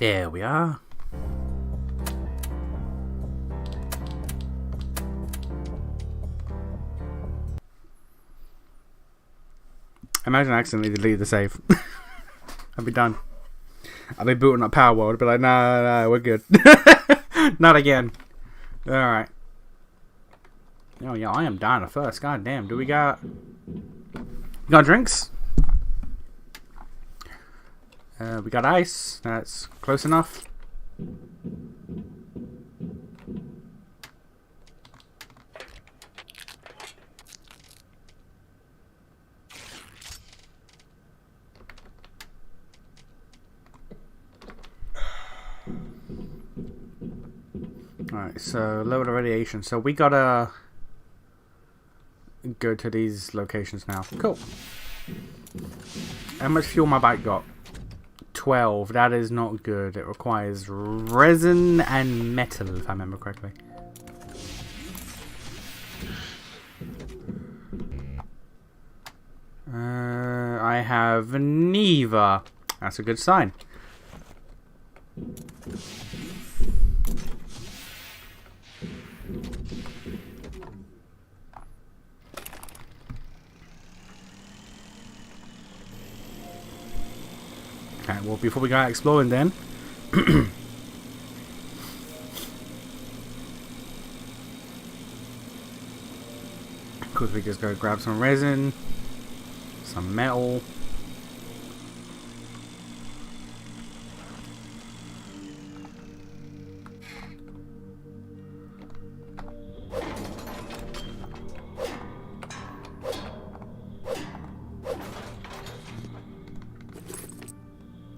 There we are. Imagine I accidentally delete the save. I'd be done. I'd be booting up Power World. I'd be like, no, we're good. Not again. Alright. Oh, yeah, I am dying first. God damn. Do we got drinks? We got ice. That's close enough. Alright, so lower the radiation. So we gotta go to these locations now. Cool. How much fuel my bike got? 12. That is not good. It requires resin and metal, if I remember correctly. I have neither. That's a good sign. Okay, well, before we go out exploring then, could we just go grab some resin, some metal.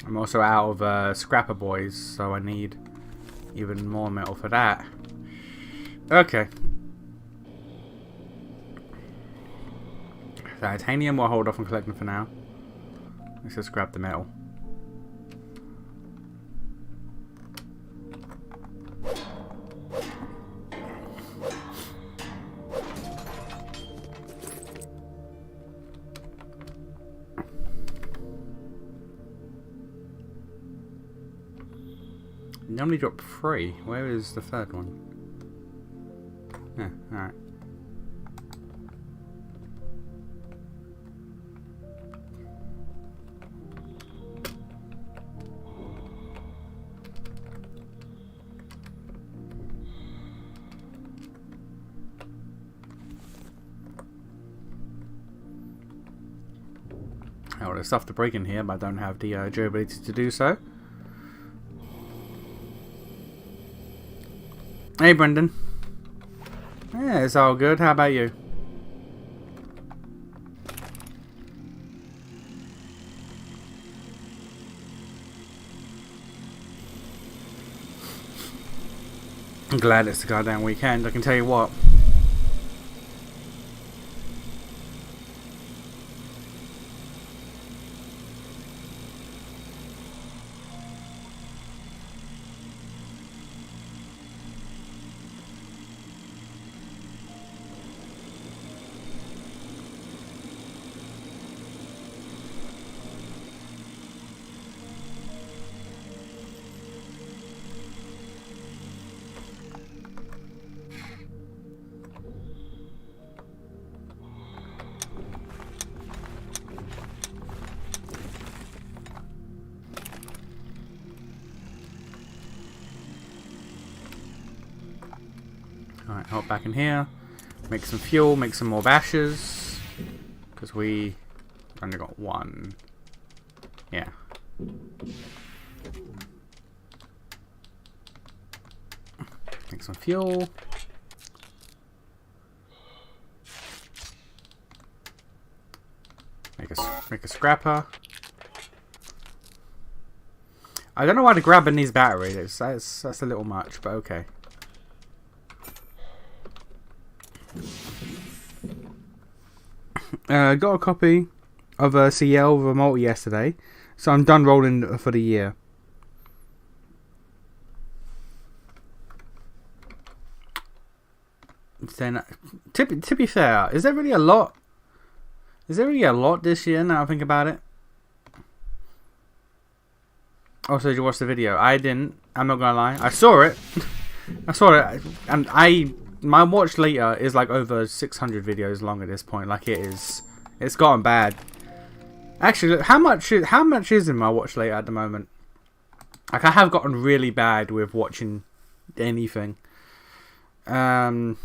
I'm also out of scrapper boys, so I need even more metal for that. Okay. Titanium we'll hold off on collecting for now. Let's just grab the metal. Normally drop 3. Where is the third one? Yeah, alright. Oh, there's stuff to break in here, but I don't have the durability to do so. Hey, Brendan. Yeah, it's all good. How about you? I'm glad it's the goddamn weekend, I can tell you what. Alright, hop back in here. Make some fuel, make some more bashes. Because we only got 1. Yeah. Make some fuel. Make a scrapper. I don't know why to grab in these batteries. That's a little much, but okay. Got a copy of a CL with a multi yesterday, so I'm done rolling for the year. Then, to be fair, is there really a lot? Is there really a lot this year? Now I think about it. Also, did you watch the video? I didn't. I'm not gonna lie. I saw it. I saw it, and my watch later is like over 600 videos long at this point. Like it is. It's gotten bad. Actually, how much is in my watch later at the moment? Like I have gotten really bad with watching anything. There,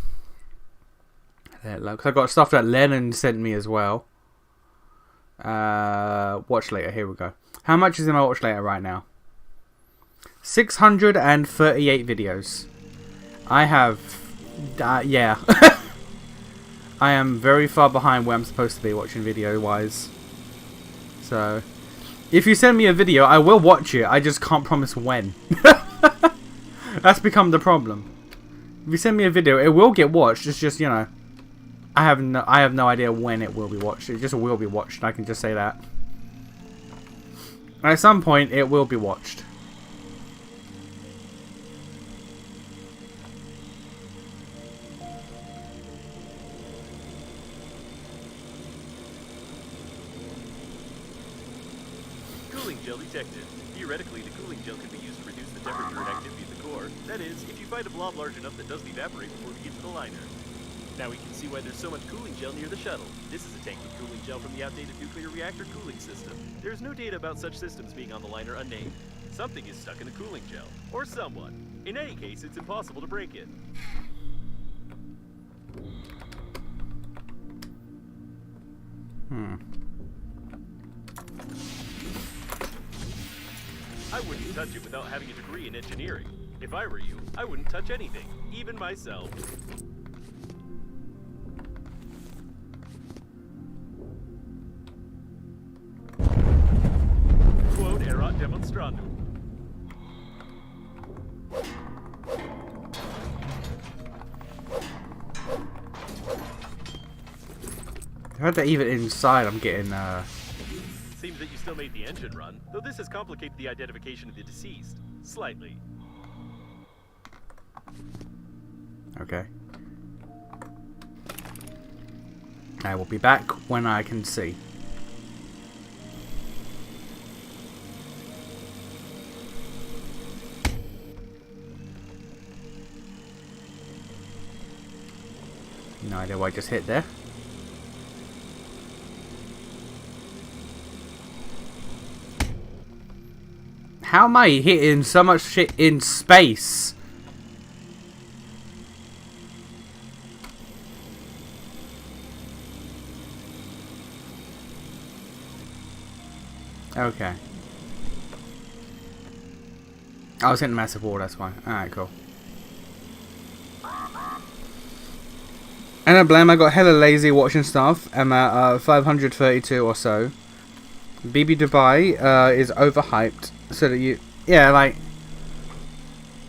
look, I got stuff that Lennon sent me as well. Watch later. Here we go. How much is in my watch later right now? 638 videos. I have, yeah. I am very far behind where I'm supposed to be watching video wise. So, if you send me a video, I will watch it. I just can't promise when. That's become the problem. If you send me a video, it will get watched. It's just, you know, I have no idea when it will be watched. It just will be watched. I can just say that. At some point, it will be watched. Cooling gel detected. Theoretically, the cooling gel can be used to reduce the temperature and activity of the core. That is, if you find a blob large enough that doesn't evaporate before we get to the liner. Now we can see why there's so much cooling gel near the shuttle. This is a tank with cooling gel from the outdated nuclear reactor cooling system. There's no data about such systems being on the liner unnamed. Something is stuck in the cooling gel. Or someone. In any case, it's impossible to break it. I wouldn't touch it without having a degree in engineering. If I were you, I wouldn't touch anything, even myself. Quod erat demonstrandum. I heard that even inside I'm getting, Seems that you still made the engine run, though this has complicated the identification of the deceased. Slightly. Okay. I will be back when I can see. No idea what I just hit there. How am I hitting so much shit in space? Okay. I was hitting massive wall, that's why. Alright, cool. And I blame I got hella lazy watching stuff. I'm at 532 or so. BB Dubai is overhyped. So that you... Yeah, like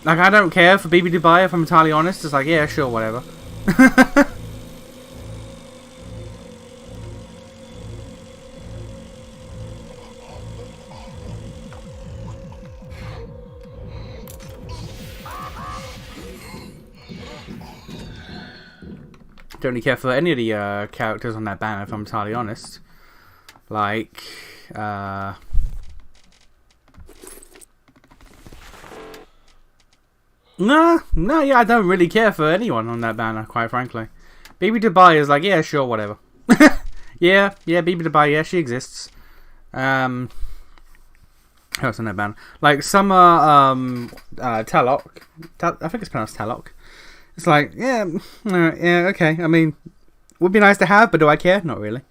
I don't care for BB Dubai if I'm entirely honest. It's like, yeah, sure, whatever. Don't really care for any of the characters on that banner if I'm entirely honest. Like, no, yeah, I don't really care for anyone on that banner, quite frankly. BB Dubai is like, yeah, sure, whatever. yeah, BB Dubai, yeah, she exists. Who else on that banner? Like, Summer, Talok. I think it's pronounced Talok. It's like, yeah, yeah, okay. I mean, would be nice to have, but do I care? Not really.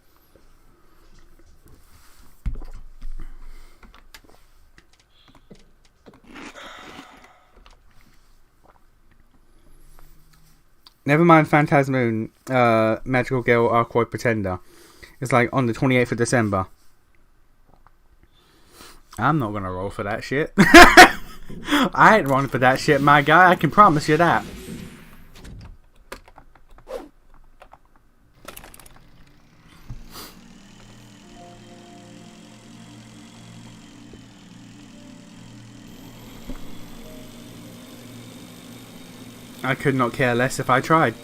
Never mind Phantasmoon, Magical Girl Arcoid Pretender. It's like on the 28th of December. I'm not gonna roll for that shit. I ain't rolling for that shit, my guy. I can promise you that. I could not care less if I tried.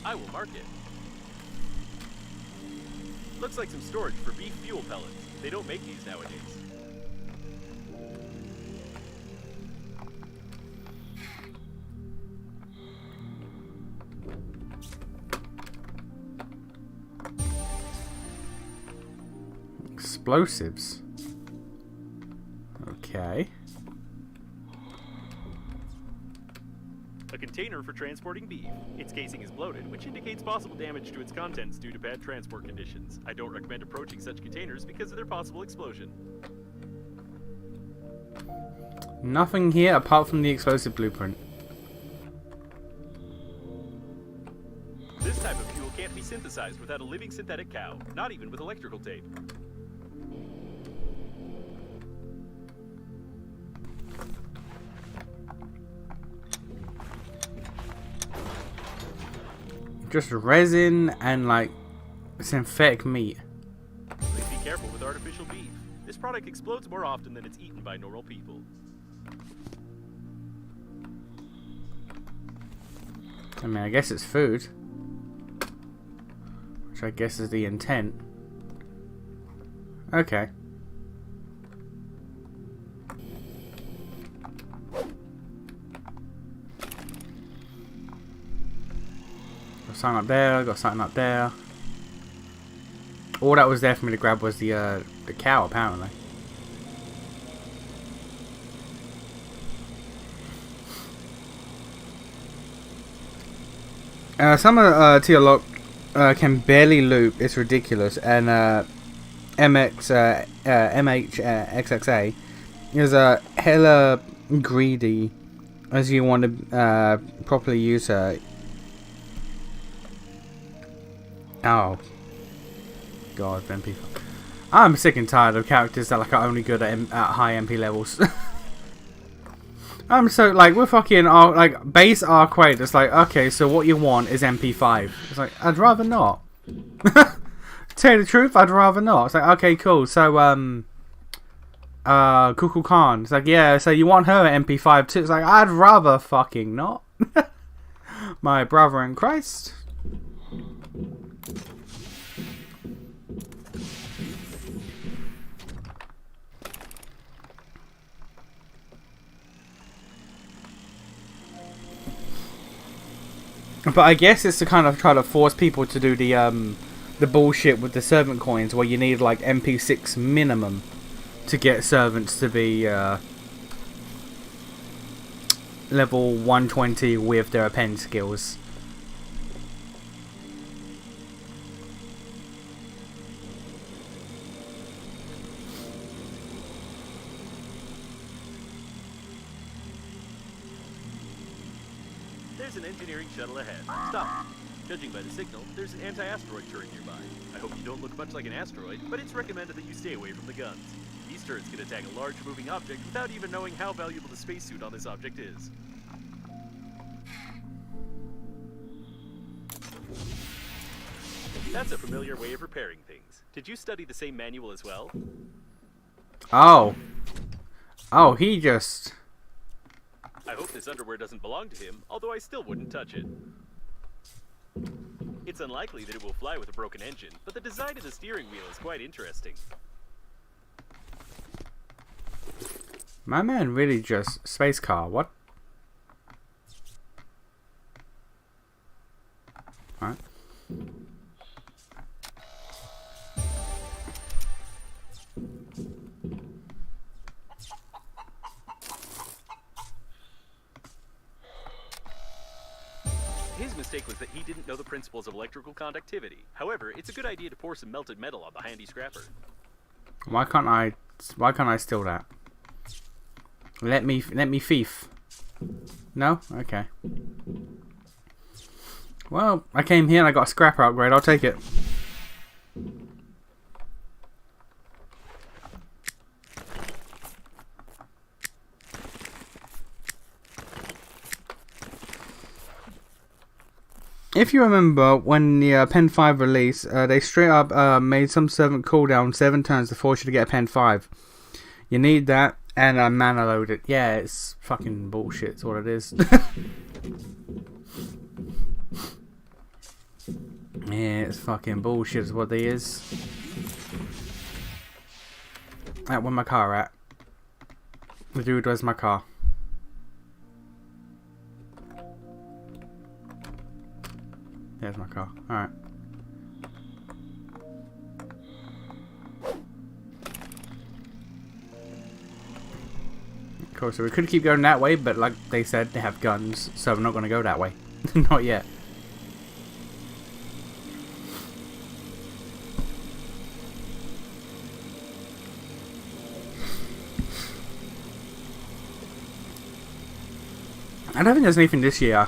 I will mark it. Looks like some storage for beef fuel pellets. They don't make these nowadays. Explosives. Okay. A container for transporting beef. Its casing is bloated, which indicates possible damage to its contents due to bad transport conditions. I don't recommend approaching such containers because of their possible explosion. Nothing here apart from the explosive blueprint. This type of fuel can't be synthesized without a living synthetic cow, not even with electrical tape. Just resin and like synthetic meat. Please be careful with artificial beef. This product explodes more often than it's eaten by normal people. I mean, I guess it's food. Which I guess is the intent. Okay. Got something up there, got something up there. All that was there for me to grab was the cow, apparently. Some of Tialok can barely loop. It's ridiculous. And MHXXA is hella greedy as you want to properly use her. Oh. God, MP5. I'm sick and tired of characters that like are only good at high MP levels. I'm so like we're fucking like base Arquade. It's like okay, so what you want is MP5. It's like I'd rather not. Tell you the truth, I'd rather not. It's like okay, cool. So Kukulkan. Khan. It's like yeah, so you want her at MP5 too? It's like I'd rather fucking not. My brother in Christ. But I guess it's to kind of try to force people to do the bullshit with the servant coins, where you need like MP6 minimum to get servants to be level 120 with their append skills. There's an engineering shuttle ahead. Stop. Judging by the signal, there's an anti-asteroid turret nearby. I hope you don't look much like an asteroid, but it's recommended that you stay away from the guns. These turrets can attack a large moving object without even knowing how valuable the spacesuit on this object is. That's a familiar way of repairing things. Did you study the same manual as well? Oh. Oh, he just... I hope this underwear doesn't belong to him, although I still wouldn't touch it. It's unlikely that it will fly with a broken engine, but the design of the steering wheel is quite interesting. My man really just... Space car, what? Alright. His mistake was that he didn't know the principles of electrical conductivity. However, it's a good idea to pour some melted metal on the handy scrapper. Why can't I steal that? Let me thief. No? Okay. Well, I came here and I got a scrapper upgrade. I'll take it. If you remember, when the Pen 5 released, they straight up made some servant cooldown 7 turns to force you to get a Pen 5. You need that, and mana load it. Yeah, it's fucking bullshit, it's what it is. Yeah, it's fucking bullshit is what it is. Where my car at? The dude, where's my car? There's my car. Alright. Cool, so we could keep going that way, but like they said, they have guns, so we're not going to go that way. Not yet. I don't think there's anything this year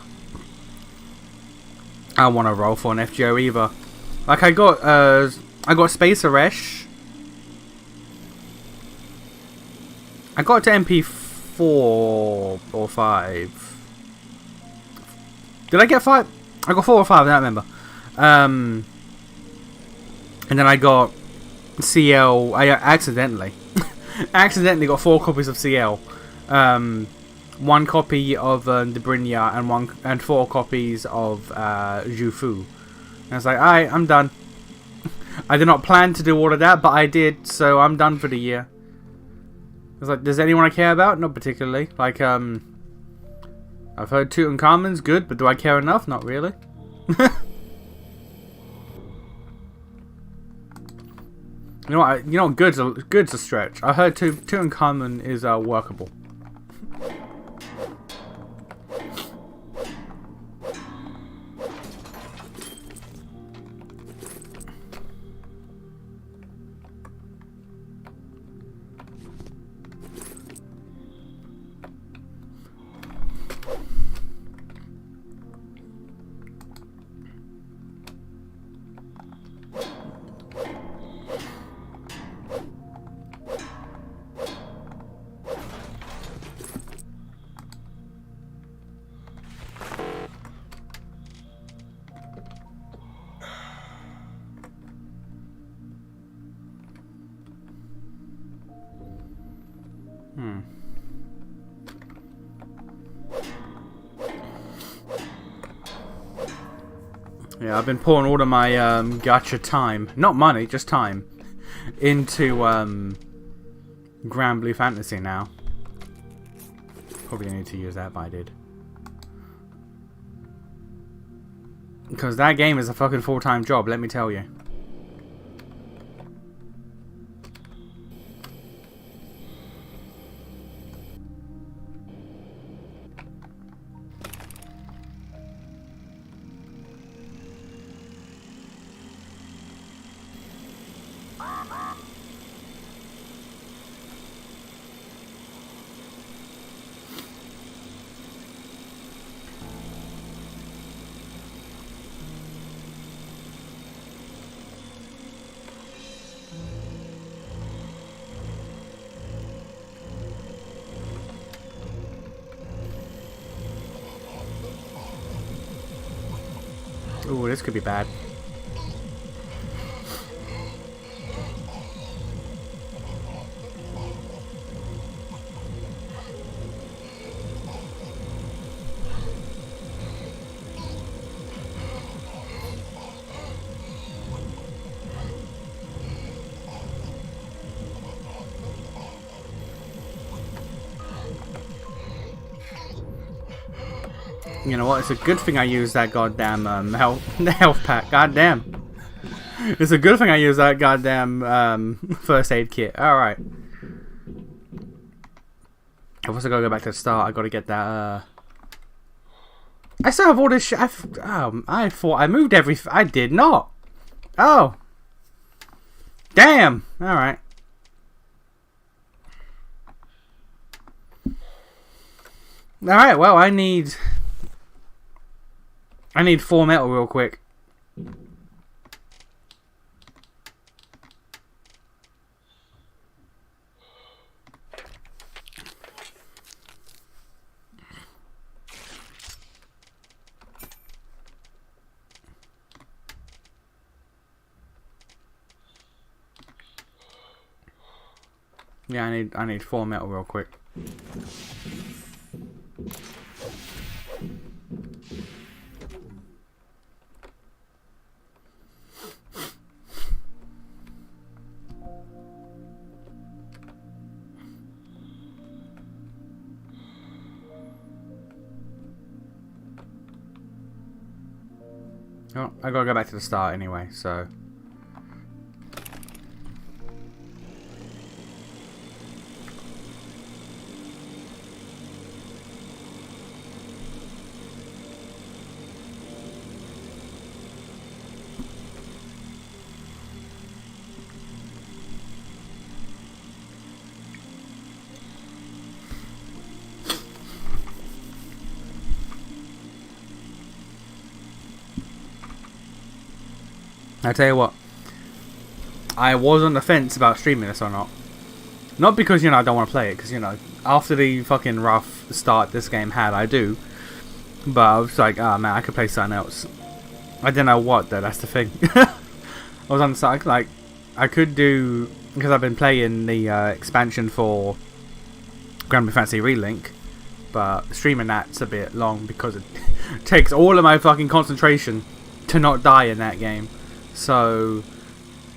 I want to roll for an FGO either. Like I got Space Aresh. I got to MP4 or 5. Did I get 5? I got 4 or 5, I don't remember. And then I got CL. I accidentally got 4 copies of CL. 1 copy of the Brinya and 4 copies of Jufu. And I was like, alright, I'm done. I did not plan to do all of that, but I did, so I'm done for the year. I was like, does anyone I care about? Not particularly. Like, I've heard Tutankhamun's good, but do I care enough? Not really. You know what? You know, good's a stretch. I heard Tutankhamun is workable. Yeah, I've been pouring all of my gacha time, not money, just time, into Grand Blue Fantasy now. Probably need to use that, but I did. Because that game is a fucking full-time job, let me tell you. Ooh, this could be bad. You know what? It's a good thing I used that goddamn health pack. Goddamn. It's a good thing I used that goddamn first aid kit. All right. I've also got to go back to the start. I got to get that. I still have all this shit. I thought I moved everything. I did not. Oh. Damn. All right. All right. Well, I need 4 metal real quick. Yeah, I need 4 metal real quick. Oh, I gotta go back to the start anyway, so. I tell you what, I was on the fence about streaming this or not. Not because, I don't want to play it, because, after the fucking rough start this game had, I do. But I was like, oh man, I could play something else. I didn't know what, though, that's the thing. I was on the side, like, I could do, because I've been playing the expansion for Grand Blue Fantasy Relink, but streaming that's a bit long because it takes all of my fucking concentration to not die in that game. So,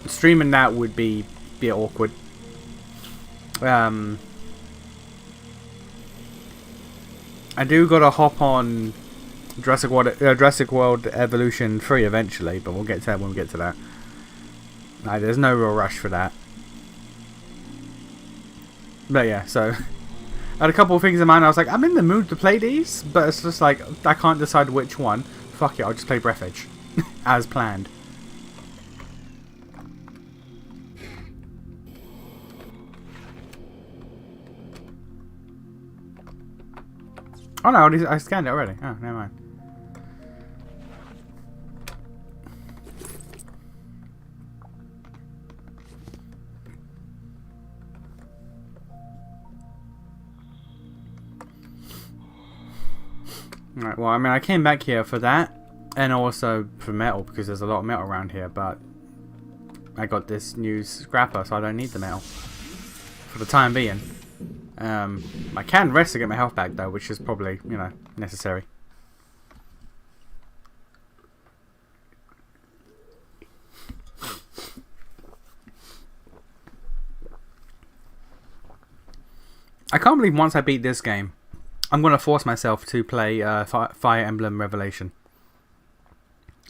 streaming that would be a bit awkward. I do gotta hop on Jurassic World Evolution 3 eventually, but we'll get to that when we get to that. Like, there's no real rush for that. But yeah, so I had a couple of things in mind. I was like, I'm in the mood to play these, but it's just like I can't decide which one. Fuck it, I'll just play Breath Edge as planned. Oh no, I scanned it already. Oh, never mind. Right, well, I mean, I came back here for that, and also for metal, because there's a lot of metal around here, but I got this new scrapper, so I don't need the metal. For the time being. I can rest to get my health back though, which is probably, necessary. I can't believe once I beat this game, I'm going to force myself to play Fire Emblem Revelation.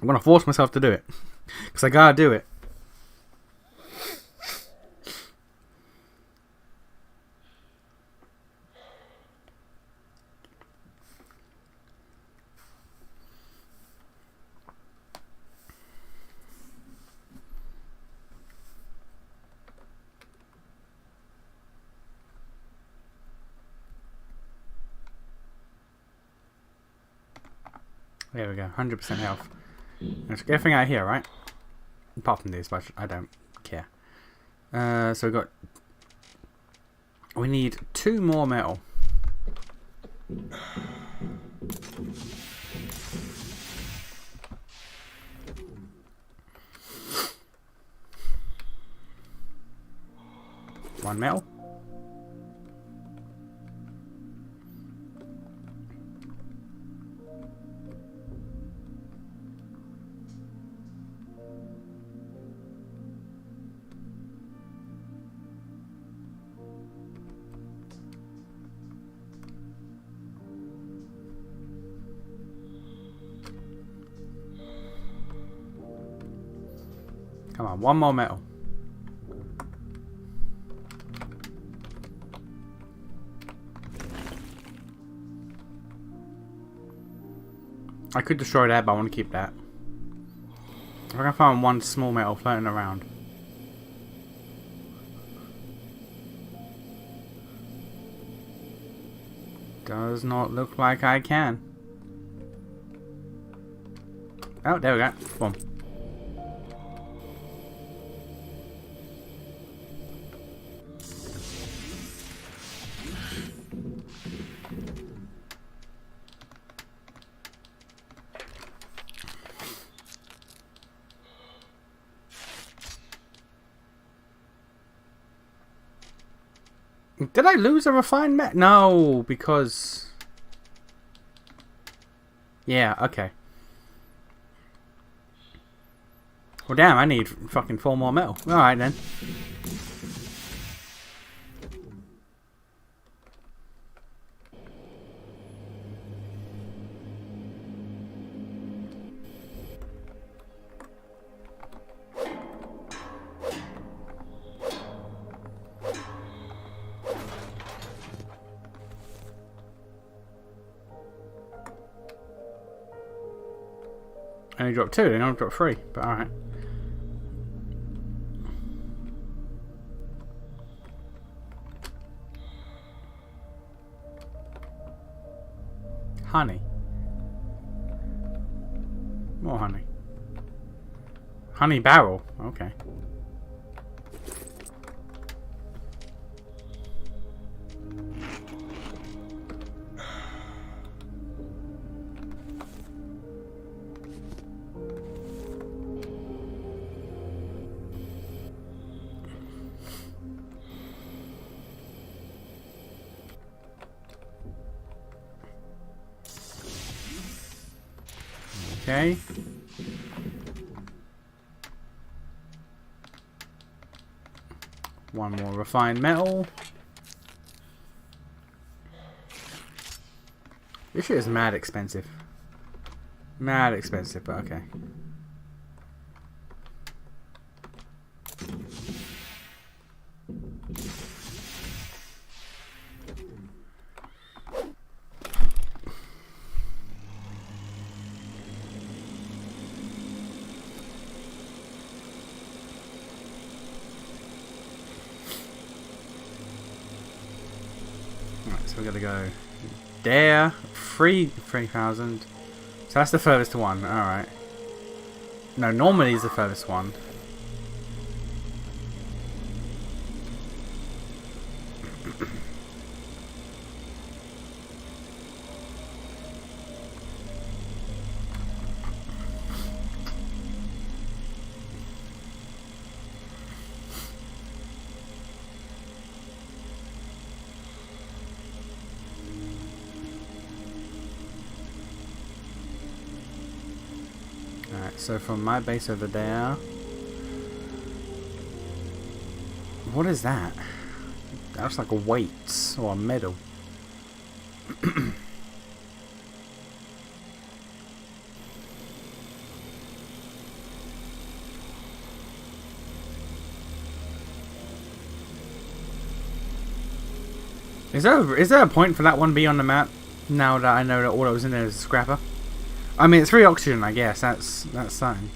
I'm going to force myself to do it. Because I gotta do it. There we go, 100% health. Let's get everything out of here, right? Apart from this, but I don't care. So we need 2 more metal. One metal. Come on, 1 more metal. I could destroy that, but I want to keep that. If I can find 1 small metal floating around. Does not look like I can. Oh, there we go. Boom. Did I lose a refined met? No, because... Yeah, okay. Well, damn, I need fucking 4 more metal. Alright, then. Only dropped 2, and I dropped 3, but alright. Honey. More honey. Honey barrel. Okay. Okay. One more refined metal. This shit is mad expensive. Mad expensive, but okay. Right, so we're gonna go there. 3,000. So that's the furthest one. Alright. No, Normandy is the furthest one. Alright, so from my base over there... What is that? That looks like a weight or a medal. Is there a point for that one to be on the map? Now that I know that all that was in there is a scrapper. I mean, it's 3 oxygen, I guess. That's something.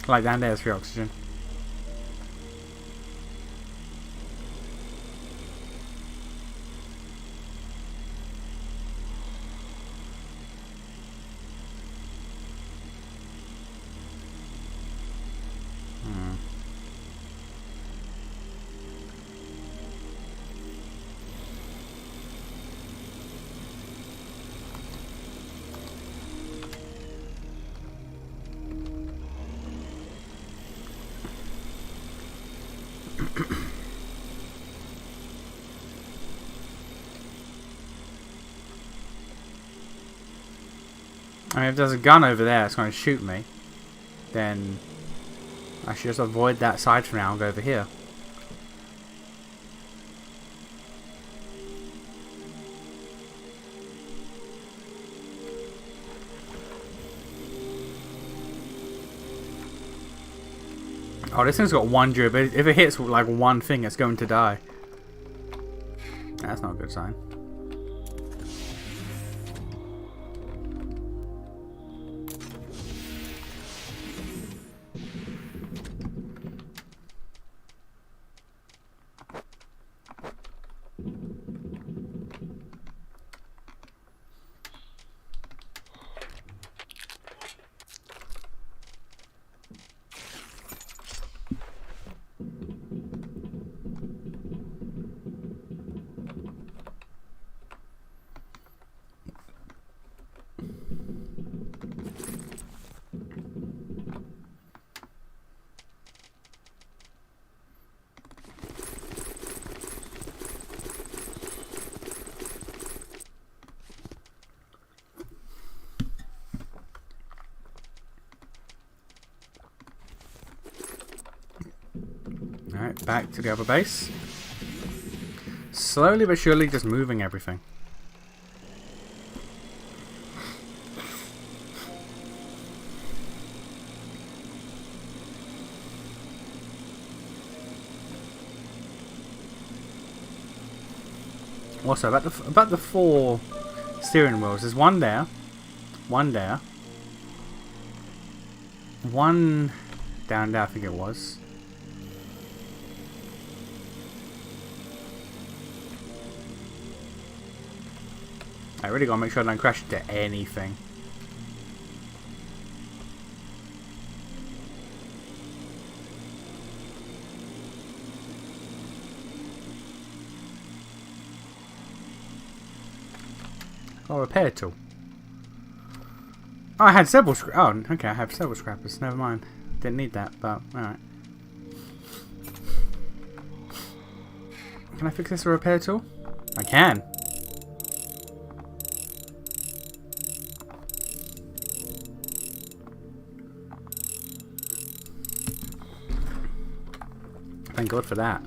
Like down there, it's 3 oxygen. I mean, if there's a gun over there that's going to shoot me, then I should just avoid that side for now and go over here. Oh, this thing's got 1 durability. If it hits like one thing, it's going to die. That's not a good sign. Alright, back to the other base. Slowly but surely just moving everything. Also, about the 4 steering wheels, there's one there, one down there, I think it was. I really gotta make sure I don't crash into anything. Oh, repair tool. Oh, I had several oh, okay, I have several scrappers. Never mind. Didn't need that, but alright. Can I fix this with a repair tool? I can. Thank God for that.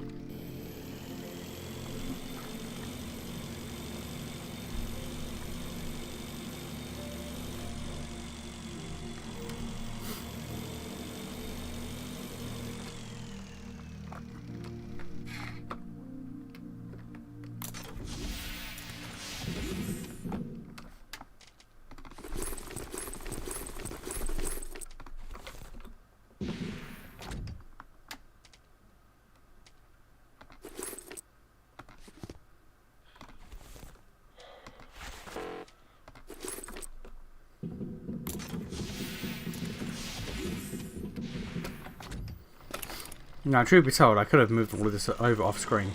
No, truth be told, I could have moved all of this over off screen.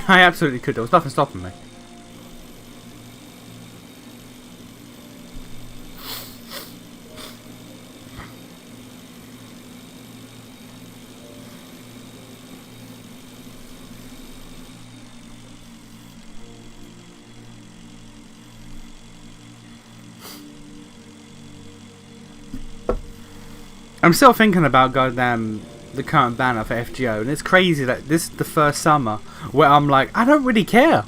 I absolutely could. There was nothing stopping me. I'm still thinking about goddamn the current banner for FGO, and it's crazy that this is the first summer where I'm like, I don't really care.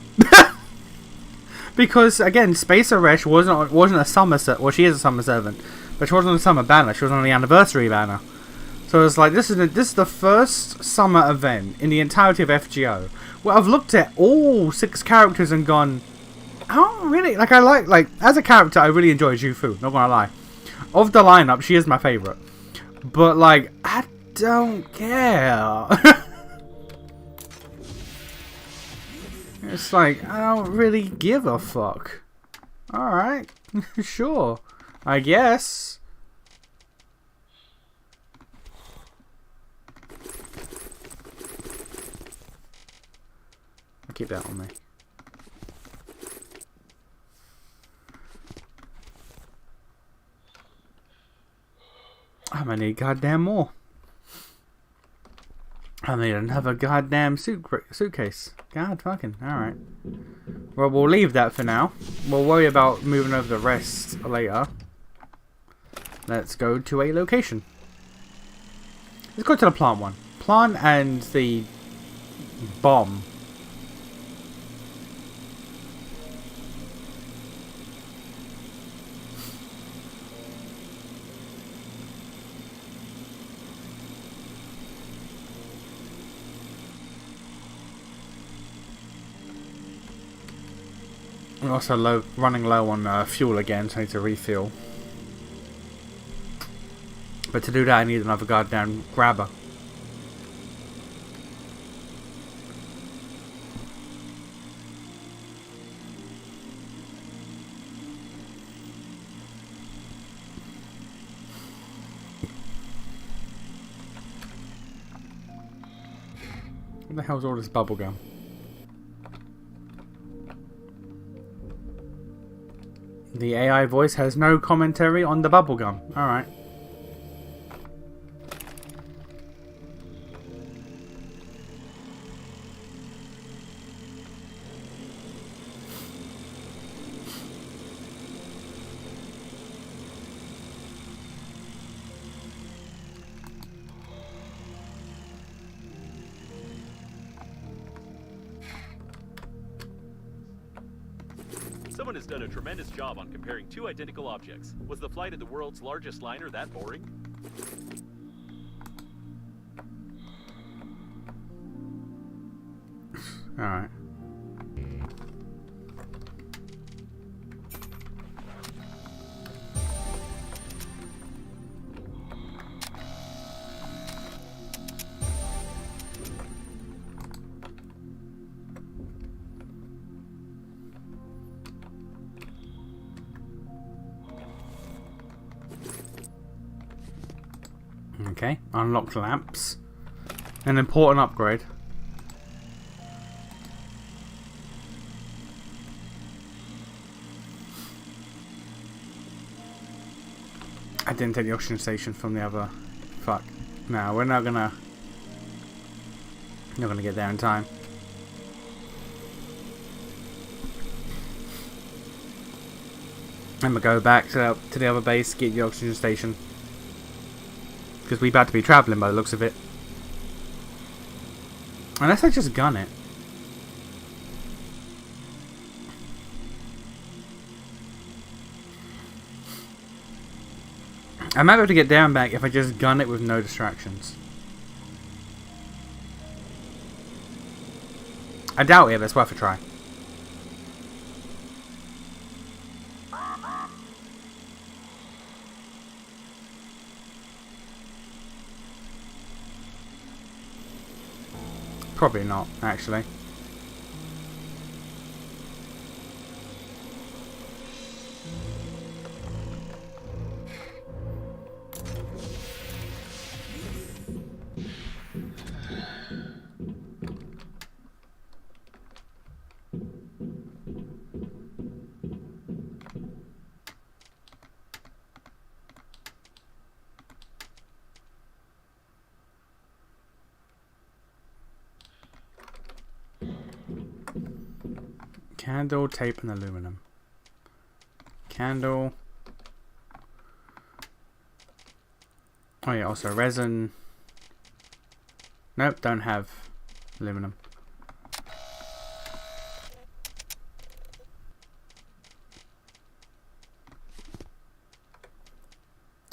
Because again, Space Aresh wasn't a summer well, she is a summer servant, but she wasn't a summer banner. She was on the anniversary banner. So it's like this is the first summer event in the entirety of FGO where I've looked at all 6 characters and gone, I don't really like. I like as a character, I really enjoy Jufu. Not gonna lie, of the lineup, she is my favorite. But like, I don't care. It's like, I don't really give a fuck. Alright, sure, I guess. I'll keep that on me. I'm gonna need goddamn more. I need another goddamn suitcase. God fucking, alright. Well, we'll leave that for now. We'll worry about moving over the rest later. Let's go to a location. Let's go to the plant one. Plant and the bomb. I'm also running low on fuel again, so I need to refuel. But to do that, I need another goddamn grabber. What the hell's all this bubblegum? The AI voice has no commentary on the bubblegum. Alright. Someone has done a tremendous job on comparing 2 identical objects. Was the flight of the world's largest liner that boring? Alright. Okay, unlocked lamps. An important upgrade. I didn't take the oxygen station from the other. Fuck. No, we're not gonna get there in time. I'm gonna go back to the other base, get the oxygen station. Because we about to be travelling by the looks of it. Unless I just gun it. I might be able to get down back if I just gun it with no distractions. I doubt it, but it's worth a try. Probably not, actually. Candle, tape, and aluminum. Candle. Oh yeah, also resin. Nope, don't have aluminum.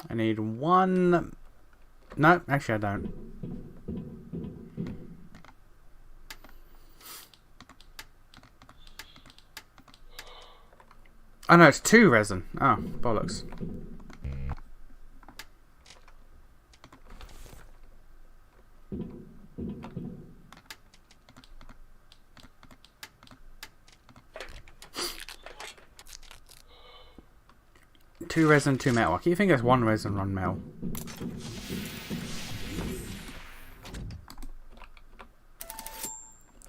I need one. No, actually I don't. Oh no, it's 2 resin. Oh, bollocks. Two resin, 2 metal. I keep thinking it's 1 resin, 1 metal.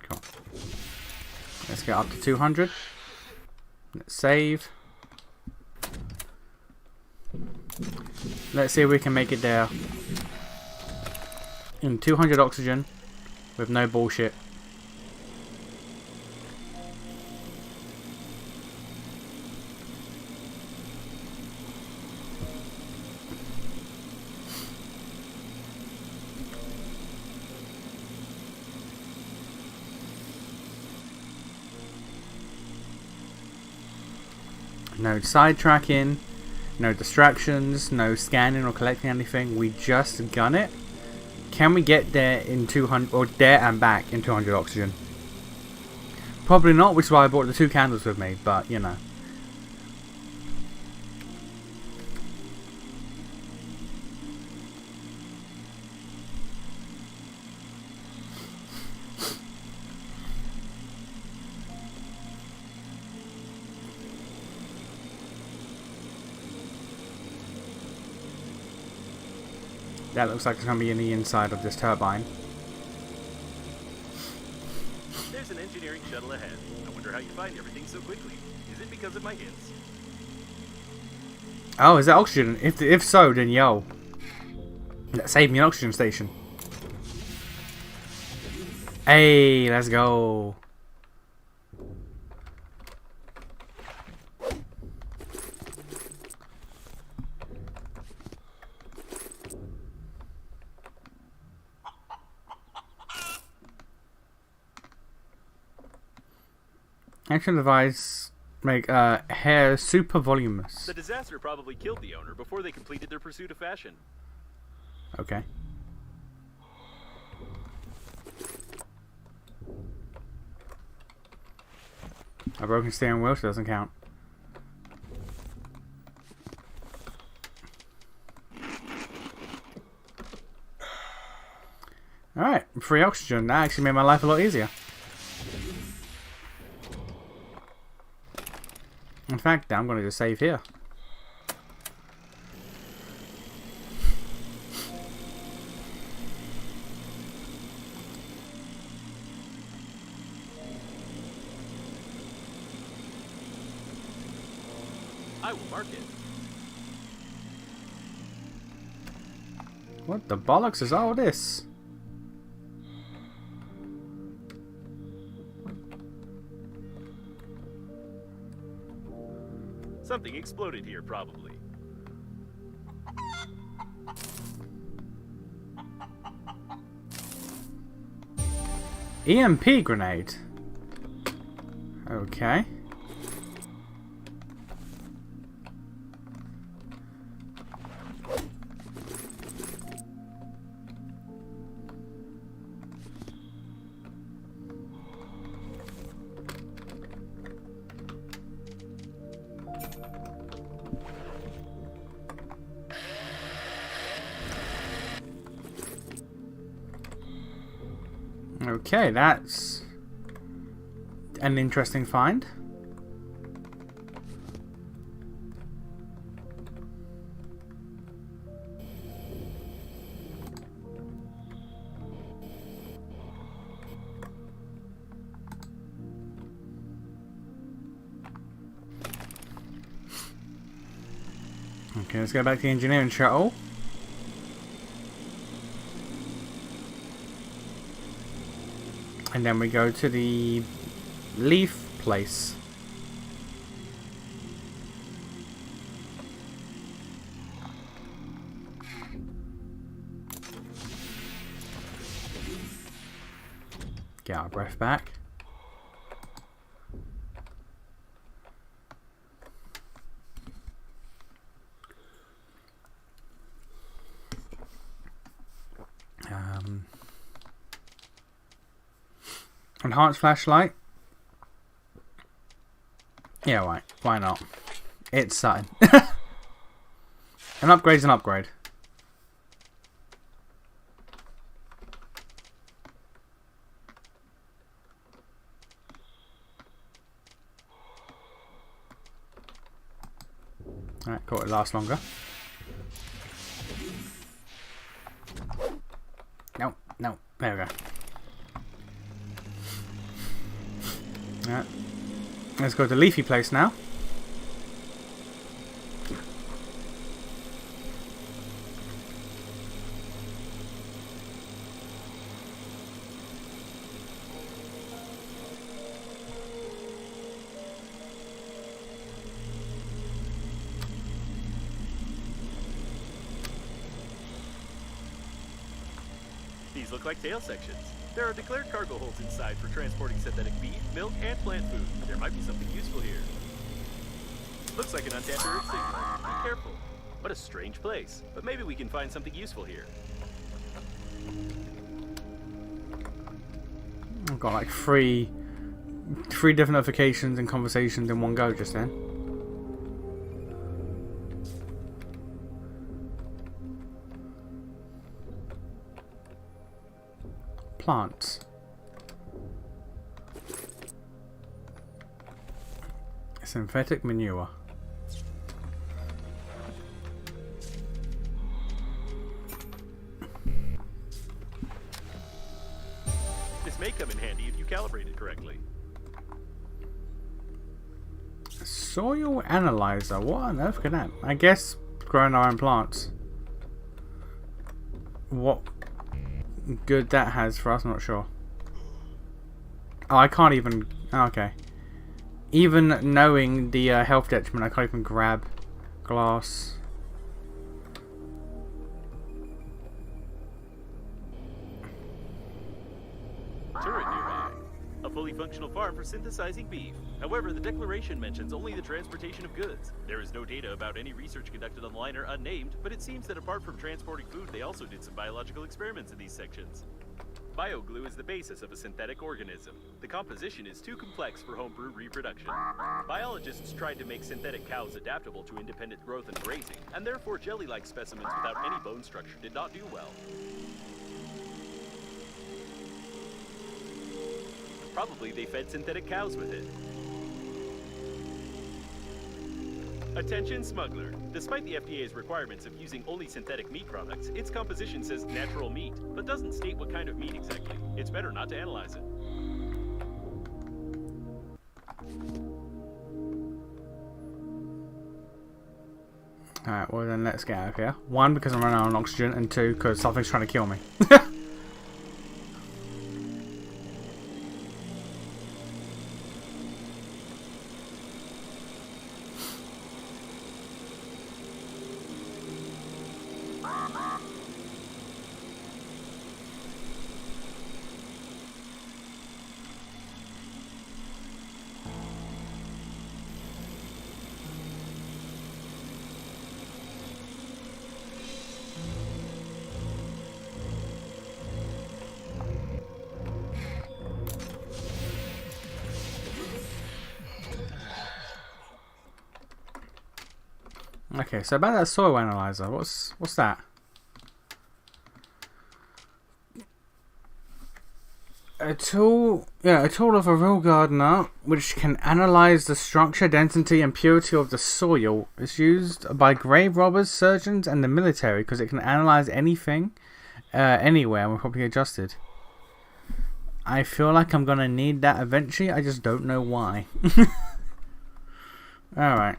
Cool. Let's get up to 200. Let's save. Let's see if we can make it there in 200 oxygen with no bullshit. No sidetracking, no distractions, no scanning or collecting anything. We just gun it. Can we get there in 200, or there and back in 200 oxygen? Probably not, which is why I brought the 2 candles with me, but you know. That looks like it's going to be in the inside of this turbine. There's an engineering shuttle ahead. I wonder how you find everything so quickly. Is it because of my hints? Oh, is that oxygen? If so, then yo. Save me an oxygen station. Hey, let's go. Action device make hair super voluminous. The disaster probably killed the owner before they completed their pursuit of fashion. Okay. A broken steering wheel, so doesn't count. Alright, free oxygen. That actually made my life a lot easier. In fact, I'm going to just save here. I will mark it. What the bollocks is all this? Something exploded here, probably. EMP grenade. Okay. Okay, that's an interesting find. Okay, let's go back to the engineering shuttle. And then we go to the leaf place. Get our breath back. Enhanced flashlight. Yeah, right. Why not? It's something. An upgrade's an upgrade. Alright, cool. It lasts longer. No, no. There we go. Alright. Let's go to the leafy place now. These look like tail sections. There are declared cargo holds inside for transporting synthetic beef, milk, and plant food. There might be something useful here. Looks like an untapped earth signal. Be careful. What a strange place. But maybe we can find something useful here. I've got like three different notifications and conversations in one go just then. Plants. Synthetic manure. This may come in handy if you calibrate it correctly. Soil analyzer. What on earth could that? I guess growing our own plants. What good that has for us, I'm not sure. Oh, I can't even. Oh, okay. Even knowing the health detriment, I can't even grab glass. Turret nearby. A fully functional farm for synthesizing beef. However, the declaration mentions only the transportation of goods. There is no data about any research conducted on the liner unnamed, but it seems that apart from transporting food, they also did some biological experiments in these sections. Bioglue is the basis of a synthetic organism. The composition is too complex for homebrew reproduction. Biologists tried to make synthetic cows adaptable to independent growth and grazing, and therefore jelly-like specimens without any bone structure did not do well. Probably they fed synthetic cows with it. Attention smuggler. Despite the FDA's requirements of using only synthetic meat products, its composition says natural meat, but doesn't state what kind of meat exactly. It's better not to analyze it. Alright, well then let's get out of here. One, because I'm running out of oxygen, and two, because something's trying to kill me. Okay, so about that soil analyzer, what's that? A tool of a real gardener which can analyze the structure, density, and purity of the soil. It's used by grave robbers, surgeons, and the military because it can analyze anything, anywhere, and will probably adjusted. I feel like I'm gonna need that eventually. I just don't know why. All right.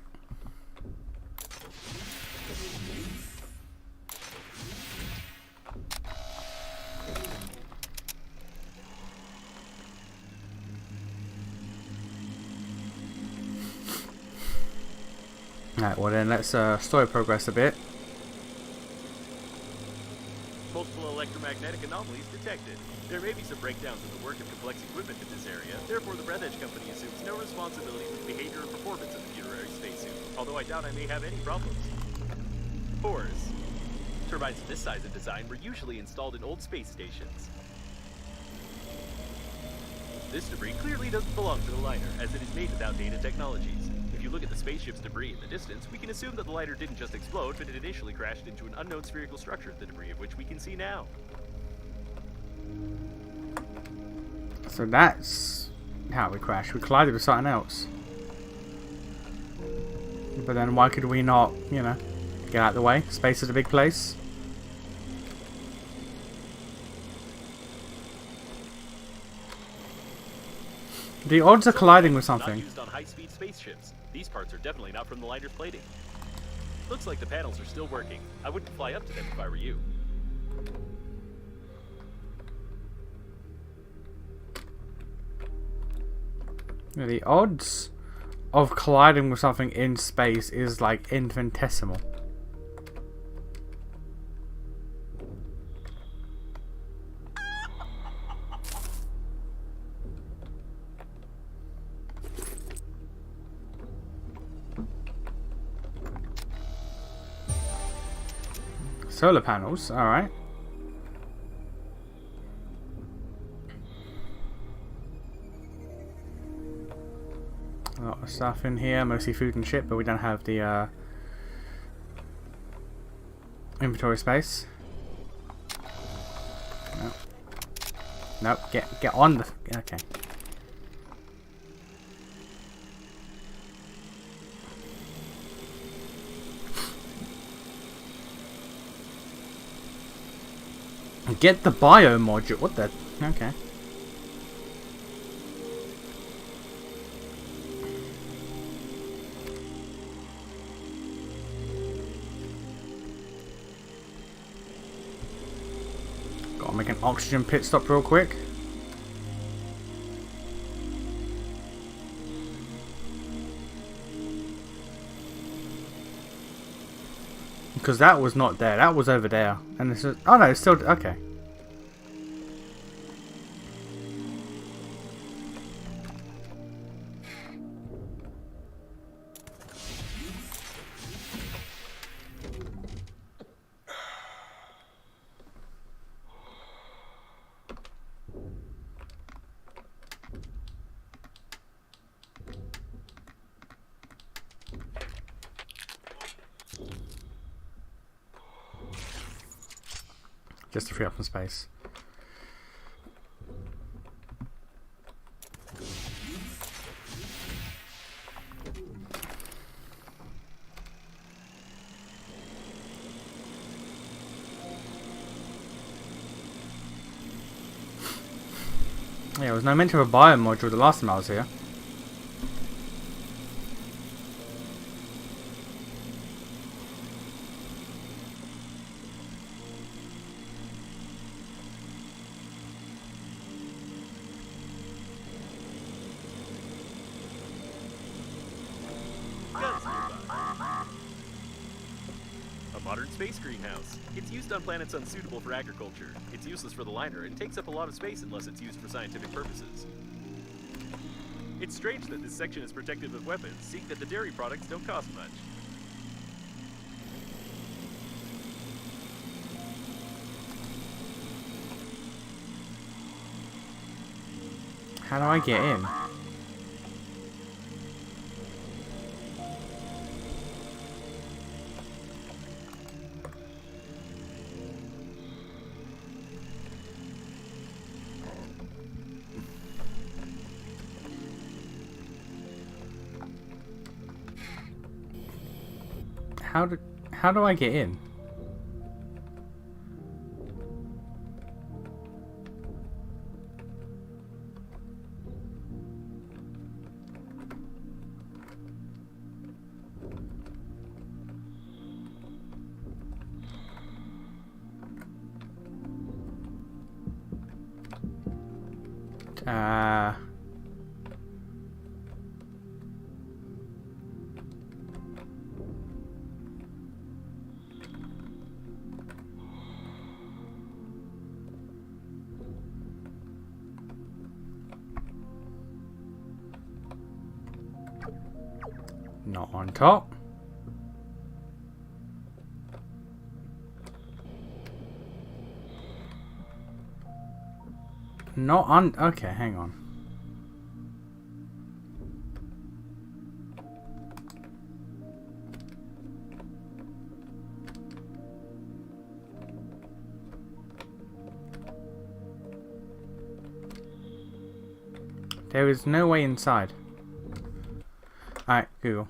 Alright, well then let's story progress a bit. Multiple electromagnetic anomalies detected. There may be some breakdowns in the work of complex equipment in this area. Therefore, the Breathedge Company assumes no responsibility for the behavior or performance of the funerary spacesuit, although I doubt I may have any problems. Cores. Turbines of this size and design were usually installed in old space stations. This debris clearly doesn't belong to the liner, as it is made with outdated technologies. If you look at the spaceship's debris in the distance, we can assume that the liner didn't just explode, but it initially crashed into an unknown spherical structure, the debris of which we can see now. So that's how we crashed. We collided with something else. But then why could we not, you know, get out of the way? Space is a big place. The odds of colliding with something. Not used on high-speed spaceships. These parts are definitely not from the liner's plating. Looks like the panels are still working. I wouldn't fly up to them if I were you. The odds of colliding with something in space is like infinitesimal. Solar panels, alright. A lot of stuff in here, mostly food and shit, but we don't have the inventory space. No. Nope, get on the... okay. Get the bio module. What the? Okay. Gotta make an oxygen pit stop real quick. Because that was not there. That was over there. And this is... oh no, it's still... okay. Just to free up some space. Yeah, there was no mention of a bio module the last time I was here. Modern space greenhouse. It's used on planets unsuitable for agriculture. It's useless for the liner and takes up a lot of space unless it's used for scientific purposes. It's strange that this section is protected with weapons, seeing that the dairy products don't cost much. How do I get in? How do I get in? Not on top. Not on. Okay, hang on. There is no way inside. Alright, Google.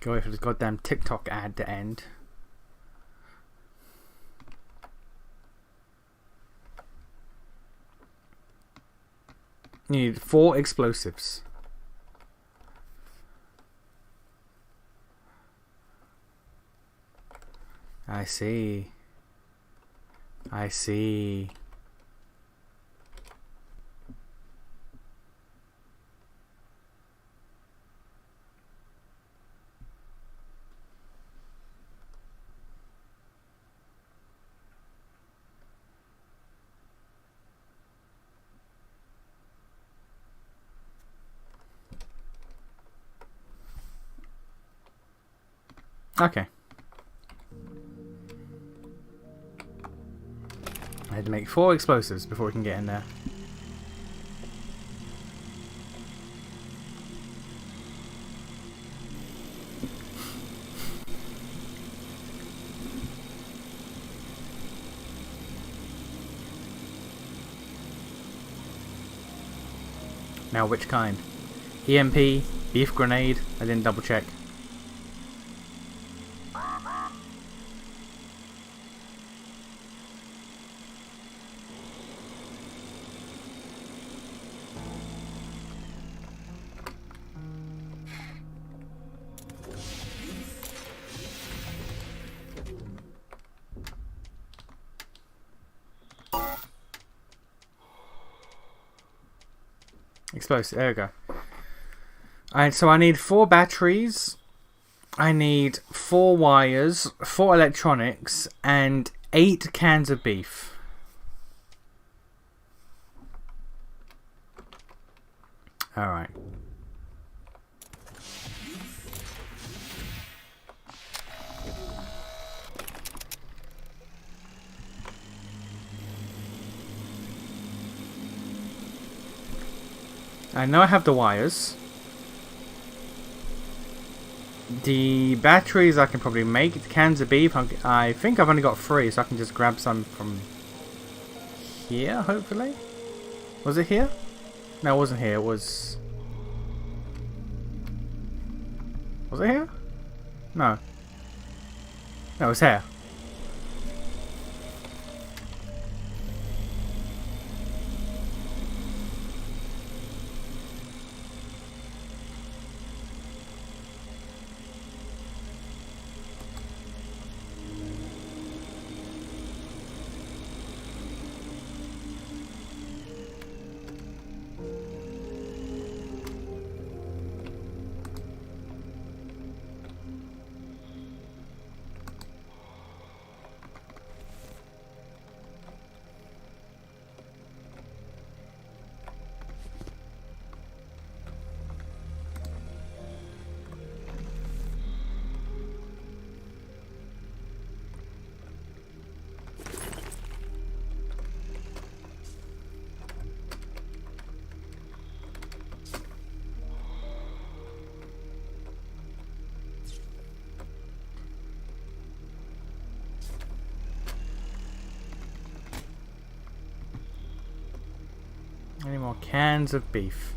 Go wait for this goddamn TikTok ad to end. You need 4 explosives. I see. I see. Okay. I had to make 4 explosives before we can get in there. Now which kind? EMP, beef grenade, I didn't double check. Explosive, there we go. Alright, so I need 4 batteries, I need 4 wires, 4 electronics, and 8 cans of beef. Alright. I know I have the wires. The batteries I can probably make. The cans of beef, I think I've only got 3, so I can just grab some from here, hopefully. Was it here? No, it wasn't here. It was... Was it here? No. No, it was here. Any more cans of beef?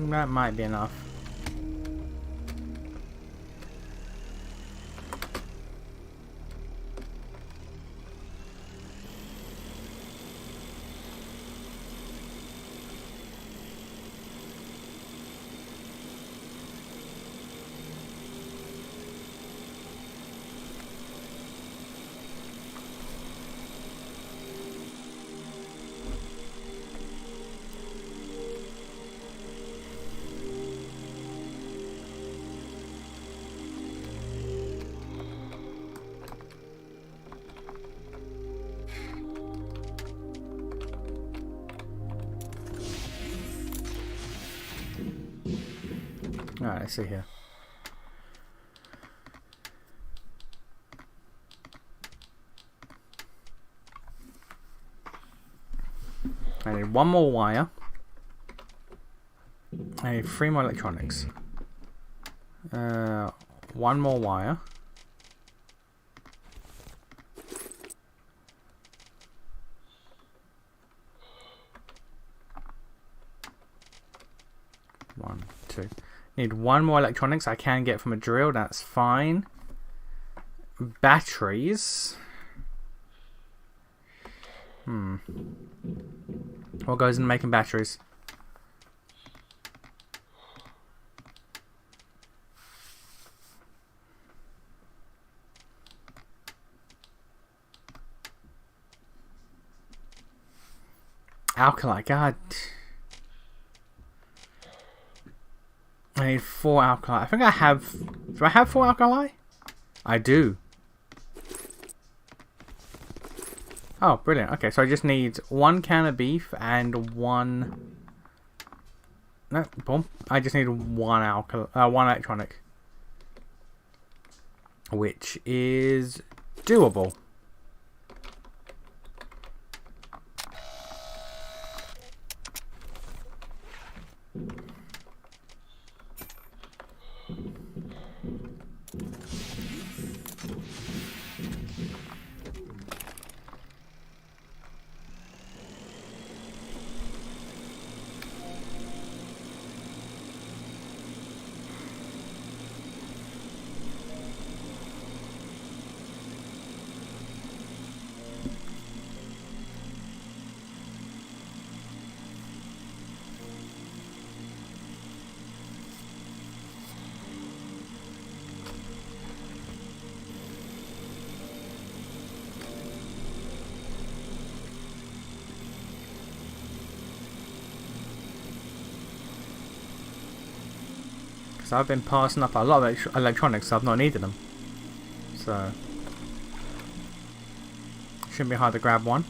That might be enough. Alright, let's see here. I need one more wire. I need 3 more electronics. One more wire. One, two. Need one more electronics I can get from a drill, that's fine. Batteries. What goes in making batteries? Alkali, god. I need 4 alkali. I think I have... Do I have 4 alkali? I do. Oh, brilliant. Okay, so I just need 1 can of beef and 1... No, boom. I just need 1 electronic. Which is doable. So I've been passing up a lot of electronics, so I've not needed them. So shouldn't be hard to grab one.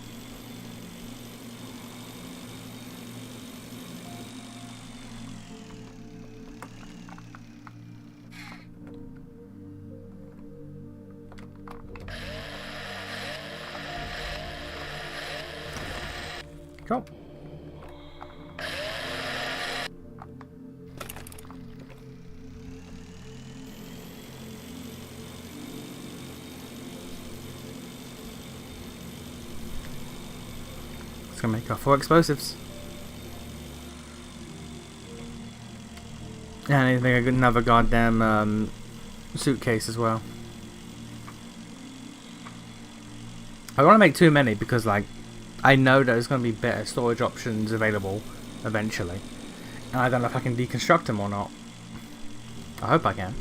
Cool. Gonna make our 4 explosives. And I need to make another goddamn suitcase as well. I don't want to make too many because, like, I know there's going to be better storage options available eventually. And I don't know if I can deconstruct them or not. I hope I can.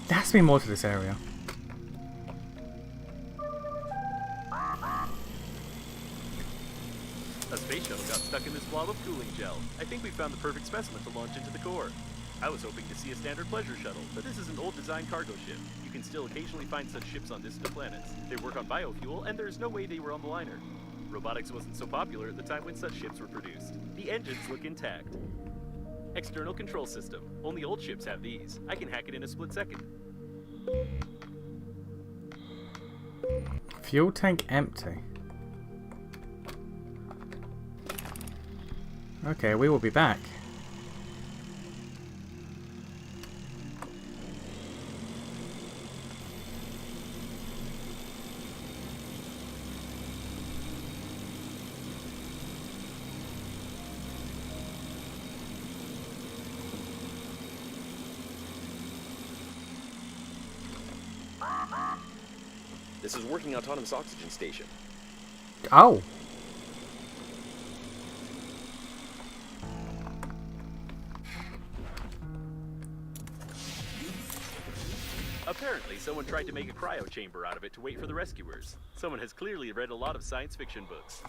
There has to be more to this area. A space shuttle got stuck in this blob of cooling gel. I think we found the perfect specimen to launch into the core. I was hoping to see a standard pleasure shuttle, but this is an old design cargo ship. You can still occasionally find such ships on distant planets. They work on biofuel, and there's no way they were on the liner. Robotics wasn't so popular at the time when such ships were produced. The engines look intact. External control system. Only old ships have these. I can hack it in a split second. Fuel tank empty. Okay, we will be back. This is working autonomous oxygen station. Oh. Apparently, someone tried to make a cryo chamber out of it to wait for the rescuers. Someone has clearly read a lot of science fiction books.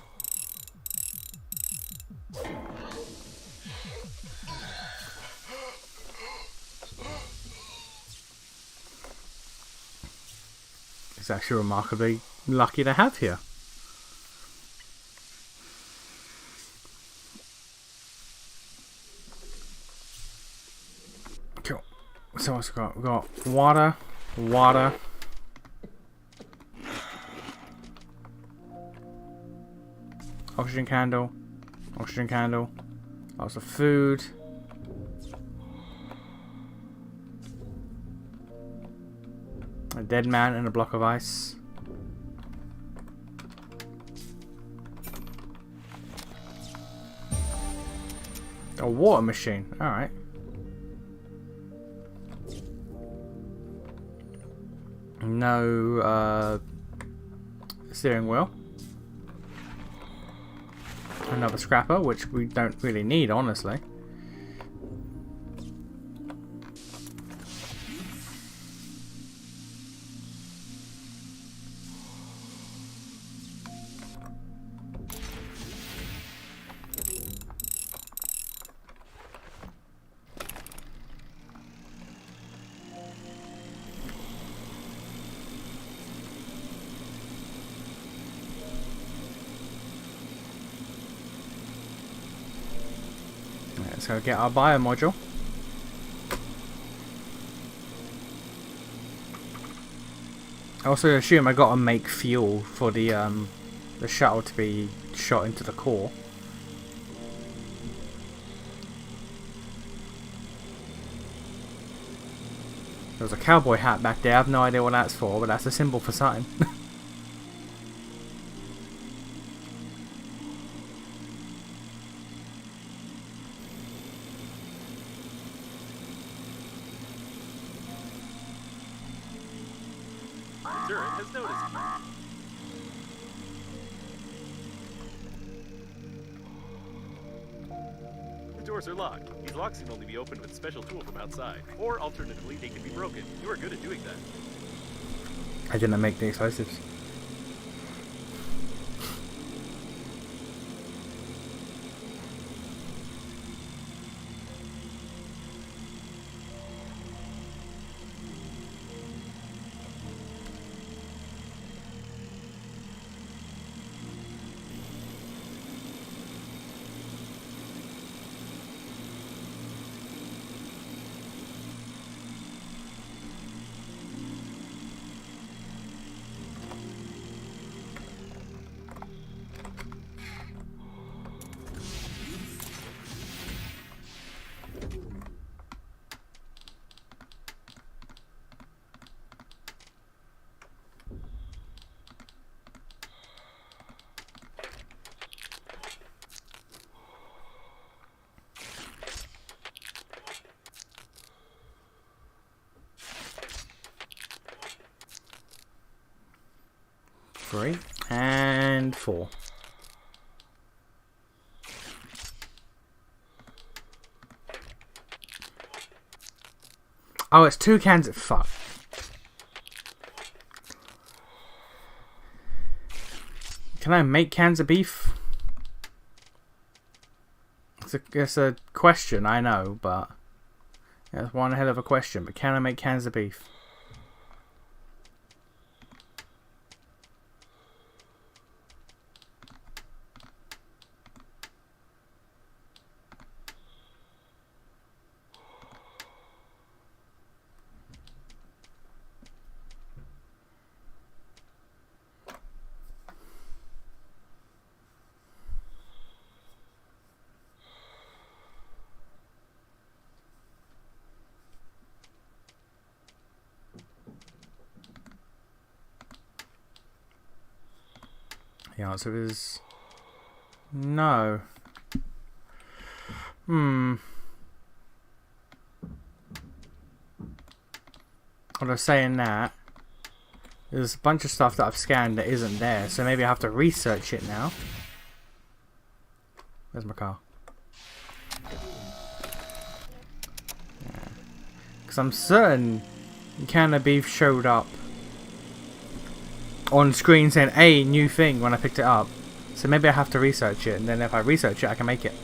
It's actually remarkably lucky to have here. Cool. So what's we got? We've got water, water. Oxygen candle, oxygen candle. Lots of food. A dead man and a block of ice. A water machine. Alright. No steering wheel. Another scrapper, which we don't really need, honestly. Let's go get our bio module. I also assume I gotta make fuel for the shuttle to be shot into the core. There's a cowboy hat back there. I have no idea what that's for, but that's a symbol for something. Turret has noticed you. The doors are locked. These locks can only be opened with a special tool from outside. Or, alternatively, they can be broken. You are good at doing that. I didn't make the explosives. Three and four. Oh, it's 2 cans of fuck. Can I make cans of beef? It's a question, I know, but that's one hell of a question. But can I make cans of beef? The answer is no. What I was saying that there's a bunch of stuff that I've scanned that isn't there, so maybe I have to research it now. Where's my car? Because I'm certain can of beef showed up on screen saying a new thing when I picked it up. So maybe I have to research it, and then if I research it I can make it.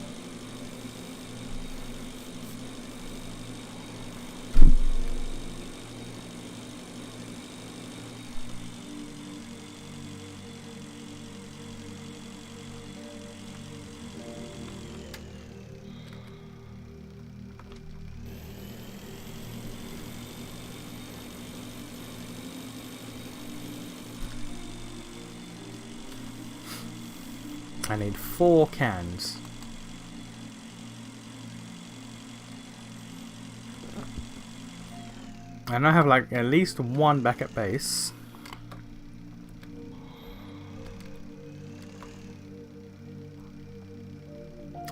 I need 4 cans. And I have like at least 1 back at base.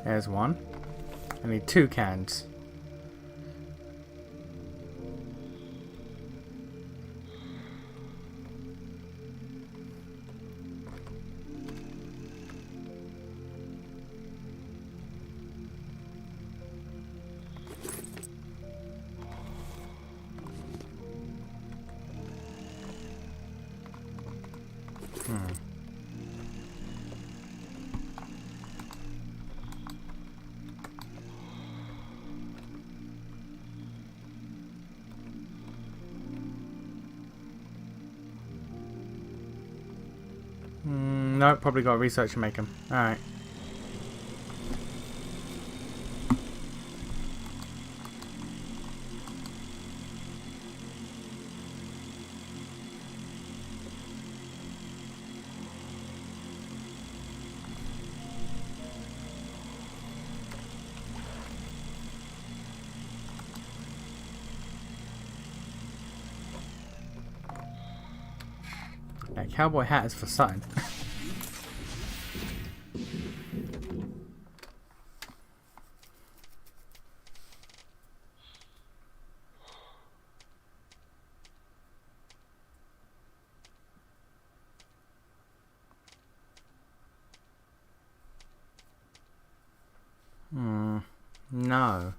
There's 1. I need 2 cans. No, probably got to research and make them. Alright. That cowboy hat is for Sutton. No.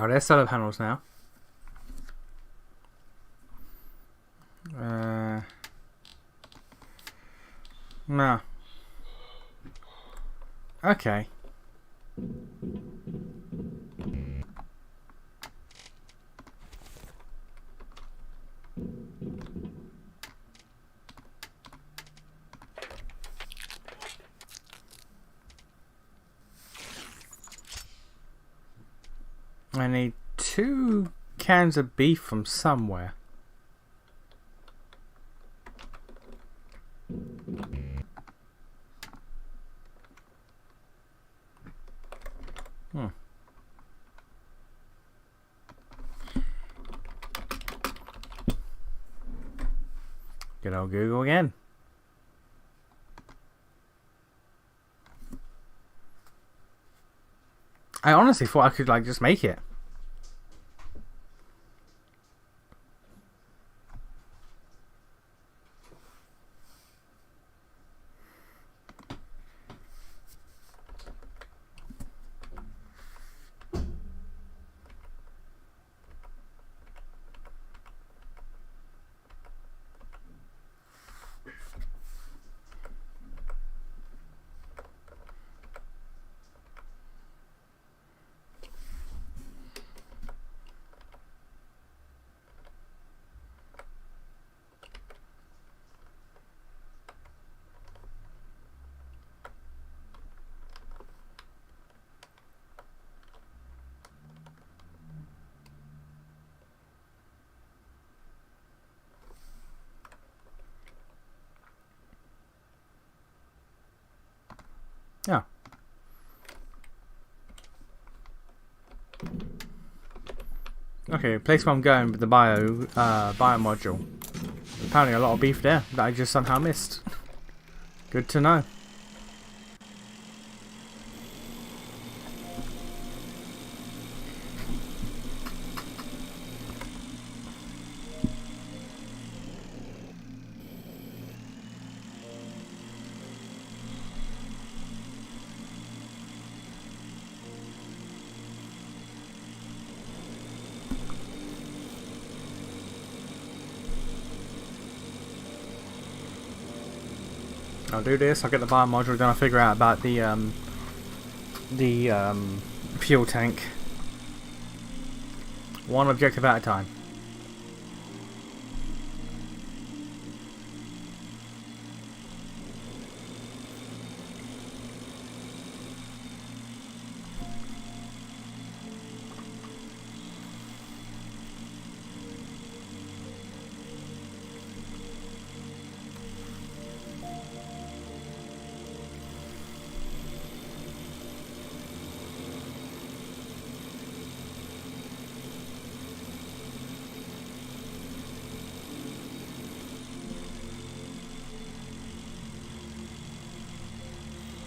Oh, there's solar panels now. No. Okay. I need 2 cans of beef from somewhere. Good old Google again. I honestly thought I could like just make it. Yeah. Okay, place where I'm going with the bio module. Apparently a lot of beef there that I just somehow missed. Good to know. I'll do this, I'll get the bio module, then I'll figure out about the fuel tank. One objective at a time.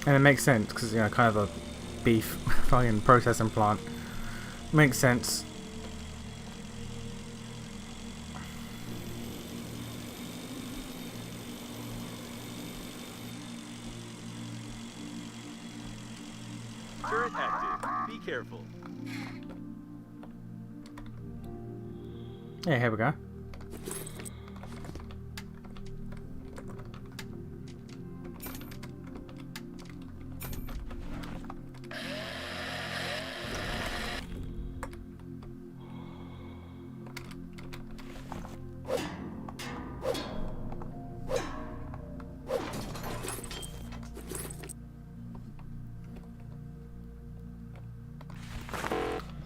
And it makes sense because, you know, kind of a beef fucking processing plant. Makes sense. Turret active. Be careful. Yeah, here we go.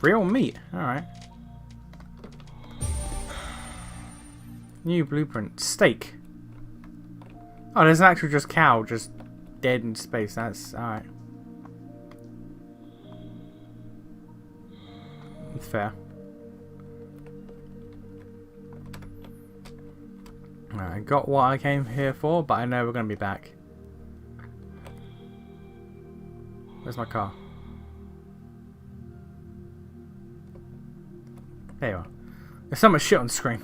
Real meat. Alright. New blueprint. Steak. Oh, there's an actual just cow just dead in space. That's alright. Fair. Alright, I got what I came here for, but I know we're going to be back. Where's my car? There you are. There's so much shit on screen.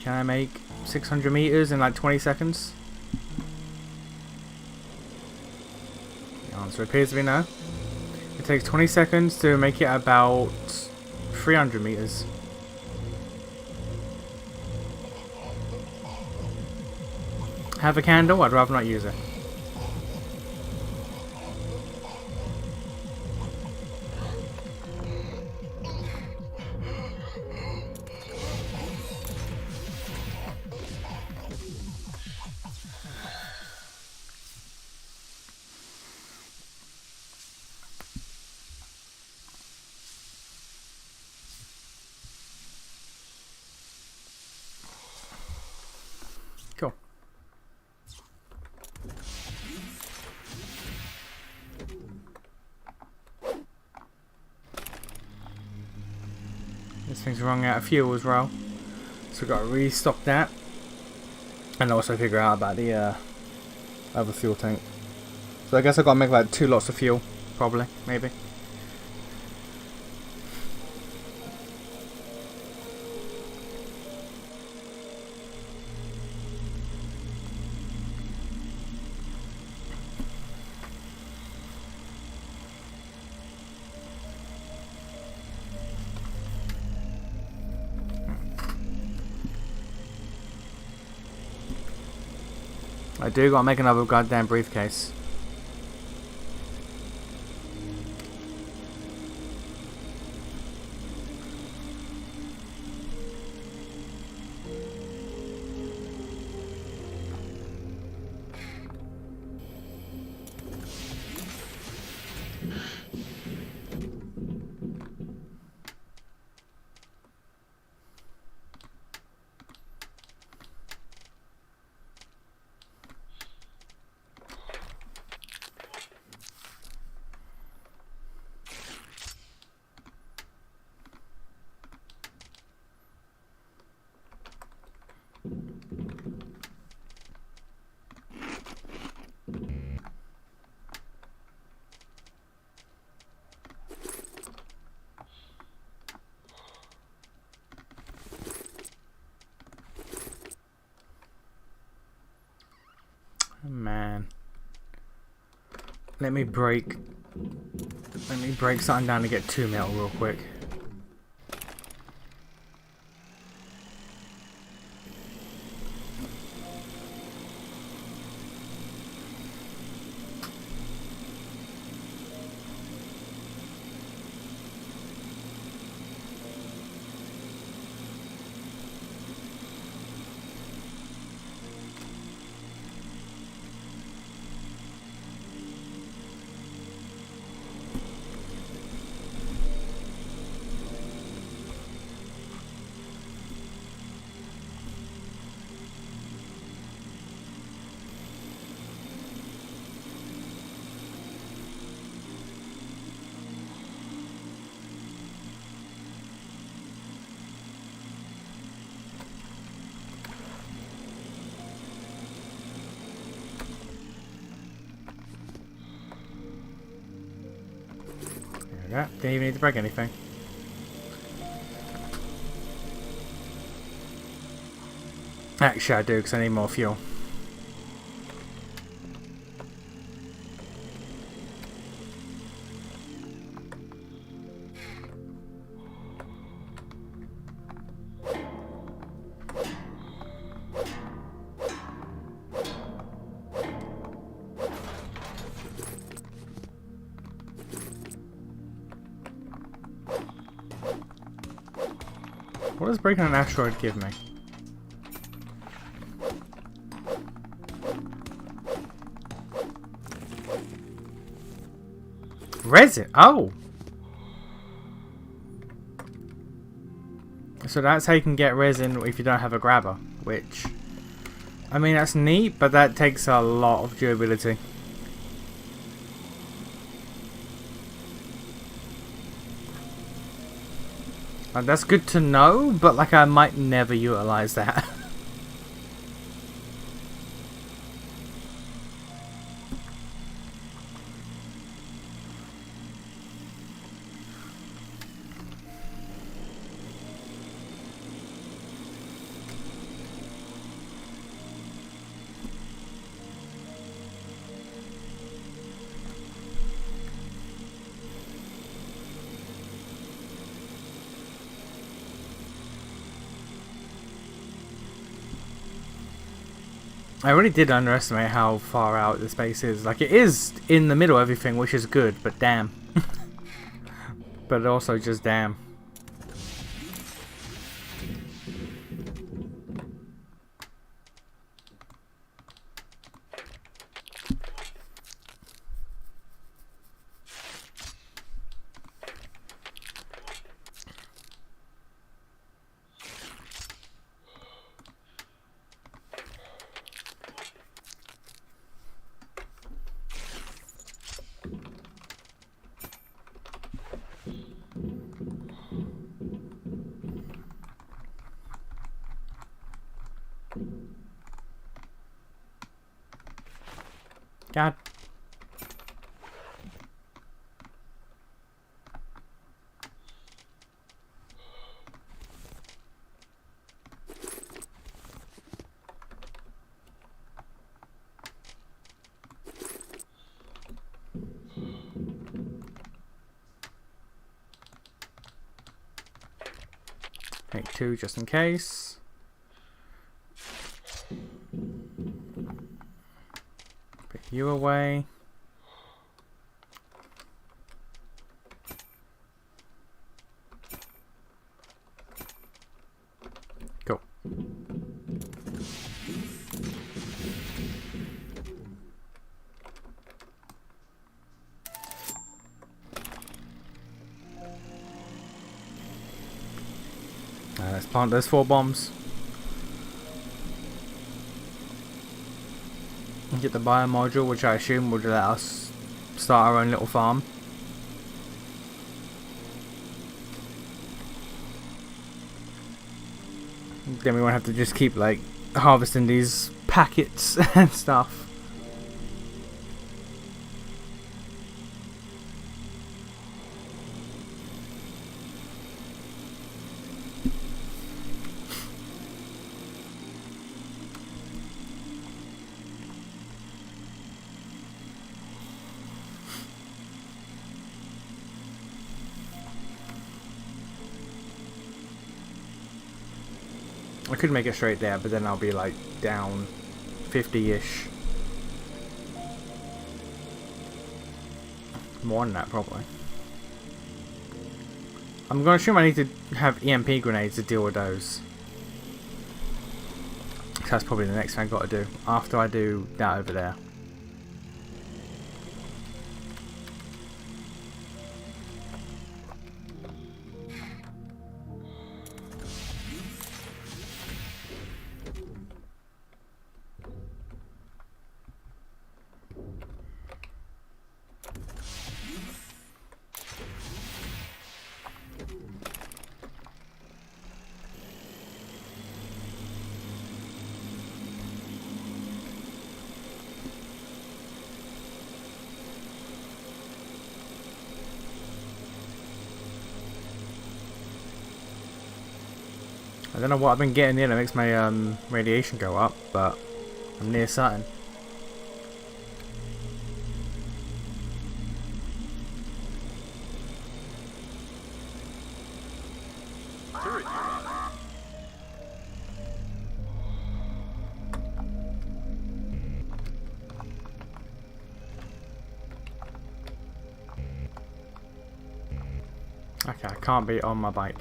Can I make 600 meters in like 20 seconds? The answer appears to be no. It takes 20 seconds to make it about 300 meters. Have a candle? I'd rather not use it. This thing's running out of fuel as well. So we've got to restock that. And also figure out about the other fuel tank. So I guess I've got to make like 2 lots of fuel. Probably. Maybe. I do gotta make another goddamn briefcase. Man, let me break something down to get 2 metal real quick. Yeah, didn't even need to break anything. Actually, I do, because I need more fuel. What does breaking an asteroid give me? Resin. Oh! So that's how you can get resin if you don't have a grabber. Which, I mean, that's neat, but that takes a lot of durability. And that's good to know, but like I might never utilize that. I really did underestimate how far out the space is. Like, it is in the middle of everything, which is good, but damn. But also just damn. God. Take 2 just in case. Put you away. Cool. Let's plant those 4 bombs. Get the bio module, which I assume would let us start our own little farm. Then we won't have to just keep like harvesting these packets and stuff. I could make it straight there, but then I'll be like down 50-ish. More than that, probably. I'm going to assume I need to have EMP grenades to deal with those. So that's probably the next thing I've got to do after I do that over there. I don't know what I've been getting in that makes my radiation go up, but I'm near certain. Turret nearby. Okay, I can't be on my bike.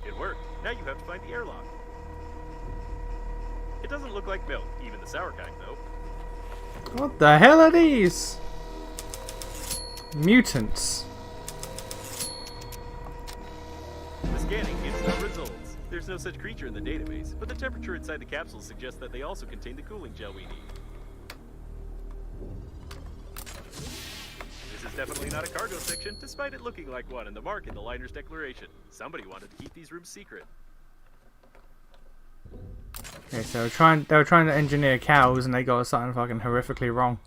It worked. Now you have to find the airlock. It doesn't look like milk, even the sour kind, though. What the hell are these? Mutants. The scanning gives no results. There's no such creature in the database, but the temperature inside the capsules suggests that they also contain the cooling gel we need. This is definitely not a cargo section, despite it looking like one and the mark in the liner's declaration. Somebody wanted to keep these rooms secret. Okay, so they were trying to engineer cows and they got something fucking horrifically wrong.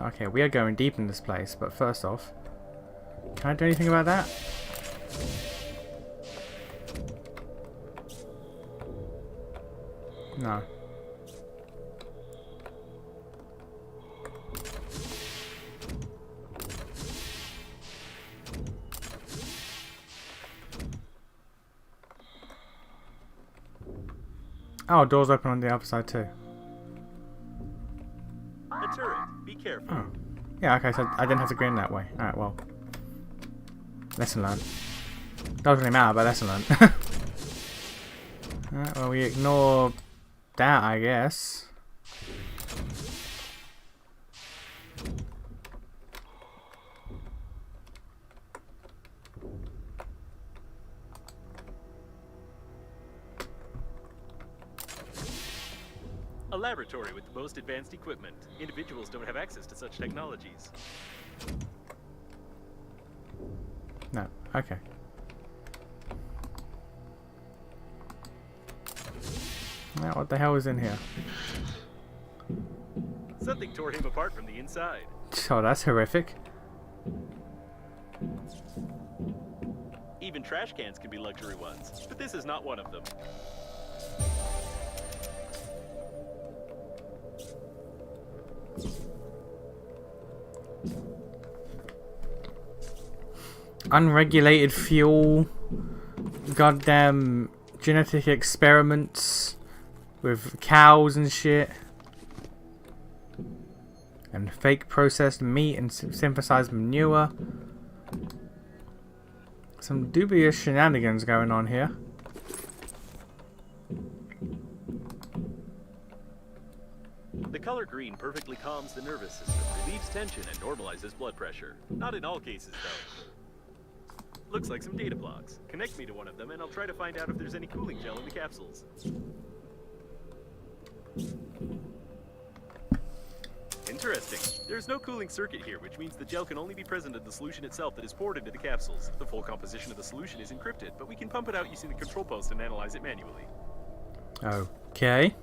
Okay, we are going deep in this place, but first off, can I do anything about that? No. Oh, doors open on the other side too. A turret. Be careful. Oh. Yeah, okay, so I didn't have to go in that way. Alright, well. Lesson learned. Doesn't really matter, but lesson learned. Alright, well, we ignore that, I guess. A laboratory with the most advanced equipment. Individuals don't have access to such technologies. No, okay. Now, what the hell is in here? Something tore him apart from the inside. Oh, that's horrific. Even trash cans can be luxury ones, but this is not one of them. Unregulated fuel. Goddamn genetic experiments with cows and shit. And fake processed meat and synthesized manure. Some dubious shenanigans going on here. The color green perfectly calms the nervous system, relieves tension, and normalizes blood pressure. Not in all cases, though. Looks like some data blocks. Connect me to one of them, and I'll try to find out if there's any cooling gel in the capsules. Interesting. There's no cooling circuit here, which means the gel can only be present in the solution itself that is poured into the capsules. The full composition of the solution is encrypted, but we can pump it out using the control post and analyze it manually. Okay.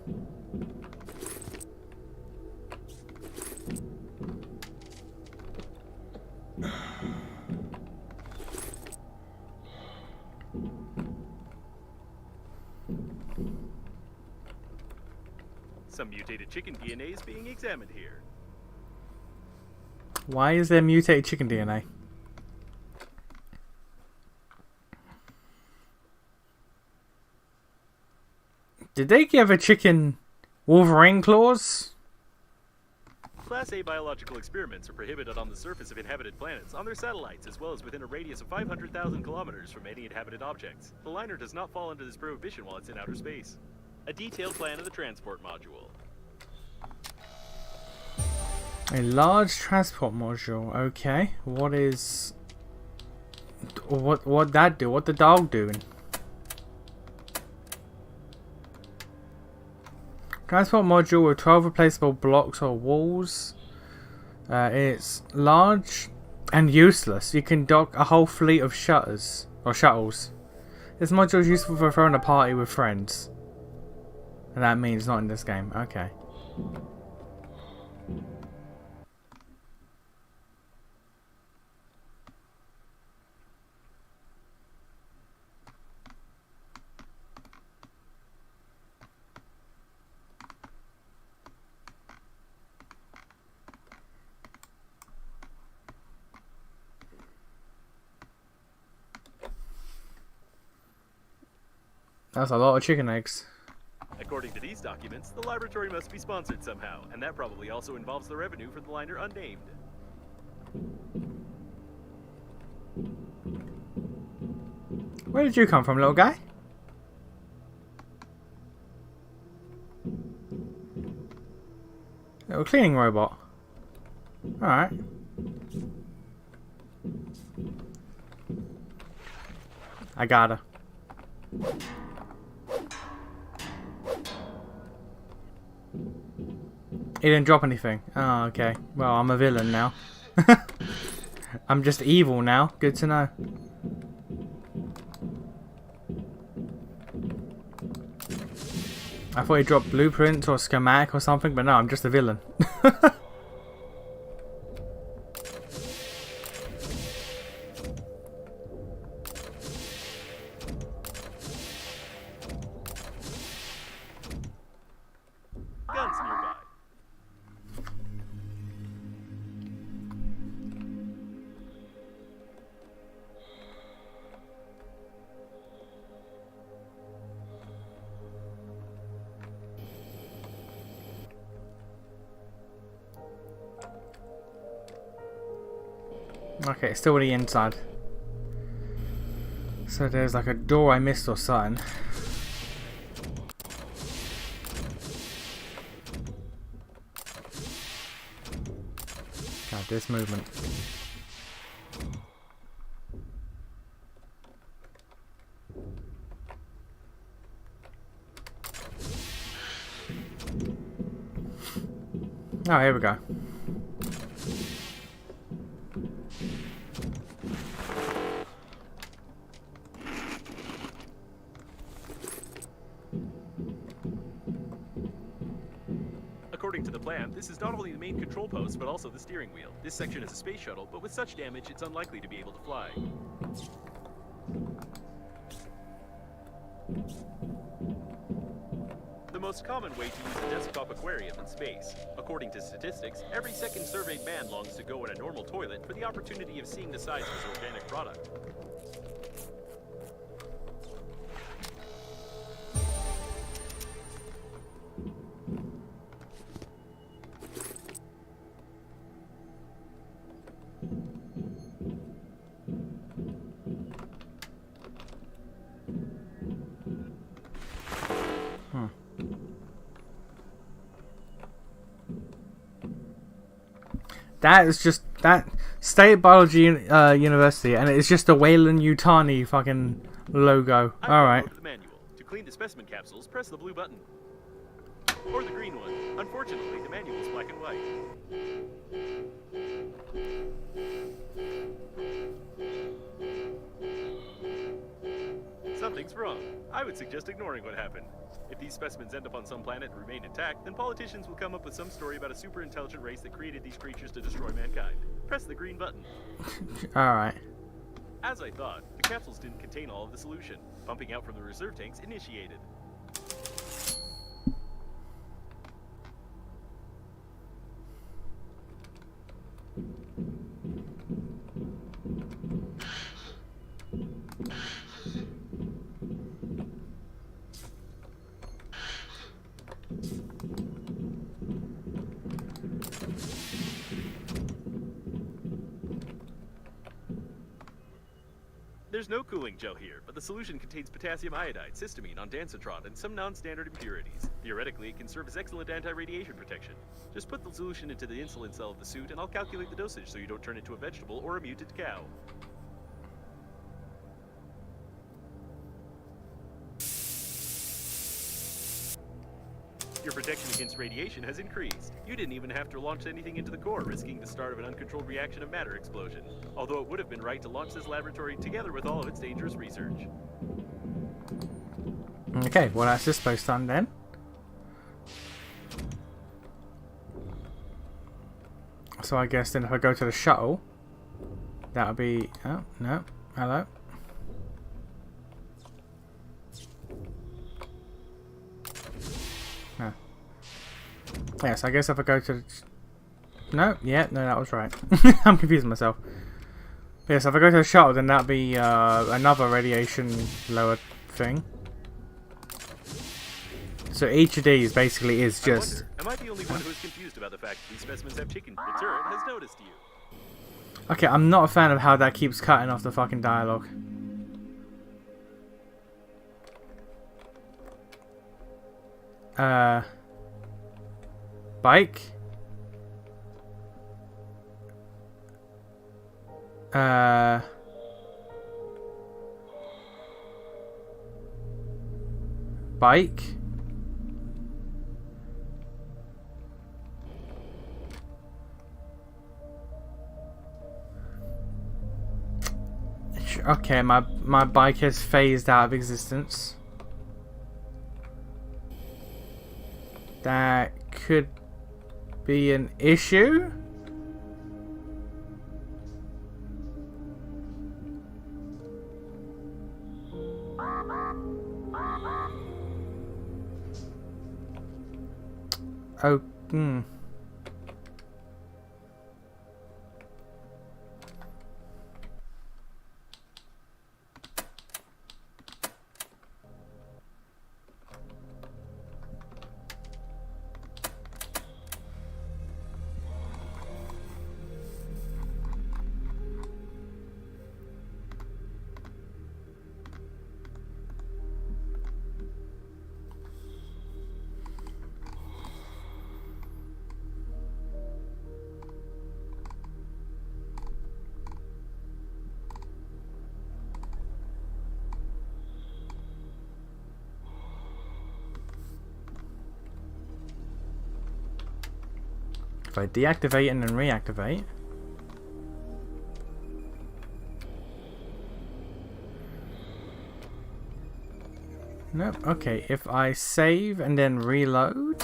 Some mutated chicken DNA is being examined here. Why is there mutated chicken DNA? Did they give a chicken Wolverine claws? Class A biological experiments are prohibited on the surface of inhabited planets, on their satellites, as well as within a radius of 500,000 kilometers from any inhabited objects. The liner does not fall under this prohibition while it's in outer space. A detailed plan of the transport module. A large transport module. Okay. What is... What'd that do? What the dog doing? Transport module with 12 replaceable blocks or walls. It's large and useless. You can dock a whole fleet of shutters or shuttles. This module is useful for throwing a party with friends. And that means not in this game. Okay. That's a lot of chicken eggs. According to these documents, the laboratory must be sponsored somehow, and that probably also involves the revenue for the liner unnamed. Where did you come from, little guy? Little cleaning robot. Alright. I got her. He didn't drop anything. Oh, okay. Well, I'm a villain now. I'm just evil now. Good to know. I thought he dropped blueprints or schematic or something, but no, I'm just a villain. Okay, it's still on the inside. So there's like a door I missed or something. God, this movement. Oh, here we go. According to the plan, this is not only the main control post, but also the steering wheel. This section is a space shuttle, but with such damage, it's unlikely to be able to fly. The most common way to use a desktop aquarium in space. According to statistics, every second surveyed man longs to go in a normal toilet for the opportunity of seeing the size of his organic product. That is just that State Biology University, and it's just a Wayland Yutani fucking logo. All right. The manual. To clean the specimen capsules, press the blue button. Or the green one. Unfortunately, the manual is black and white. Something's wrong. I would suggest ignoring what happened. If these specimens end up on some planet and remain intact, then politicians will come up with some story about a super intelligent race that created these creatures to destroy mankind. Press the green button. Alright. As I thought, the capsules didn't contain all of the solution. Pumping out from the reserve tanks initiated. There's no cooling gel here, but the solution contains potassium iodide, cysteamine, ondansetron, and some non-standard impurities. Theoretically, it can serve as excellent anti-radiation protection. Just put the solution into the insulin cell of the suit, and I'll calculate the dosage so you don't turn into a vegetable or a mutant cow. Your protection against radiation has increased. You didn't even have to launch anything into the core, risking the start of an uncontrolled reaction of matter explosion. Although it would have been right to launch this laboratory together with all of its dangerous research. Okay, well that's this place done then. So I guess then if I go to the shuttle, that'll be... Oh, no. Hello. No. Yes, I guess if I go to... No, yeah, no, that was right. I'm confusing myself. Yes, if I go to the shuttle, then that'll be another radiation lower thing. So each of these basically is just... Am I the only one who is confused about the fact that these specimens have chicken? The turret has noticed you. Okay, I'm not a fan of how that keeps cutting off the fucking dialogue. Bike? Bike? Okay, my bike has phased out of existence. That could be an issue. Oh, If I deactivate and then reactivate. Nope. Okay, if I save and then reload.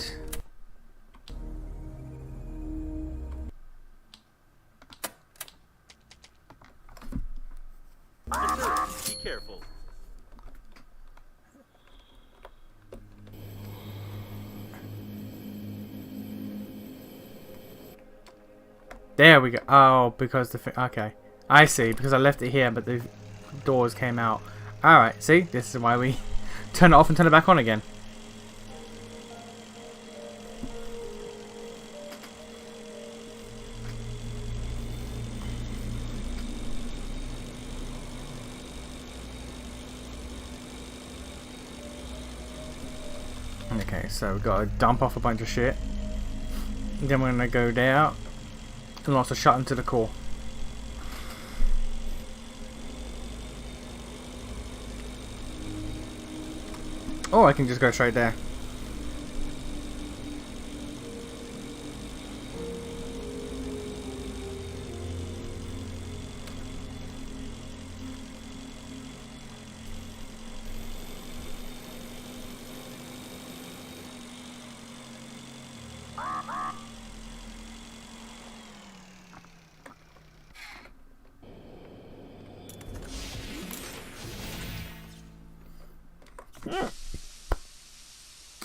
Yes, sir. Be careful. There we go. Oh, because the okay. I see, because I left it here, but the doors came out. Alright, see? This is why we turn it off and turn it back on again. Okay, so we've got to dump off a bunch of shit. Then we're going to go there and also shut them to the core. Or I can just go straight there.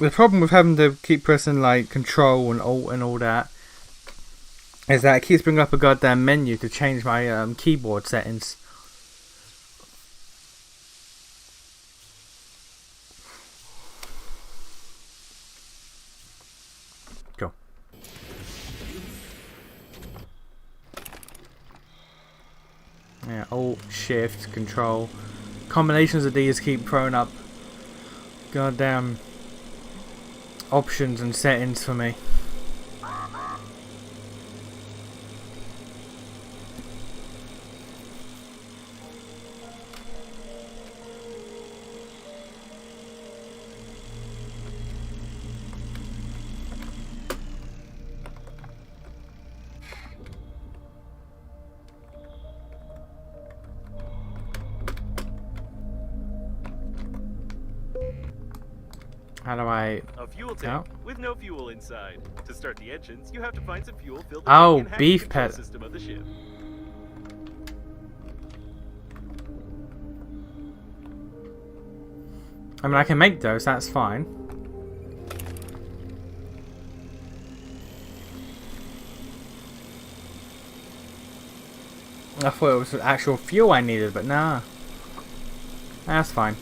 The problem with having to keep pressing like control and alt and all that is that it keeps bringing up a goddamn menu to change my keyboard settings. Cool. Yeah, alt, shift, control. Combinations of these keep throwing up goddamn options and settings for me. How do I... A fuel tank with no fuel inside. To start the engines, you have to find some fuel, fill the Oh, tank, and hack beef the control pet. system of the ship. I mean, I can make those, that's fine. I thought it was actual fuel I needed, but nah. That's fine.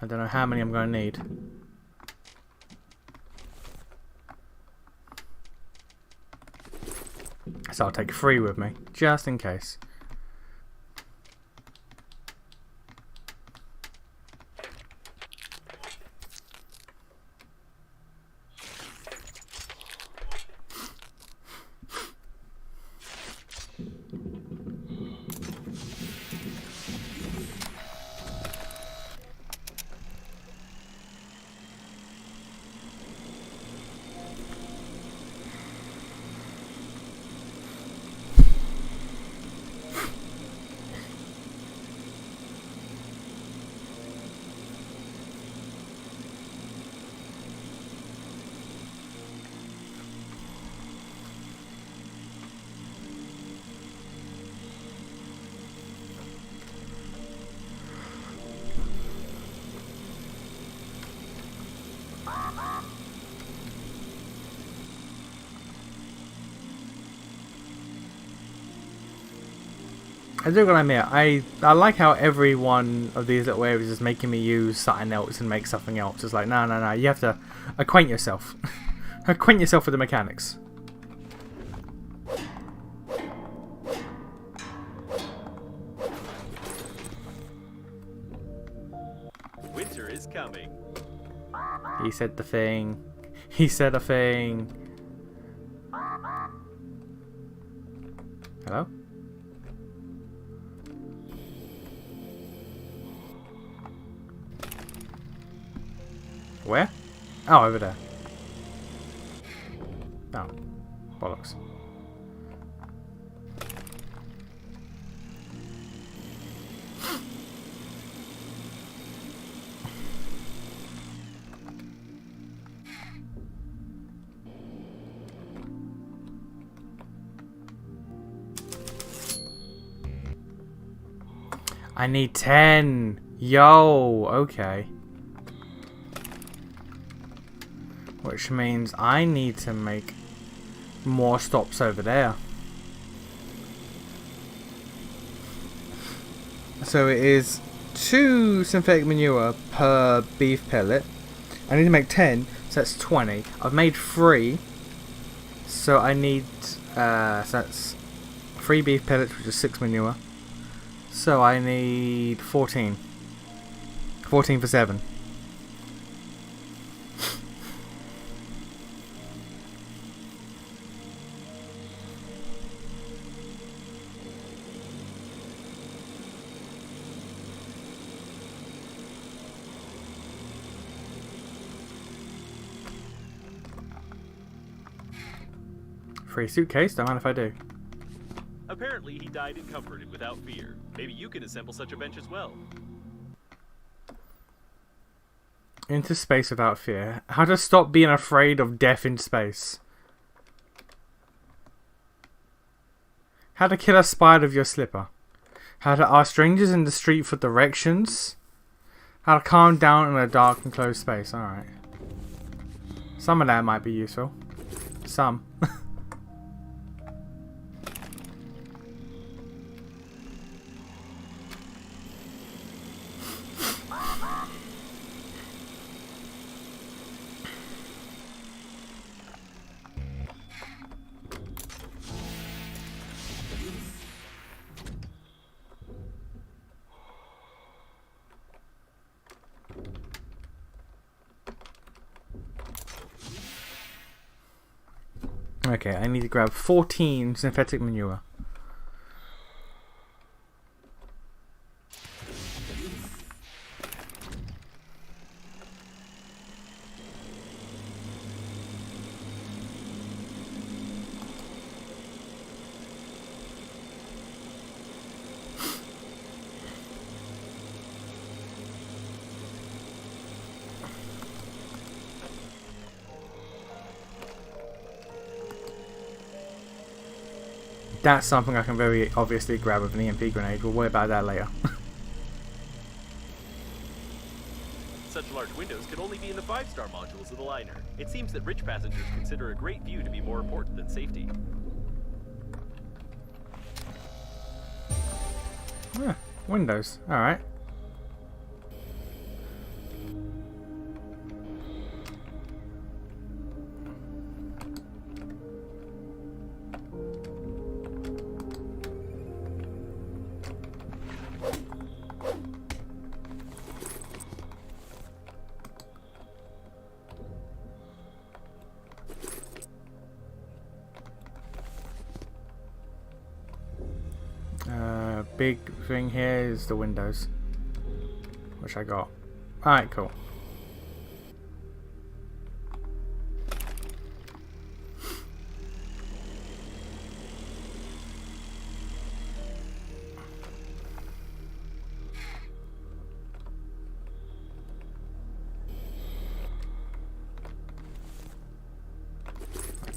I don't know how many I'm going to need. So I'll take 3 with me, just in case. I do gotta admit, I like how every one of these little areas is making me use something else and make something else. It's like, no, you have to acquaint yourself. Acquaint yourself with the mechanics. Winter is coming. He said the thing. He said a thing. Hello? Where? Oh, over there. Oh, bollocks. I need 10. Yo, okay. Which means I need to make more stops over there. So it is 2 synthetic manure per beef pellet. I need to make 10, so that's 20. I've made 3. So I need, so that's 3 beef pellets, which is 6 manure. So I need 14. 14 for 7. Free suitcase, don't mind if I do. Apparently, he died and comforted without fear. Maybe you can assemble such a bench as well. Into space without fear. How to stop being afraid of death in space. How to kill a spider with your slipper. How to ask strangers in the street for directions. How to calm down in a dark and closed space. Alright. Some of that might be useful. Some. Okay, I need to grab 14 synthetic manure. That's something I can very obviously grab with an EMP grenade. We'll worry about that later. Such large windows can only be in the 5-star modules of the liner. It seems that rich passengers consider a great view to be more important than safety. Windows. Alright. Big thing here is the windows, which I got. Alright, cool.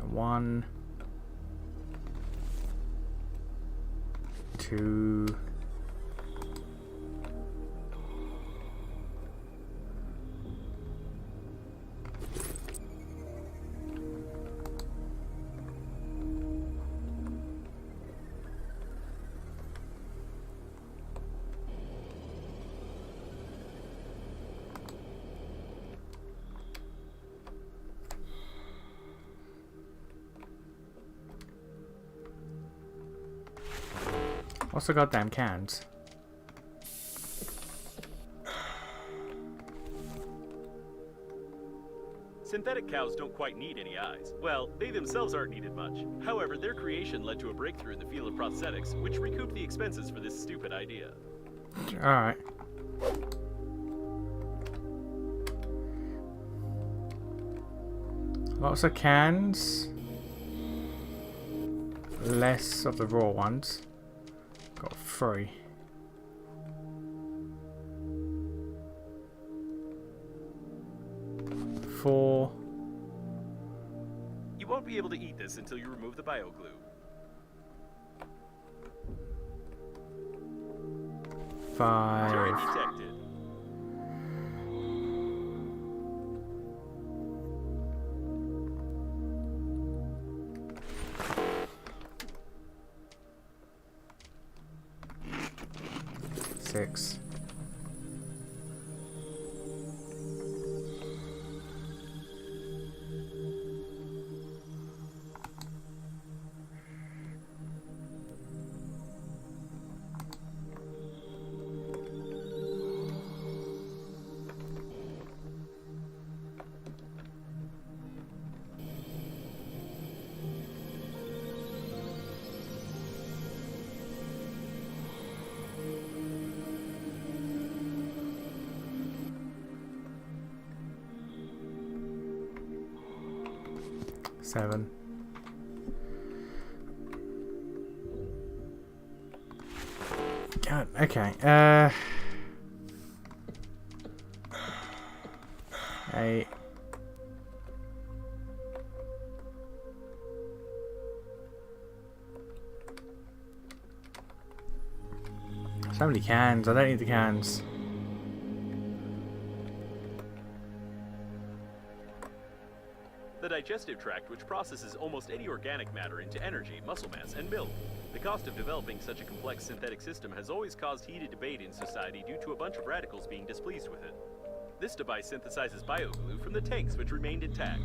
One, 2, What's the goddamn cans? Synthetic cows don't quite need any eyes. Well, they themselves aren't needed much. However, their creation led to a breakthrough in the field of prosthetics, which recouped the expenses for this stupid idea. Alright. Lots of cans. Less of the raw ones. Got 3. Four. You won't be able to eat this until you remove the bioglue. 5. Turret detected. Six. Seven. God, okay. 8. So many cans. I don't need the cans. The digestive tract, which processes almost any organic matter into energy, muscle mass, and milk. The cost of developing such a complex synthetic system has always caused heated debate in society due to a bunch of radicals being displeased with it. This device synthesizes bioglue from the tanks which remained intact.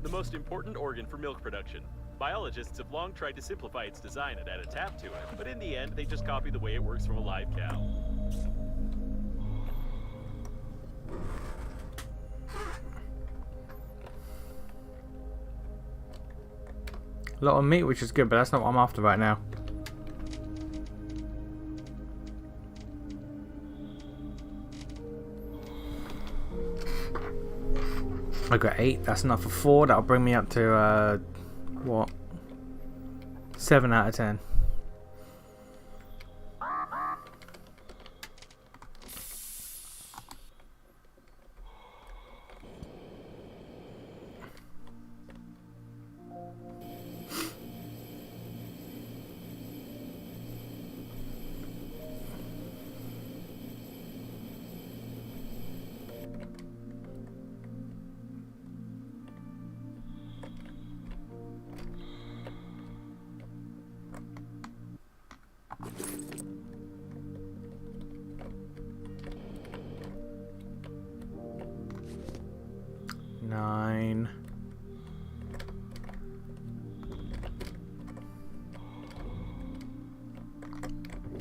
The most important organ for milk production. Biologists have long tried to simplify its design and add a tap to it, but in the end, they just copy the way it works from a live cow. A lot of meat, which is good, but that's not what I'm after right now. I got 8. That's enough for 4. That'll bring me up to what? 7 out of 10. Nine.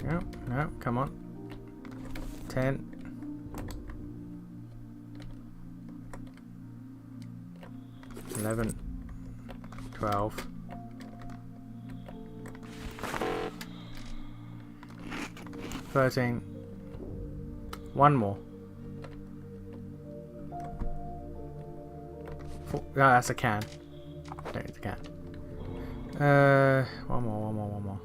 No, no, come on. 10. 11. 12. 13. One more. 4. Oh, that's a can. Don't need the can. One more.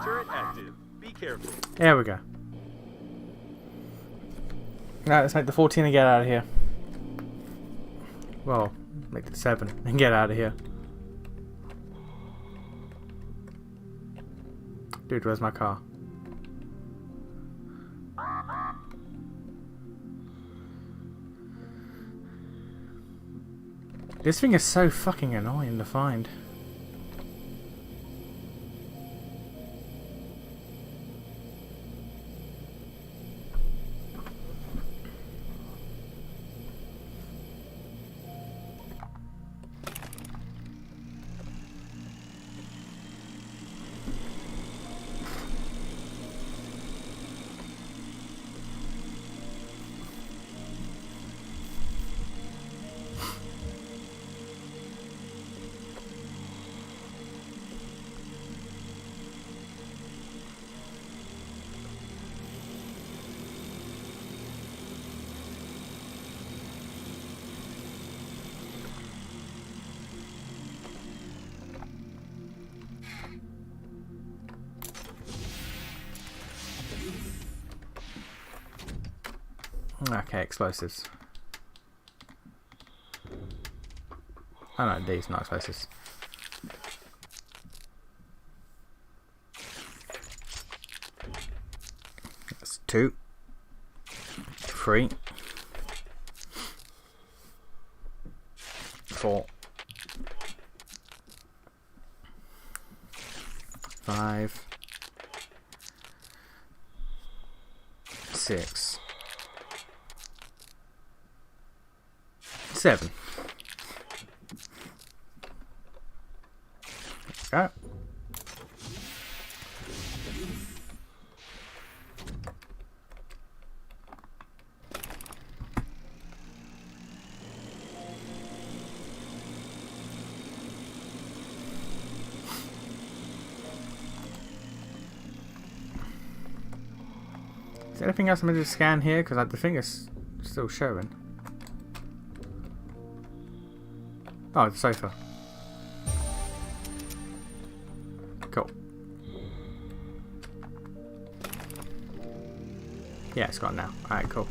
Turret active. Be careful. There we go. Now let's make the 14 and get out of here. Well, make the 7 and get out of here. Dude, where's my car? This thing is so fucking annoying to find. Okay, explosives. Oh no, these, not explosives. That's 2, 3, 4, 5, 6, 7. Okay. Is there anything else I'm going to scan here? Because the thing is still showing. Oh, the sofa. Cool. Yeah, it's gone now. Alright, cool.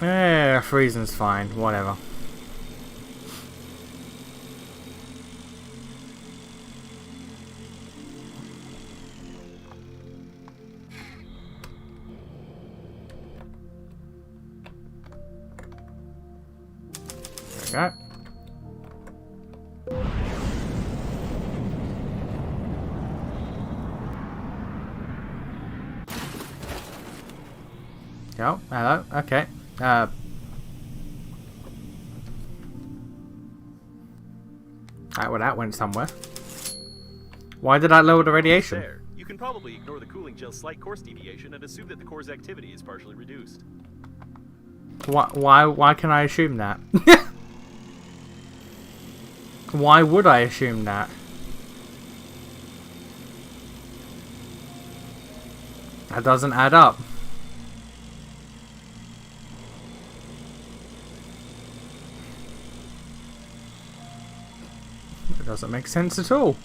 Yeah, freezing's fine, whatever. There we go. Oh, hello, okay. Well, that went somewhere. Why did I lower the radiation? There. You can probably ignore the cooling gel's slight course deviation and assume that the core's activity is partially reduced. Why can I assume that? Why would I assume that? That doesn't add up. It doesn't make sense at all.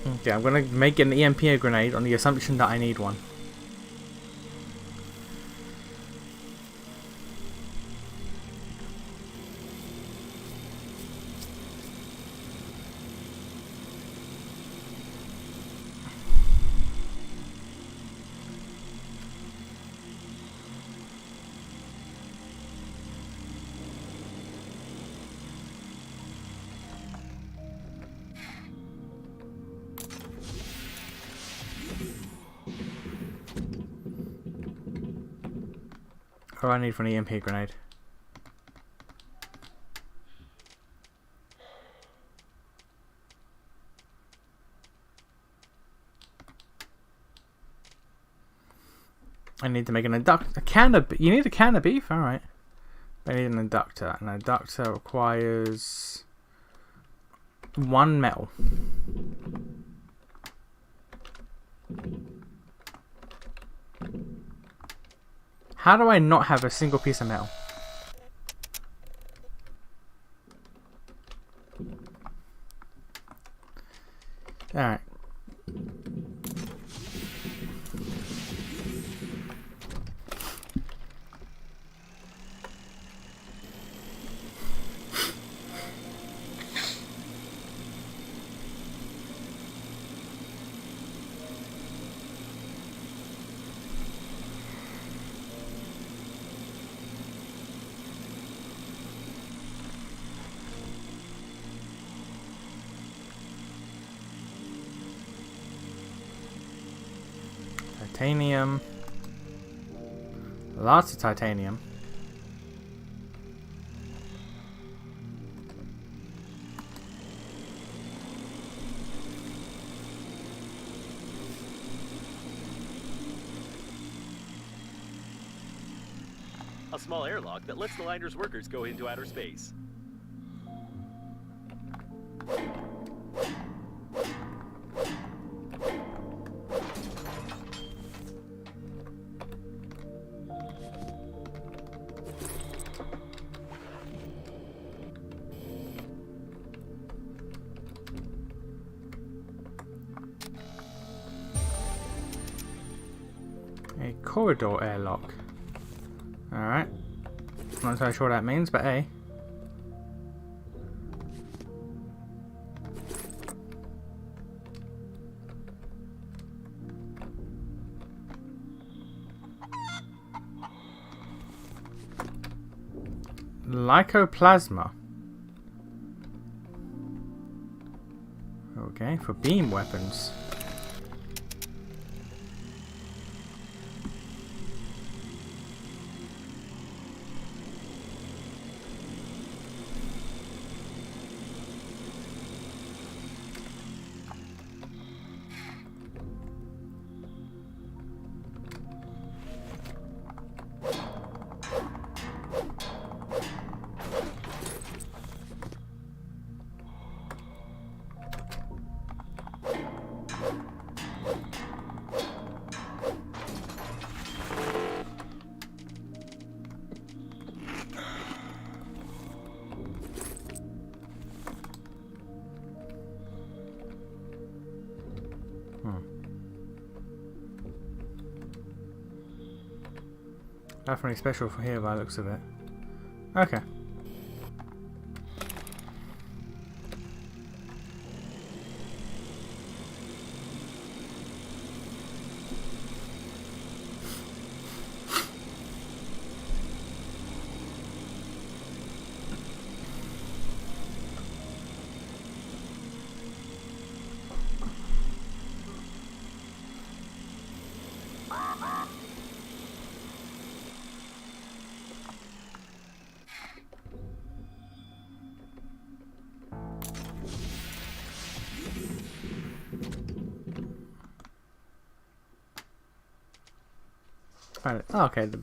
Okay, I'm gonna make an EMP grenade on the assumption that I need one. What do I need for an EMP grenade? I need to make an inductor. A can of you need a can of beef? Alright. I need an inductor. An inductor requires one metal. How do I not have a single piece of metal? Alright. Titanium. Lots of titanium. A small airlock that lets the liner's workers go into outer space. A corridor airlock. Alright. Not entirely sure what that means, but A. Lycoplasma. Okay, for beam weapons. Nothing special for here by the looks of it. Okay. Right. Oh, okay, the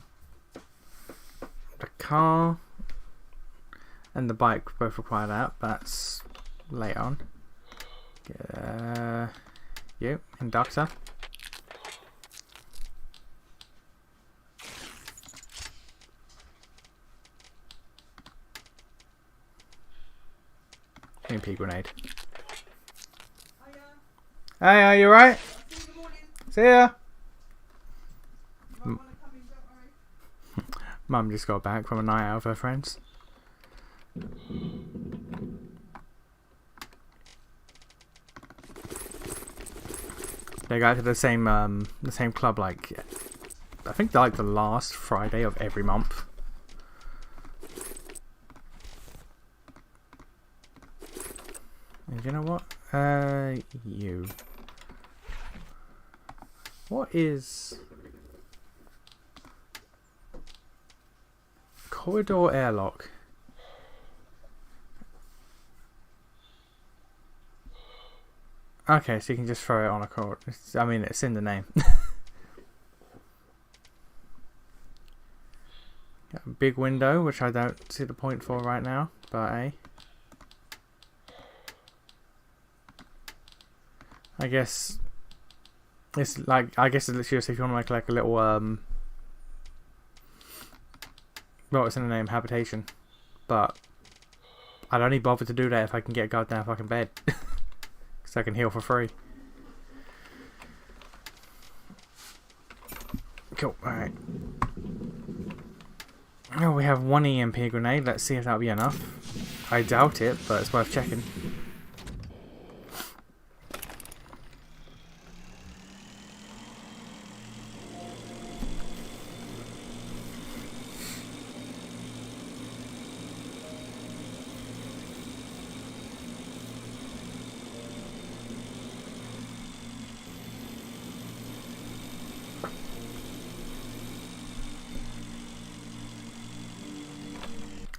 car and the bike both require that, but that's later on. You, inductor. MP grenade. Hey, are you right? See ya. Mum just got back from a night out with her friends. They go to the same club, like I think they're like the last Friday of every month. And you know what? You. What is corridor airlock? Okay, so you can just throw it on a corridor. I mean, it's in the name. Got a big window, which I don't see the point for right now, but I guess it's like, I guess it's literally just if you want to make like a little well, it's in the name, habitation, but I'd only bother to do that if I can get a goddamn fucking bed, because I can heal for free. Cool. All right. Oh, we have one EMP grenade. Let's see if that'll be enough. I doubt it, but it's worth checking.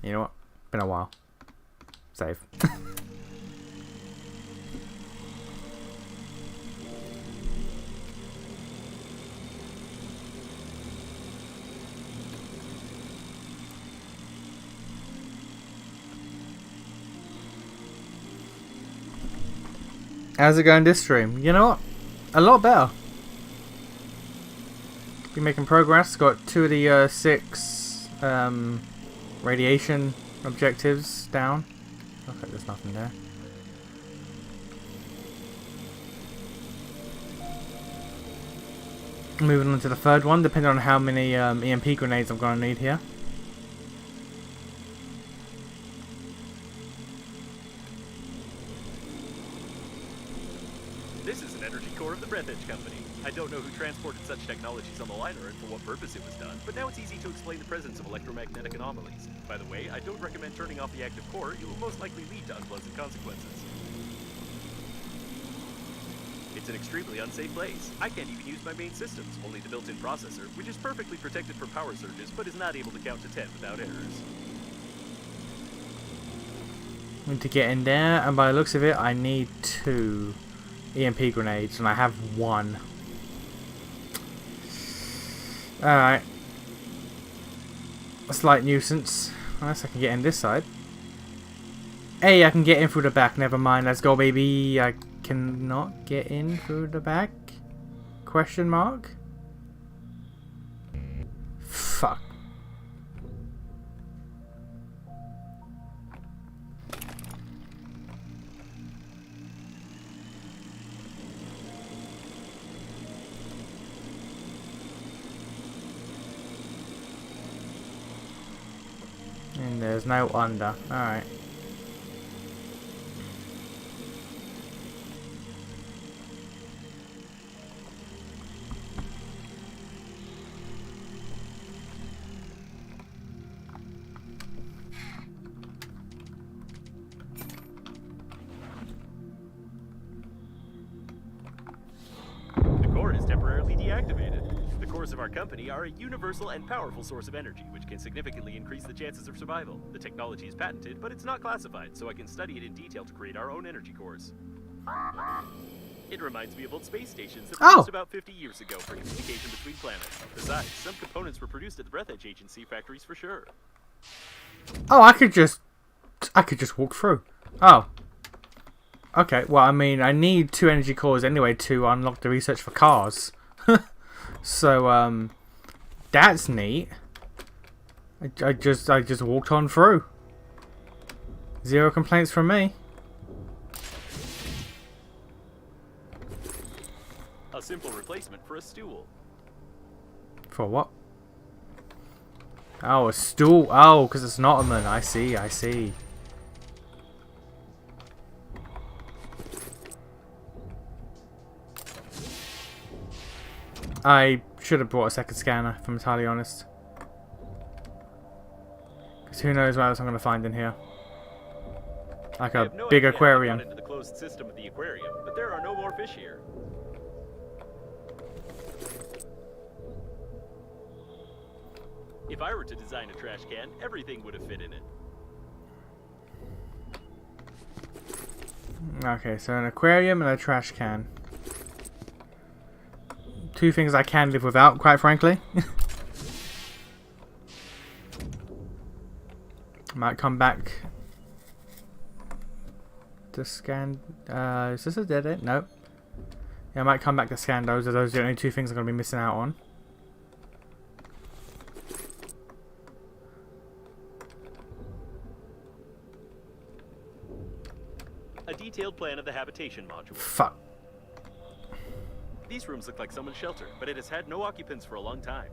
You know what? Been a while. Save. How's it going this stream? You know what? A lot better. Been making progress. Got 2 of the 6 radiation objectives down. Looks like there's nothing there. Moving on to the 3rd one, depending on how many EMP grenades I'm going to need here. This is an energy core of the Breath Edge Company. I don't know who transported such technologies on the liner and for what purpose it was done, but now it's easy to explain the presence of electromagnetic anomalies. By the way, I don't recommend turning off the active core. It will most likely lead to unpleasant consequences. It's an extremely unsafe place. I can't even use my main systems, only the built-in processor, which is perfectly protected from power surges, but is not able to count to 10 without errors. Need to get in there, and by the looks of it, I need 2 EMP grenades, and I have 1. Alright. A slight nuisance. Unless I can get in this side. Hey, I can get in through the back. Never mind. Let's go, baby. I cannot get in through the back? Question mark? Fuck. And there's no under. Alright. The core is temporarily deactivated. The cores of our company are a universal and powerful source of energy, which can significantly increase the chances of survival. The technology is patented, but it's not classified, so I can study it in detail to create our own energy cores. It reminds me of old space stations that were used about 50 years ago for communication between planets. Besides, some components were produced at the Breath Edge Agency factories for sure. Oh, I could just walk through. Oh. Okay, well, I mean, I need 2 energy cores anyway to unlock the research for cars. So, that's neat. I just walked on through. 0 complaints from me. A simple replacement for a stool. For what? Oh, a stool. Oh, because it's an ottoman. I see, I see. I should have brought a second scanner, if I'm entirely honest. Because who knows what else I'm going to find in here. Like a big aquarium. I have no idea how I got into the closed system of the aquarium, but there are no more fish here. If I were to design a trash can, everything would have fit in it. Okay, so an aquarium and a trash can. 2 things I can live without, quite frankly. Might come back to scan. Is this a dead end? Nope. Yeah, I might come back to scan those. Those are the only two things I'm going to be missing out on. A detailed plan of the habitation module. Fuck. These rooms look like someone's shelter, but it has had no occupants for a long time.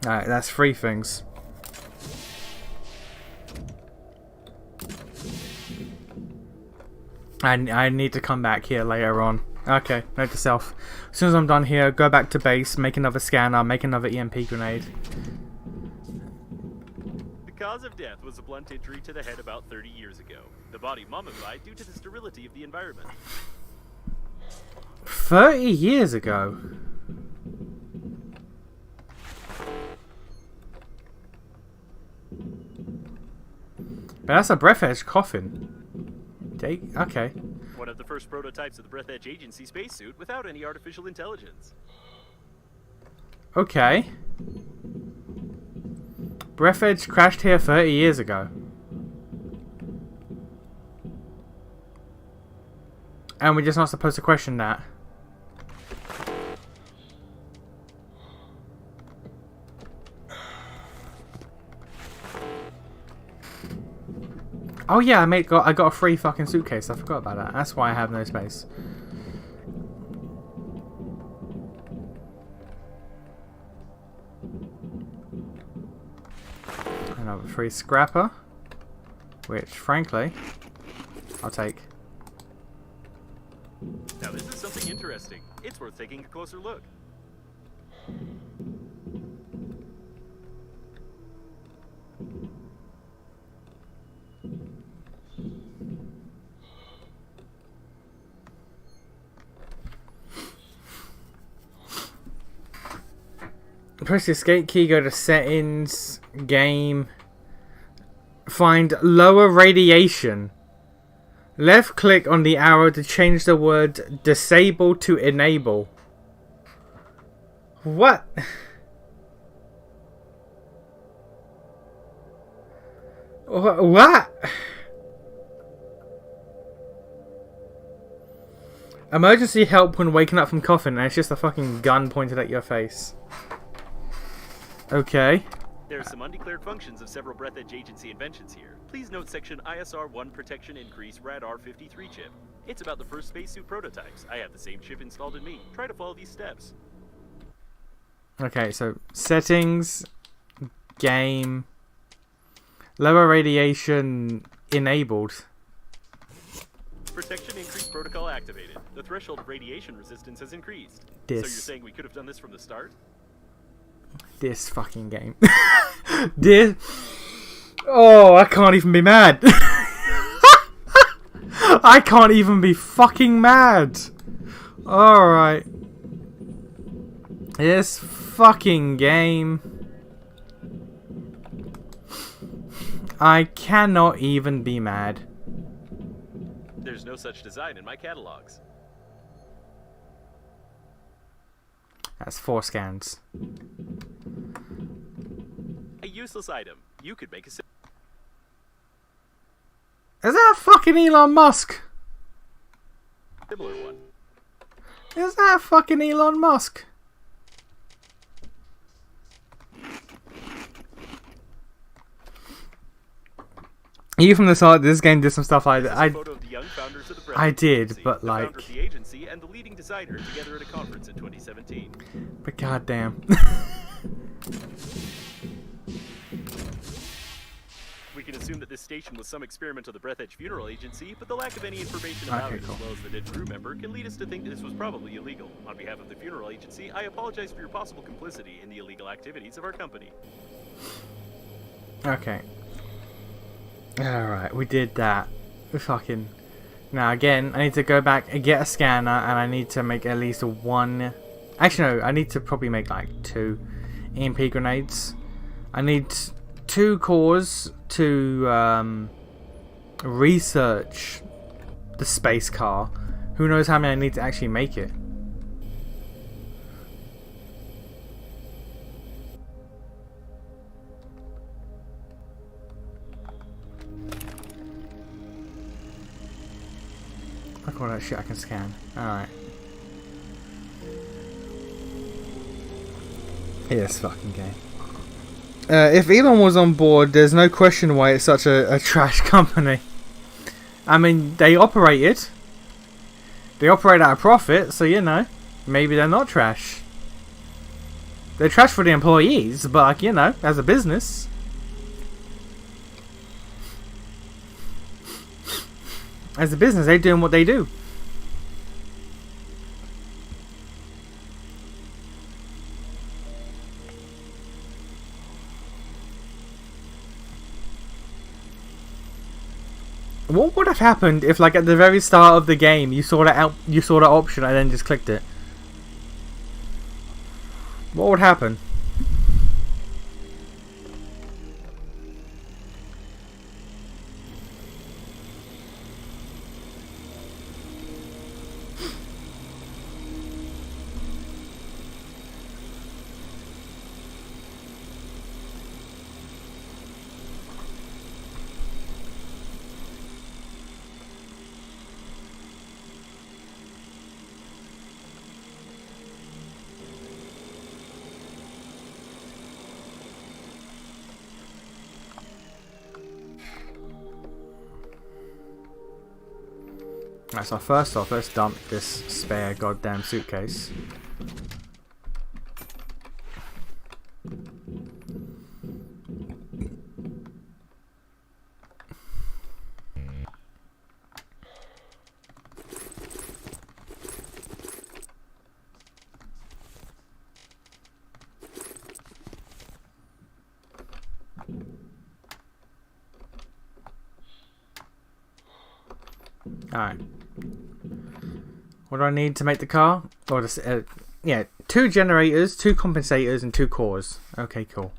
Alright, that's 3 things. I need to come back here later on. Okay, note to self. As soon as I'm done here, go back to base, make another scanner, make another EMP grenade. The cause of death was a blunt injury to the head about 30 years ago. The body mummified due to the sterility of the environment. 30 years ago? But that's a breath edge coffin. Okay. One of the first prototypes of the Breath Edge Agency spacesuit without any artificial intelligence. Okay. Breath Edge crashed here 30 years ago. And we're just not supposed to question that. Oh yeah, I got a free fucking suitcase. I forgot about that. That's why I have no space. Another free scrapper, which frankly, I'll take. Now this is something interesting. It's worth taking a closer look. Press the escape key, go to settings, game, find lower radiation. Left click on the arrow to change the word disable to enable. What? What? Emergency help when waking up from coughing, and it's just a fucking gun pointed at your face. Okay. There are some undeclared functions of several Breath Edge Agency inventions here. Please note section ISR-1 Protection Increase Radar-53 chip. It's about the first spacesuit prototypes. I have the same chip installed in me. Try to follow these steps. Okay, so settings, game, lower radiation enabled. Protection increase protocol activated. The threshold of radiation resistance has increased. So you're saying we could have done this from the start? This fucking game. This. Oh, I can't even be mad. I can't even be fucking mad. Alright. This fucking game. I cannot even be mad. There's no such design in my catalogs. That's 4 scans. A useless item. You could make a Is that fucking Elon Musk? similar one. Is that fucking Elon Musk? You from the side, this game did some stuff like that. A photo of the young founders of the Breath I Edge did, Agency, but the like. founder of the agency and the leading designer together at a conference in 2017. But goddamn. We can assume that this station was some experiment of the Breath Edge Funeral Agency, but the lack of any information about it, cool. as well as the dead crew member, can lead us to think this was probably illegal. On behalf of the Funeral Agency, I apologize for your possible complicity in the illegal activities of our company. Okay. Alright, we did that. Fucking. Now again, I need to go back and get a scanner, and I need to make at least 1. Actually, no, I need to probably make like 2 EMP grenades. I need 2 cores to research the space car. Who knows how many I need to actually make it. Look at all that shit I can scan. Alright. This fucking game. If Elon was on board, there's no question why it's such a trash company. I mean, they operate at a profit, so you know, maybe they're not trash. They're trash for the employees, but like, you know, as a business. As a business, they're doing what they do. What would have happened if, like, at the very start of the game, you saw that option and then just clicked it? What would happen? Right, so first off, let's dump this spare goddamn suitcase. Alright. What do I need to make the car? Or yeah, 2 generators, 2 compensators, and 2 cores. Okay, cool.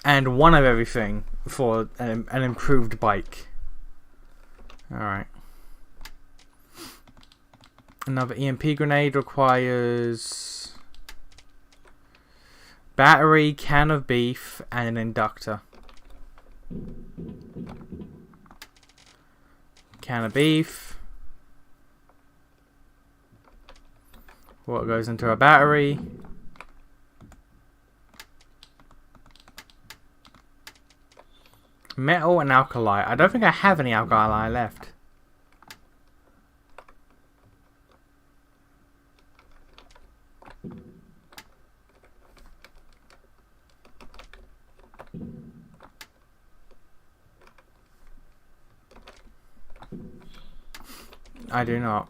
And 1 of everything for an improved bike. Alright. Another EMP grenade requires battery, can of beef, and an inductor. Can of beef. What goes into a battery? Metal and alkali. I don't think I have any alkali left. I do not.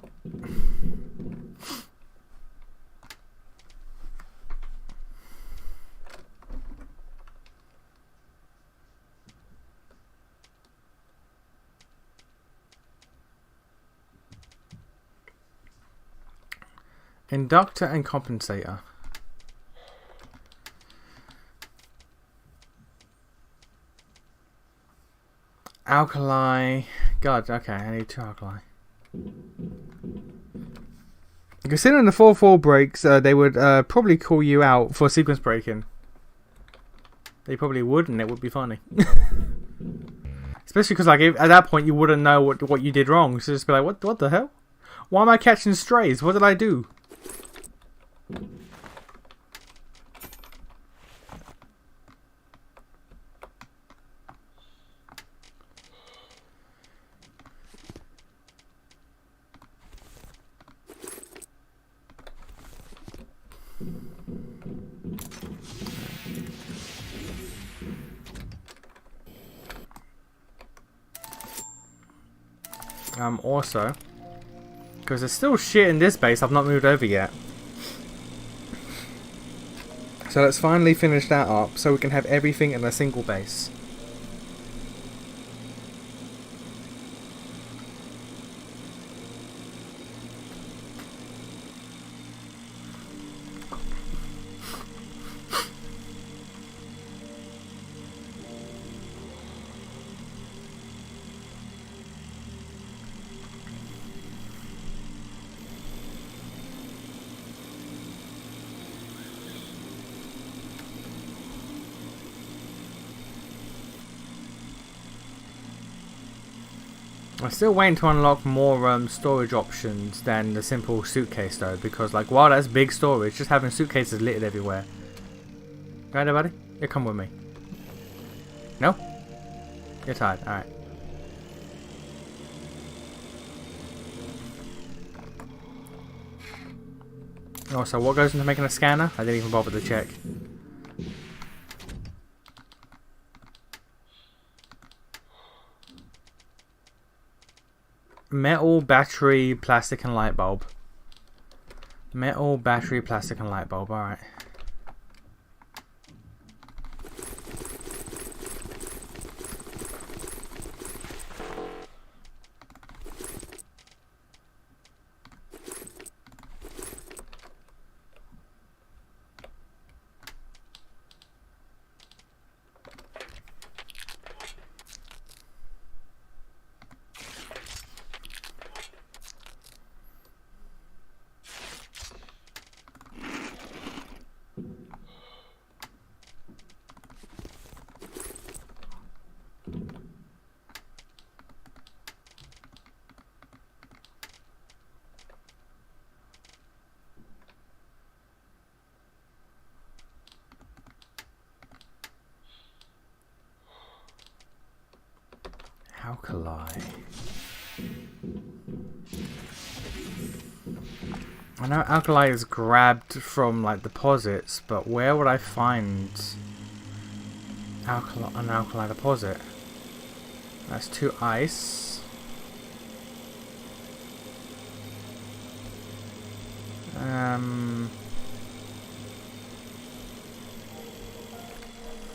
Inductor and compensator. Alkali. God, okay, I need 2 alkali. Considering the 4-4 breaks, they would probably call you out for sequence breaking. They probably would, and it would be funny. Especially because, like, at that point you wouldn't know what you did wrong. So just be like, what the hell? Why am I catching strays? What did I do? Also, because there's still shit in this base I've not moved over yet. So let's finally finish that up so we can have everything in a single base. I'm still waiting to unlock more storage options than the simple suitcase though, because like while that's big storage, just having suitcases littered everywhere. Right there, buddy? Yeah, come with me. No? You're tired. Alright. Also, what goes into making a scanner? I didn't even bother to check. Metal, battery, plastic, and light bulb. Metal, battery, plastic, and light bulb. Alright. Alkali. I know alkali is grabbed from like deposits, but where would I find an alkali deposit? That's 2 ice.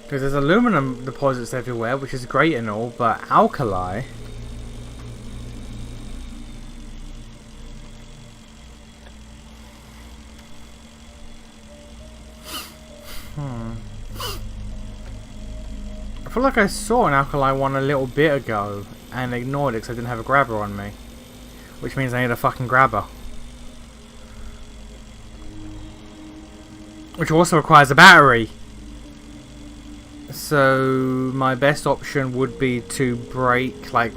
Because there's aluminum deposits everywhere, which is great and all, but alkali... I feel like I saw an alkali one a little bit ago, and ignored it because I didn't have a grabber on me. Which means I need a fucking grabber. Which also requires a battery. So my best option would be to break like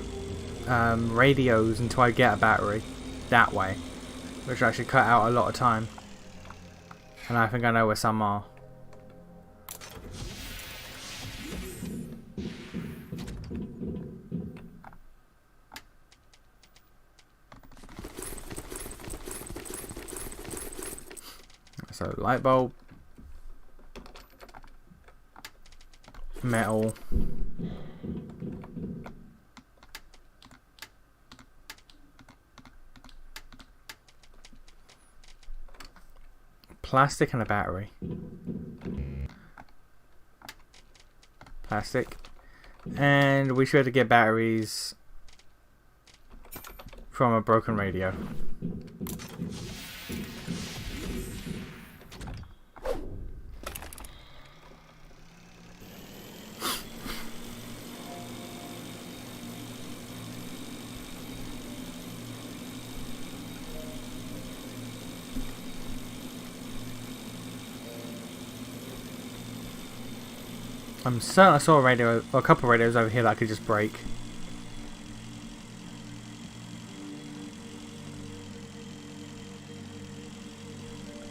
radios until I get a battery that way, which will actually cut out a lot of time. And I think I know where some are. So light bulb. Metal. Plastic and a battery. Plastic. And we should get batteries from a broken radio. I'm certain I saw a radio, or a couple of radios over here that I could just break.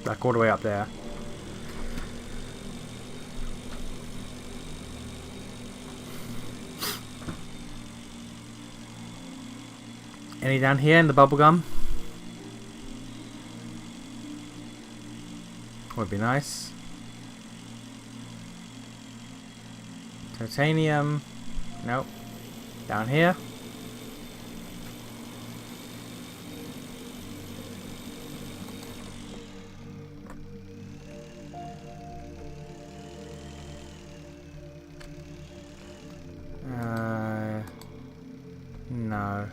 Like all the way up there. Any down here in the bubblegum? Would be nice. Titanium. Nope. Down here. No.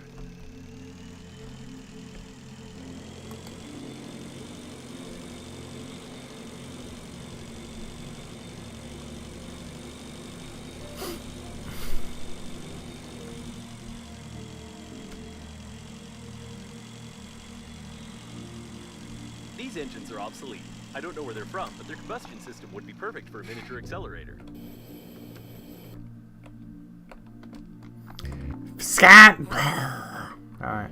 These engines are obsolete. I don't know where they're from, but their combustion system would be perfect for a miniature accelerator. Scat! Alright.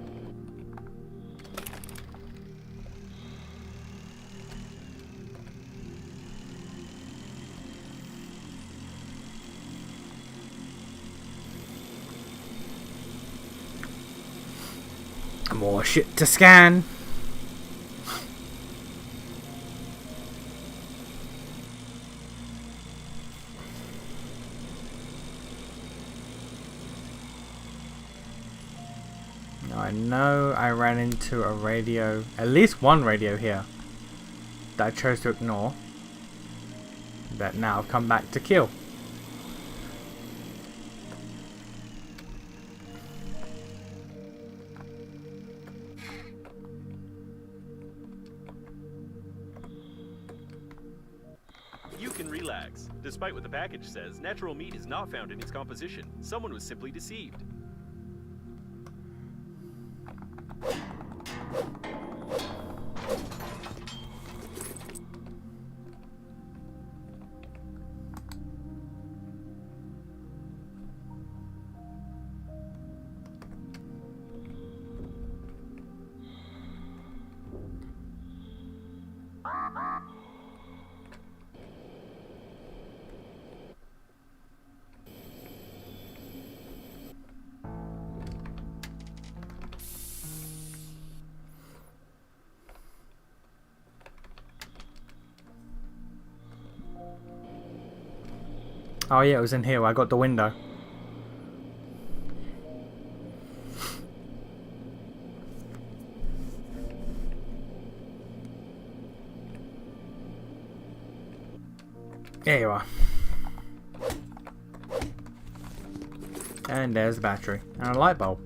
More shit to scan. Now I know I ran into a radio, at least one radio here, that I chose to ignore, that now I've come back to kill. You can relax. Despite what the package says, natural meat is not found in its composition. Someone was simply deceived. Oh yeah, it was in here where I got the window. There you are. And there's the battery. And a light bulb.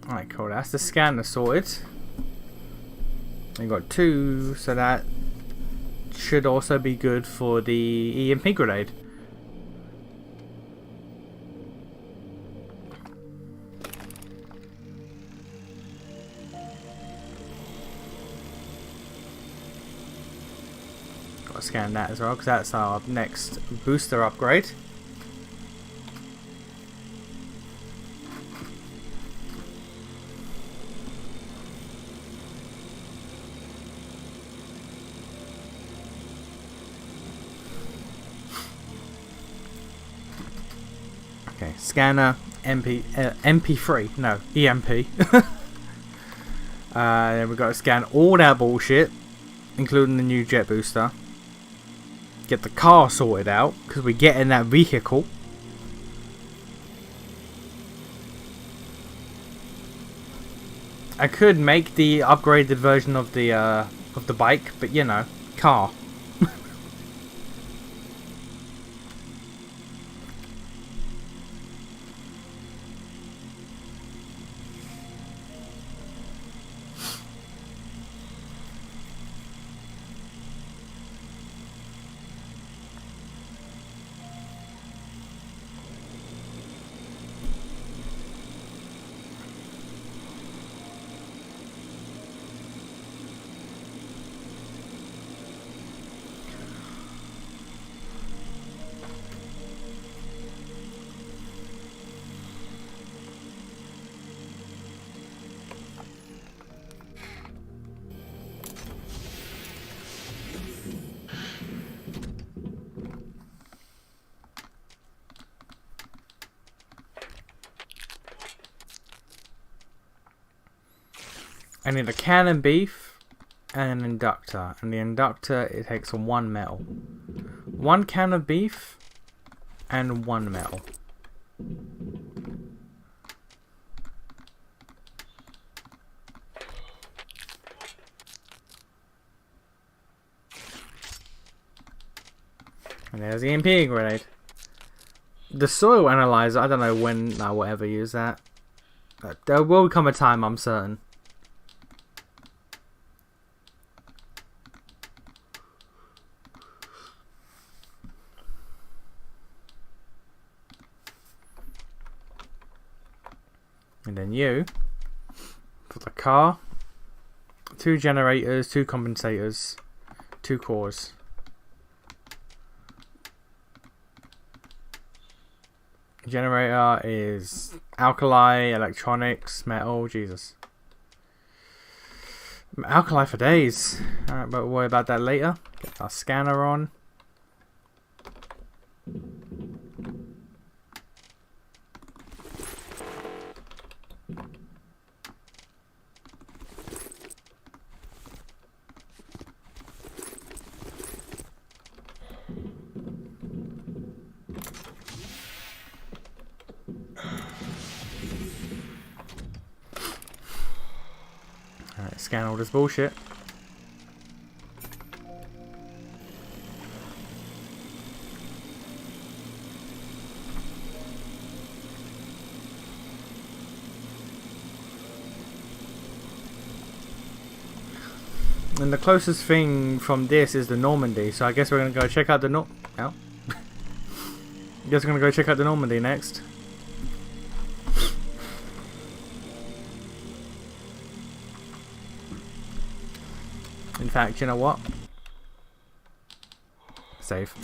Alright, cool. That's the scanner sorted. We got 2, so that should also be good for the EMP grenade. Got to scan that as well, because that's our next booster upgrade. Okay, scanner, MP3, no, EMP. Then we've got to scan all that bullshit, including the new jet booster. Get the car sorted out, because we get in that vehicle. I could make the upgraded version of the bike, but you know, car. I need a can of beef and an inductor. And the inductor, it takes 1 metal. 1 can of beef and 1 metal. And there's the EMP grenade. The soil analyzer, I don't know when I will ever use that. There will come a time, I'm certain. And then you, for the car, 2 generators, 2 compensators, 2 cores. Generator is alkali, electronics, metal, Jesus. Alkali for days. Alright, but we'll worry about that later. Get our scanner on. Alright, scan all this bullshit. And the closest thing from this is the Normandy, so I guess we're gonna go check out the Guess we're gonna go check out the Normandy next. In fact, you know what? Save.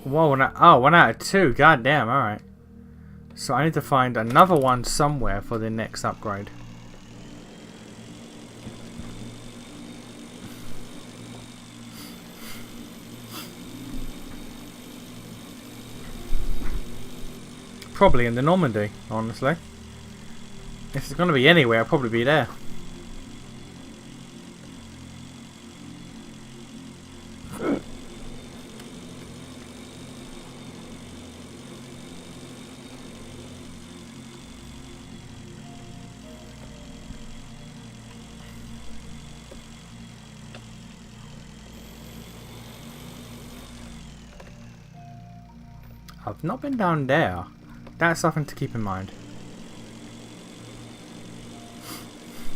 Whoa, 1 out of 2. God damn, alright. So I need to find another one somewhere for the next upgrade. Probably in the Normandy, honestly. If it's going to be anywhere, it'll probably be there. I've not been down there. That's something to keep in mind.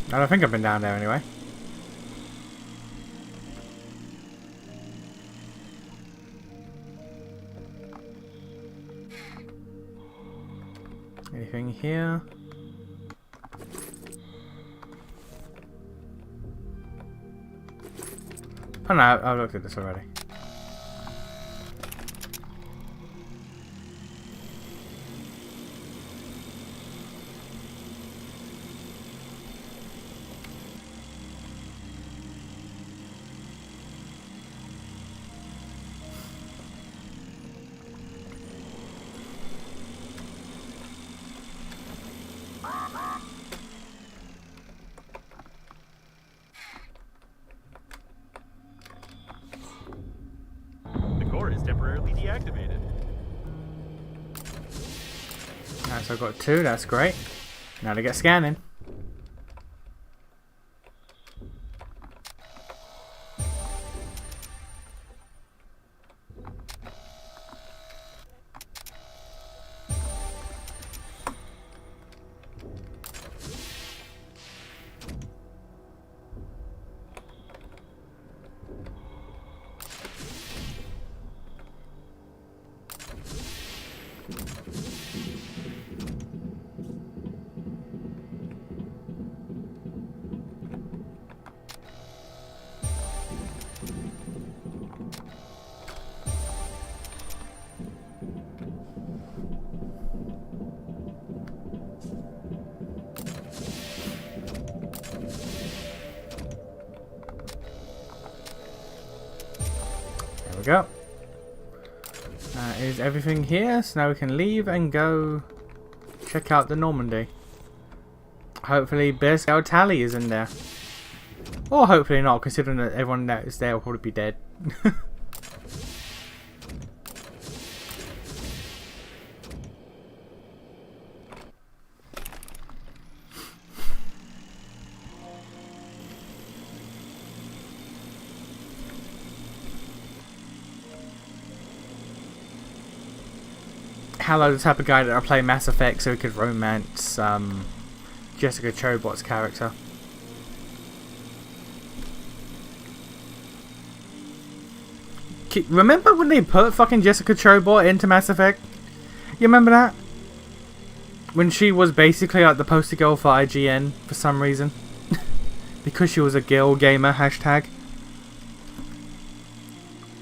I don't think I've been down there anyway. Anything here? Oh no, I've looked at this already. Temporarily deactivated. Alright, so I've got 2, that's great. Now to get scanning. There we go. Is everything here? So now we can leave and go check out the Normandy. Hopefully Bearscale Tally is in there. Or hopefully not, considering that everyone that is there will probably be dead. Hello, the type of guy that I play Mass Effect so he could romance Jessica Chobot's character. Remember when they put fucking Jessica Chobot into Mass Effect? You remember that? When she was basically like the poster girl for IGN for some reason. Because she was a girl gamer, hashtag.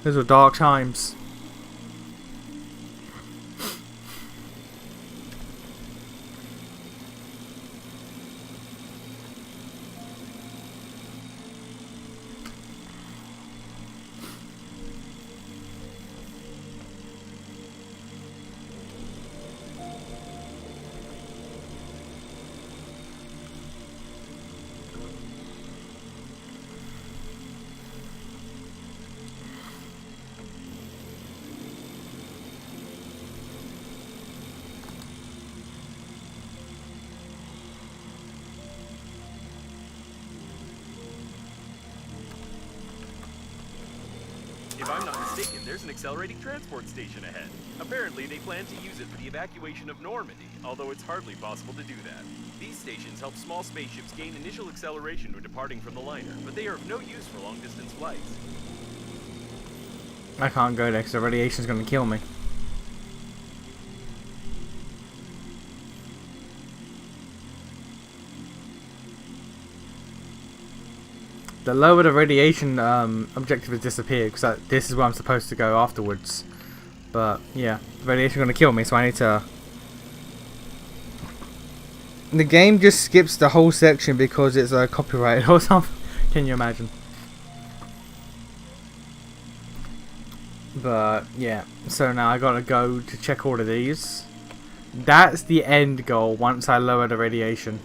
Those were dark times. If I'm not mistaken, there's an accelerating transport station ahead. Apparently, they plan to use it for the evacuation of Normandy, although it's hardly possible to do that. These stations help small spaceships gain initial acceleration when departing from the liner, but they are of no use for long-distance flights. I can't go there because the radiation's going to kill me. The lower the radiation objective has disappeared because this is where I'm supposed to go afterwards. But yeah, the radiation is going to kill me, so I need to... The game just skips the whole section because it's copyrighted or something. Can you imagine? But yeah, so now I gotta go to check all of these. That's the end goal once I lower the radiation.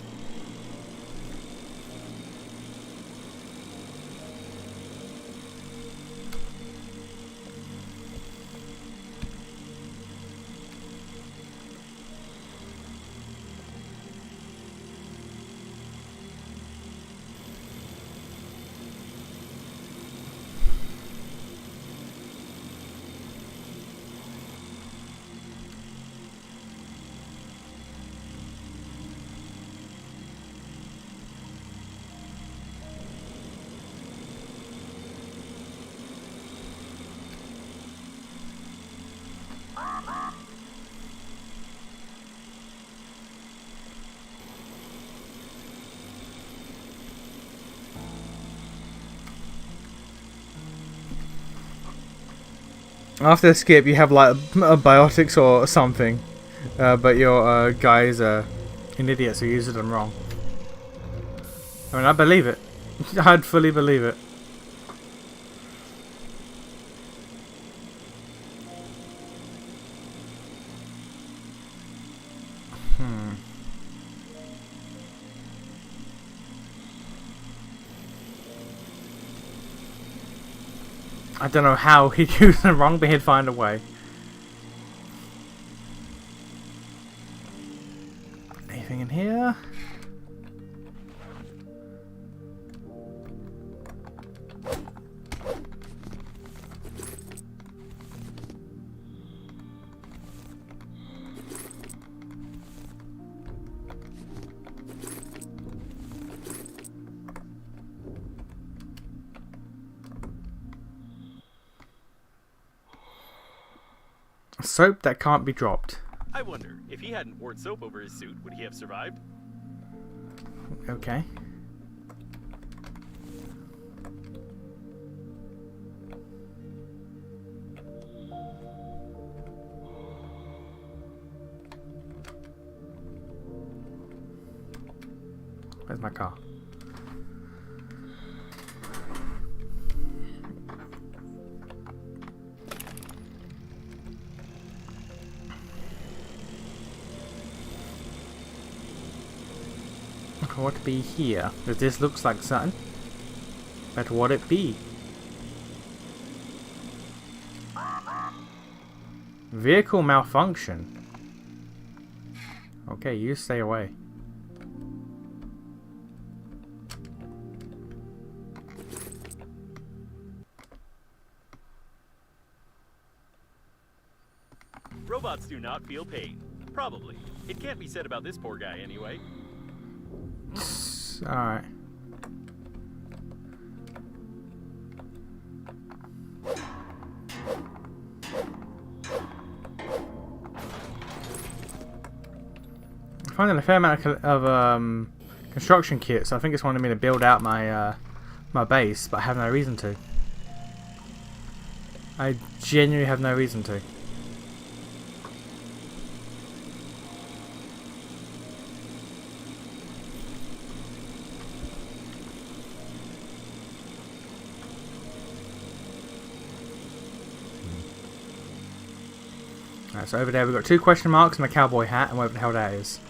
After the skip, you have like biotics or something, but your guy is an idiot, so he uses them wrong. I mean, I believe it. I'd fully believe it. I don't know how he'd use them wrong, but he'd find a way. Anything in here? Soap that can't be dropped. I wonder, if he hadn't poured soap over his suit, would he have survived? Okay. Where's my car? What be here? This looks like something. But what it be? Vehicle malfunction. Okay, you stay away. Robots do not feel pain. Probably. It can't be said about this poor guy anyway. Alright. I'm finding a fair amount of construction kits. I think it's wanting me to build out my my base, but I have no reason to. I genuinely have no reason to. Alright, so over there we've got 2 question marks and a cowboy hat and whatever the hell that is.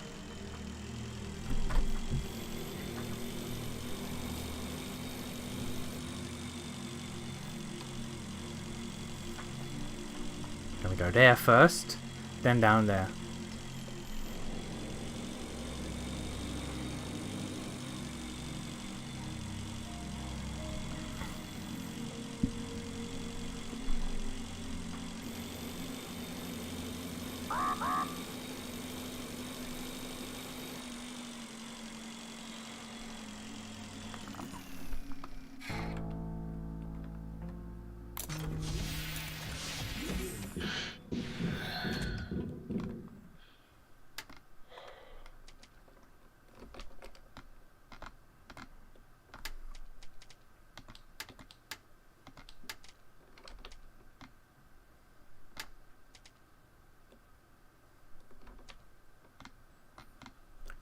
Gonna go there first, then down there.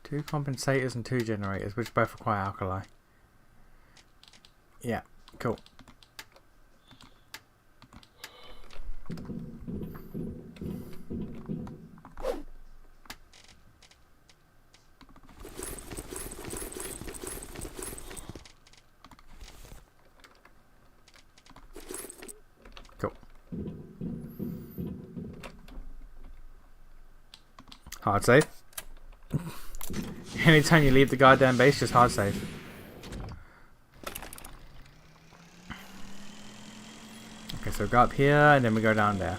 Two compensators and 2 generators, which both require alkali. Yeah, cool. Cool. Hard save. Anytime you leave the goddamn base, just hard save. Okay, so go up here and then we go down there.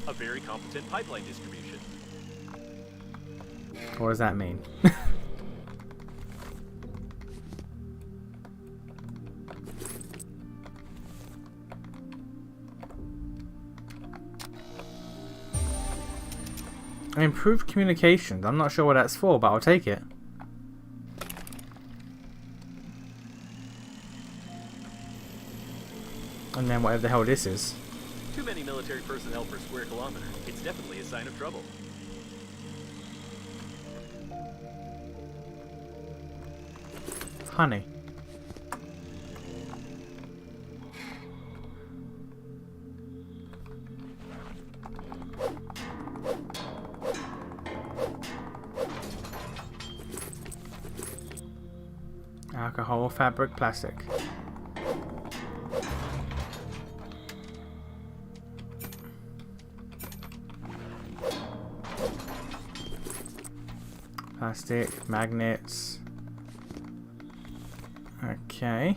A very competent pipeline distribution. What does that mean? Improved communications. I'm not sure what that's for, but I'll take it. And then whatever the hell this is. Too many military personnel per square kilometer. It's definitely a sign of trouble. Honey. Alcohol, fabric, plastic. Plastic, magnets. Okay.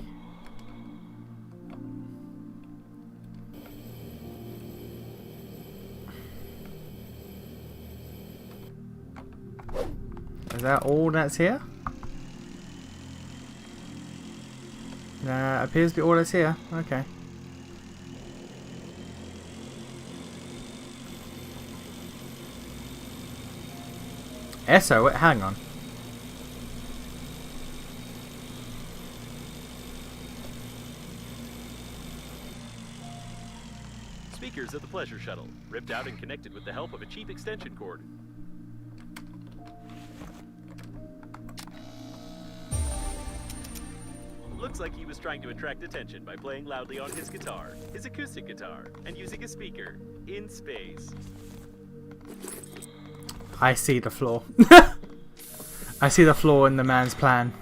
Is that all that's here? Appears to be all that's here. Okay. Esso, hang on. Speakers members of the Pleasure Shuttle, ripped out and connected with the help of a cheap extension cord. Looks like he was trying to attract attention by playing loudly on his guitar, his acoustic guitar, and using a speaker in space. I see the flaw. I see the flaw in the man's plan.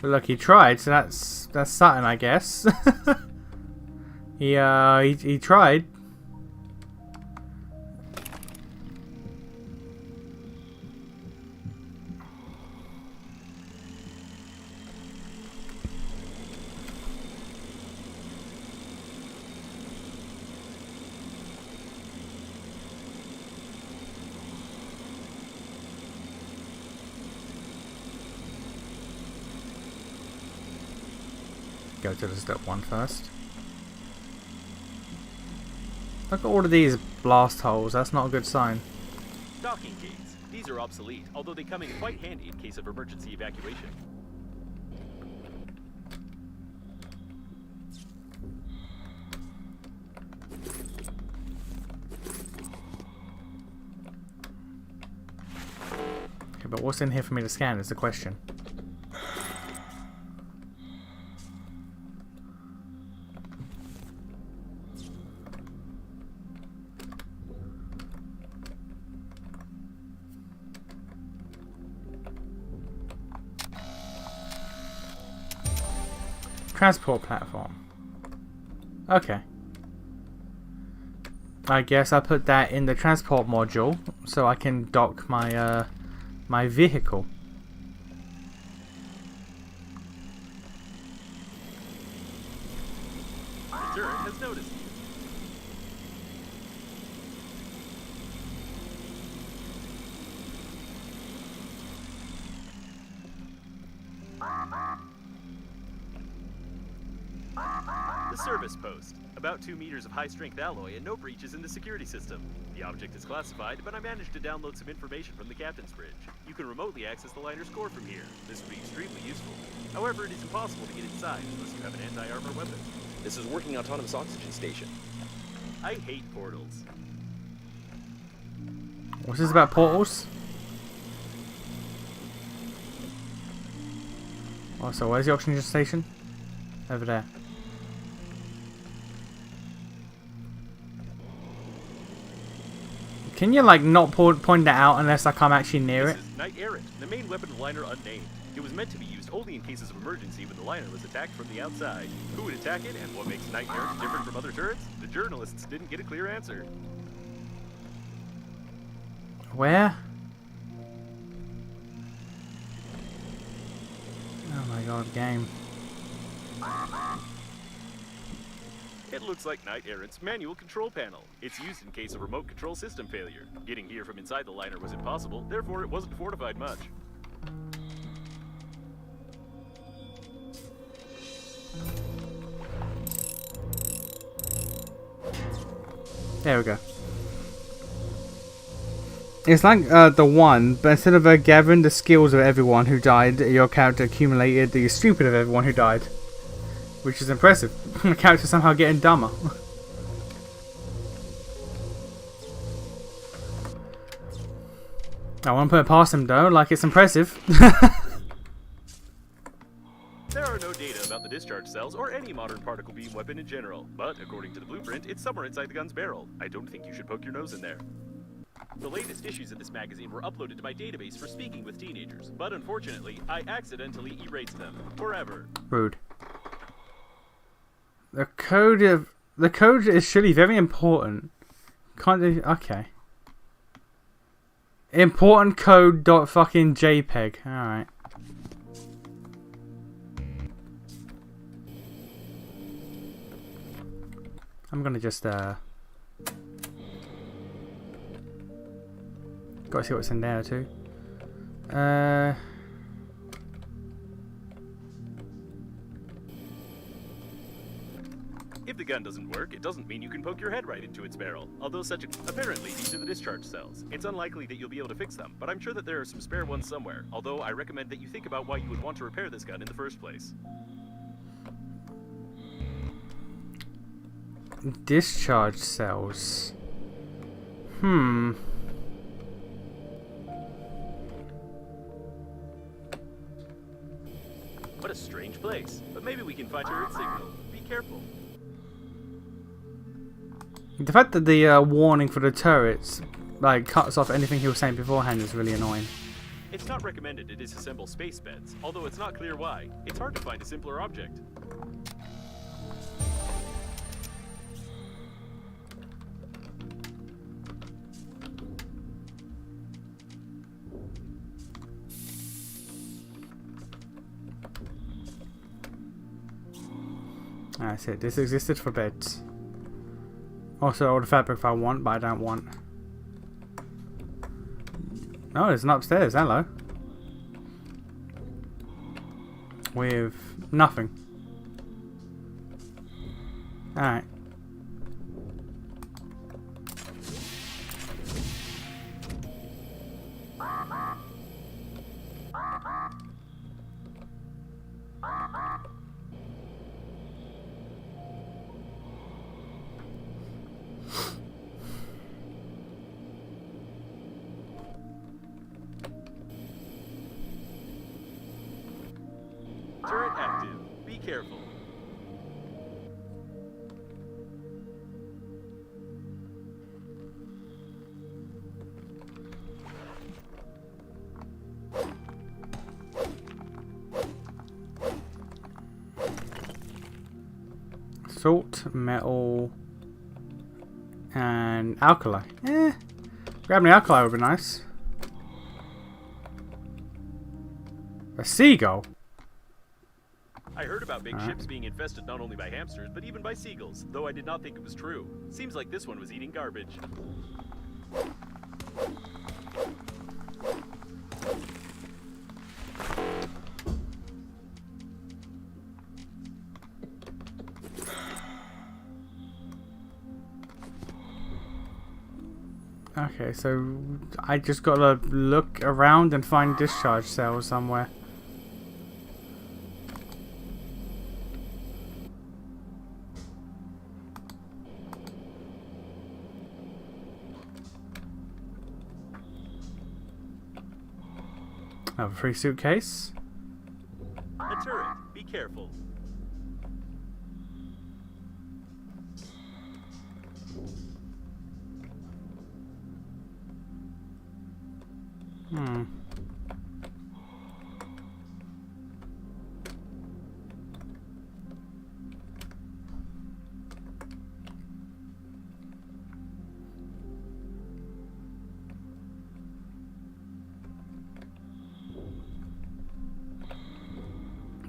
But look, he tried, so that's something, I guess. he tried. Go to the step 1 first. Look at all of these blast holes, that's not a good sign. Docking gates. These are obsolete, although they come in quite handy in case of emergency evacuation. Okay, but what's in here for me to scan is the question. Transport platform. Okay. I guess I put that in the transport module so I can dock my my vehicle. The turret has noticed you. The service post. About 2 meters of high-strength alloy and no breaches in the security system. The object is classified, but I managed to download some information from the captain's bridge. You can remotely access the liner's core from here. This would be extremely useful. However, it is impossible to get inside unless you have an anti-armor weapon. This is working autonomous oxygen station. I hate portals. What's this about portals? Oh, so where's the oxygen station? Over there. Can you like not point that out unless like I'm actually near it? This is Knight Errant, the main weapon of the liner unnamed. It was meant to be used only in cases of emergency when the liner was attacked from the outside. Who would attack it and what makes Knight Errant different from other turrets? The journalists didn't get a clear answer. Where? Oh my god, game. It looks like Knight Errant's manual control panel. It's used in case of remote control system failure. Getting here from inside the liner was impossible, therefore it wasn't fortified much. There we go. It's like the one, but instead of gathering the skills of everyone who died, your character accumulated the stupid of everyone who died. Which is impressive. The character somehow getting dumber. I want to put it past him though, like it's impressive. There are no data about the discharge cells or any modern particle beam weapon in general, but according to the blueprint, it's somewhere inside the gun's barrel. I don't think you should poke your nose in there. The latest issues of this magazine were uploaded to my database for speaking with teenagers, but unfortunately, I accidentally erased them forever. Rude. The code is surely very important. Can't do, okay. Important code dot fucking JPEG. Alright. I'm gonna just gotta see what's in there too. If the gun doesn't work, it doesn't mean you can poke your head right into its barrel. Although apparently these are the discharge cells. It's unlikely that you'll be able to fix them, but I'm sure that there are some spare ones somewhere. Although I recommend that you think about why you would want to repair this gun in the first place. Discharge cells. What a strange place. But maybe we can find a turret signal. Be careful. The fact that the warning for the turrets like cuts off anything he was saying beforehand is really annoying. It's not recommended to disassemble space beds, although it's not clear why. It's hard to find a simpler object. That's it. This existed for beds. Also, all the fabric I want, but I don't want. Oh, there's an upstairs. Hello. With nothing. Alright. Turret active. Be careful. Salt, metal, and alkali. Grabbing the alkali would be nice. A seagull. I heard about big ships being infested not only by hamsters, but even by seagulls, though I did not think it was true. Seems like this one was eating garbage. Okay, so I just gotta look around and find discharge cells somewhere. I have a free suitcase. A turret. Be careful.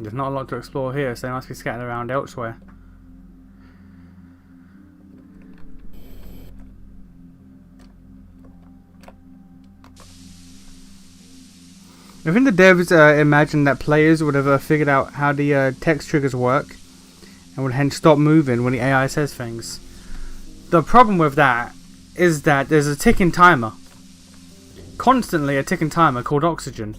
There's not a lot to explore here, so they must be scattered around elsewhere. I think the devs imagined that players would have figured out how the text triggers work and would hence stop moving when the AI says things. The problem with that is that there's a ticking timer. Constantly a ticking timer called oxygen.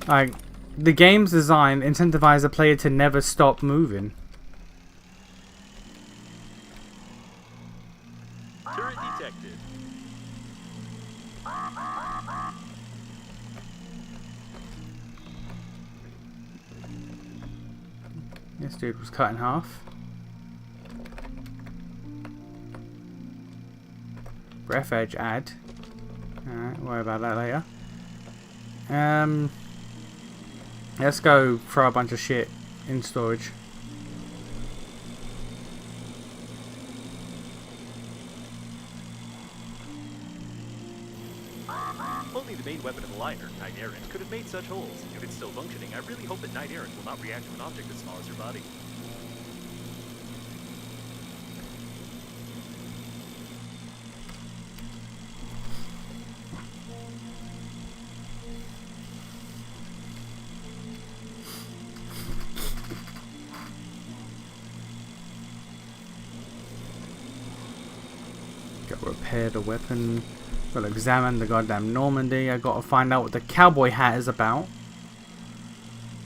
Like, the game's design incentivizes the player to never stop moving. Turret detected. This dude was cut in half. Breath edge add. Alright, worry about that later. Let's go throw a bunch of shit in storage. Only the main weapon of the liner, Knight Errant, could have made such holes. If it's still functioning, I really hope that Knight Errant will not react to an object as small as her body. repair the weapon. Gotta examine the goddamn Normandy. I gotta find out what the cowboy hat is about.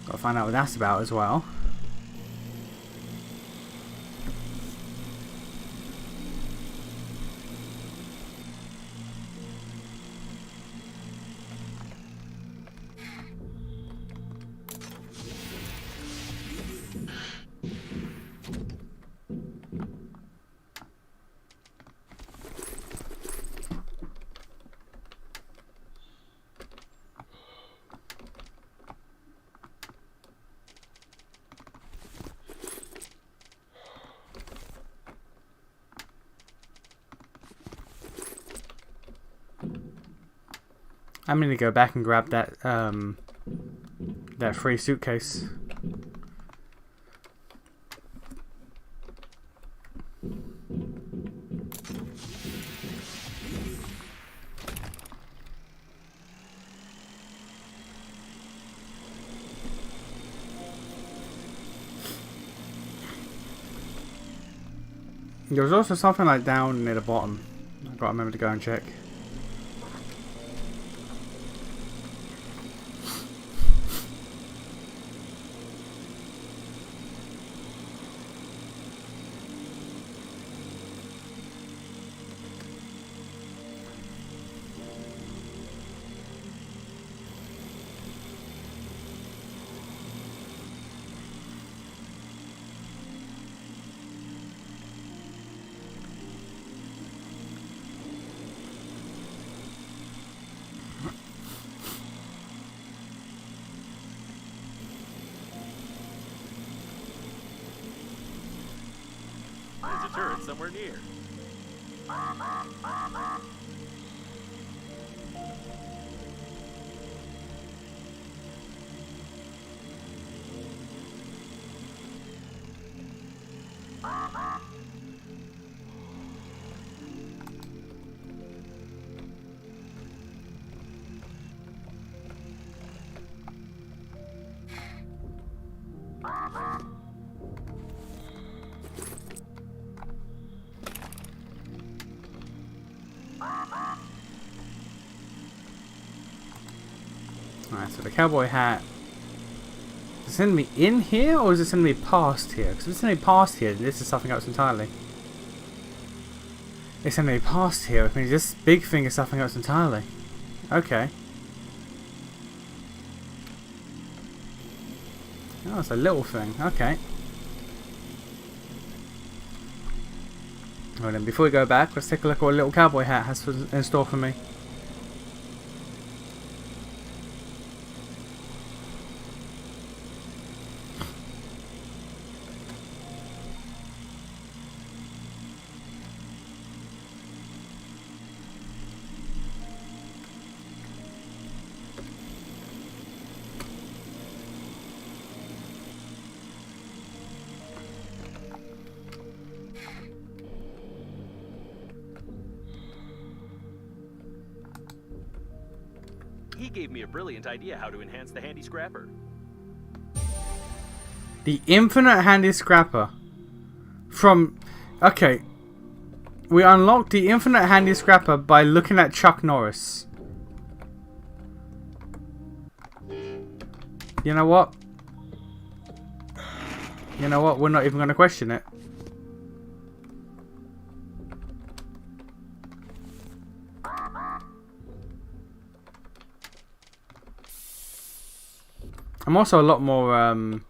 Gotta find out what that's about as well. I'm gonna go back and grab that that free suitcase. There was also something like down near the bottom. I gotta remember to go and check. There's a turret somewhere near. Alright, so the cowboy hat. Is it sending me in here or is it sending me past here? Because if it's sending me past here, this is something else entirely. It's sending me past here, which means this big thing is something else entirely. Okay. Oh, it's a little thing. Okay. Well then, before we go back, let's take a look at what little cowboy hat has in store for me. He gave me a brilliant idea how to enhance the handy scrapper. The infinite handy scrapper. From... Okay. We unlocked the infinite handy scrapper by looking at Chuck Norris. You know what? You know what? We're not even going to question it. I'm also a lot more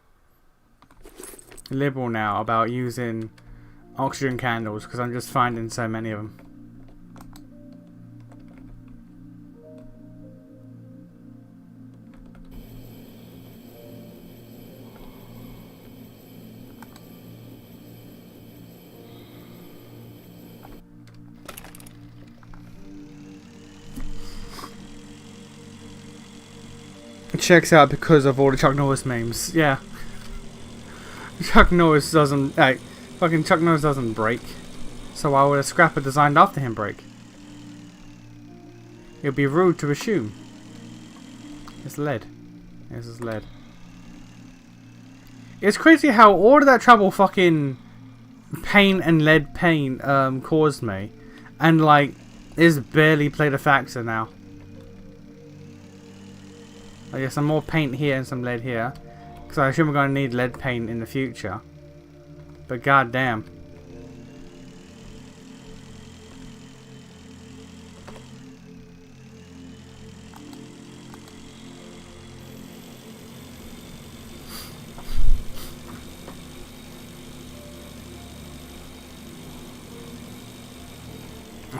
liberal now about using oxygen candles because I'm just finding so many of them. It checks out because of all the Chuck Norris memes. Yeah. Chuck Norris doesn't... Hey, fucking Chuck Norris doesn't break. So why would a scrapper designed after him break? It would be rude to assume. It's lead. This is lead. It's crazy how all of that trouble fucking pain and lead pain caused me. And like, Is barely played a factor now. I guess some more paint here and some lead here. Because I assume we're going to need lead paint in the future. But goddamn.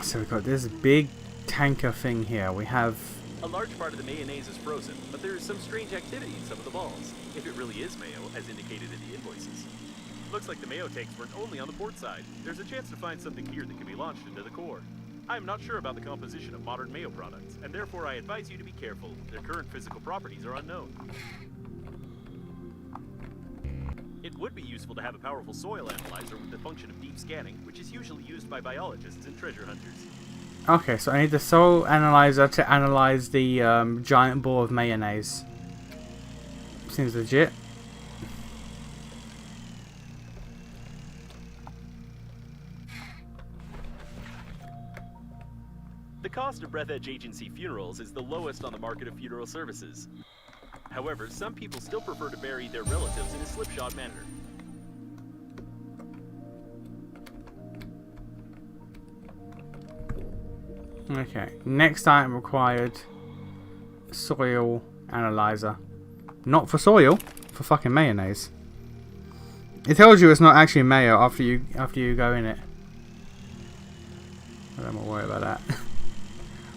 So we've got this big tanker thing here. We have... A large part of the mayonnaise is frozen, but there is some strange activity in some of the balls. If it really is mayo, as indicated in the invoices. Looks like the mayo tanks weren't only on the port side. There's a chance to find something here that can be launched into the core. I am not sure about the composition of modern mayo products, and therefore I advise you to be careful. Their current physical properties are unknown. It would be useful to have a powerful soil analyzer with the function of deep scanning, which is usually used by biologists and treasure hunters. Okay, so I need the soil analyzer to analyze the giant ball of mayonnaise. Seems legit. The cost of Breathedge Agency funerals is the lowest on the market of funeral services. However, some people still prefer to bury their relatives in a slipshod manner. Okay, next item required, soil analyzer. Not for soil, for fucking mayonnaise. It tells you it's not actually mayo after you go in it. I don't want to worry about that.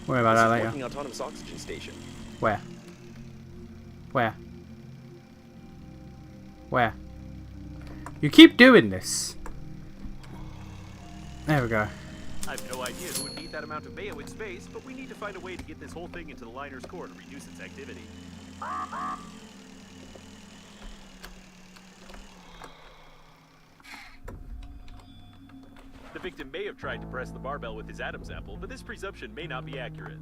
Worry about that later. Working autonomous oxygen station. Where? Where? Where? You keep doing this. There we go. I have no idea who would need that amount of mayo in space, but we need to find a way to get this whole thing into the liner's core to reduce its activity. The victim may have tried to press the barbell with his Adam's apple, but this presumption may not be accurate.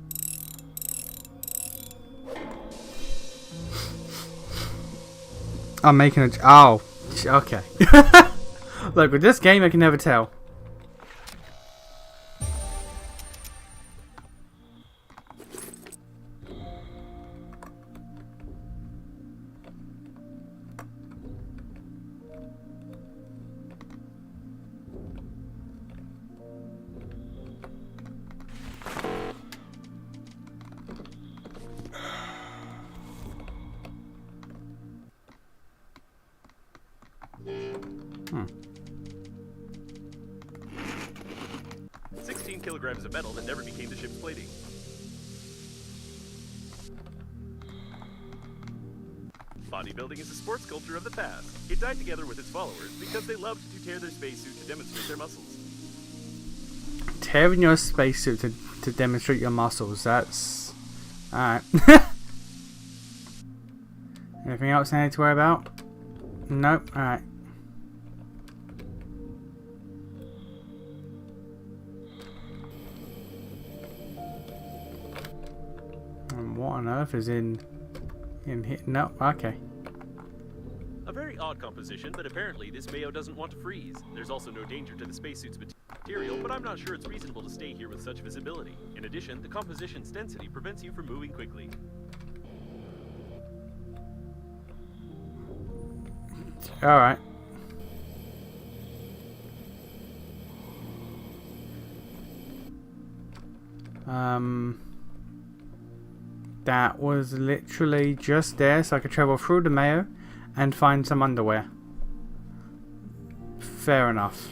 I'm making a... Oh. Okay. Look, with this game I can never tell. Hmm. 16 kilograms of metal that never became the ship's plating. Bodybuilding is a sports culture of the past. It died together with its followers because they loved to tear their spacesuit to demonstrate their muscles. Tearing your spacesuit to demonstrate your muscles, that's... Alright. Anything else I need to worry about? Nope, alright. And what on earth is in here? No, okay. A very odd composition, but apparently this mayo doesn't want to freeze. There's also no danger to the spacesuit's material, but I'm not sure it's reasonable to stay here with such visibility. In addition, the composition's density prevents you from moving quickly. Alright. That was literally just there so I could travel through the mayo and find some underwear. Fair enough.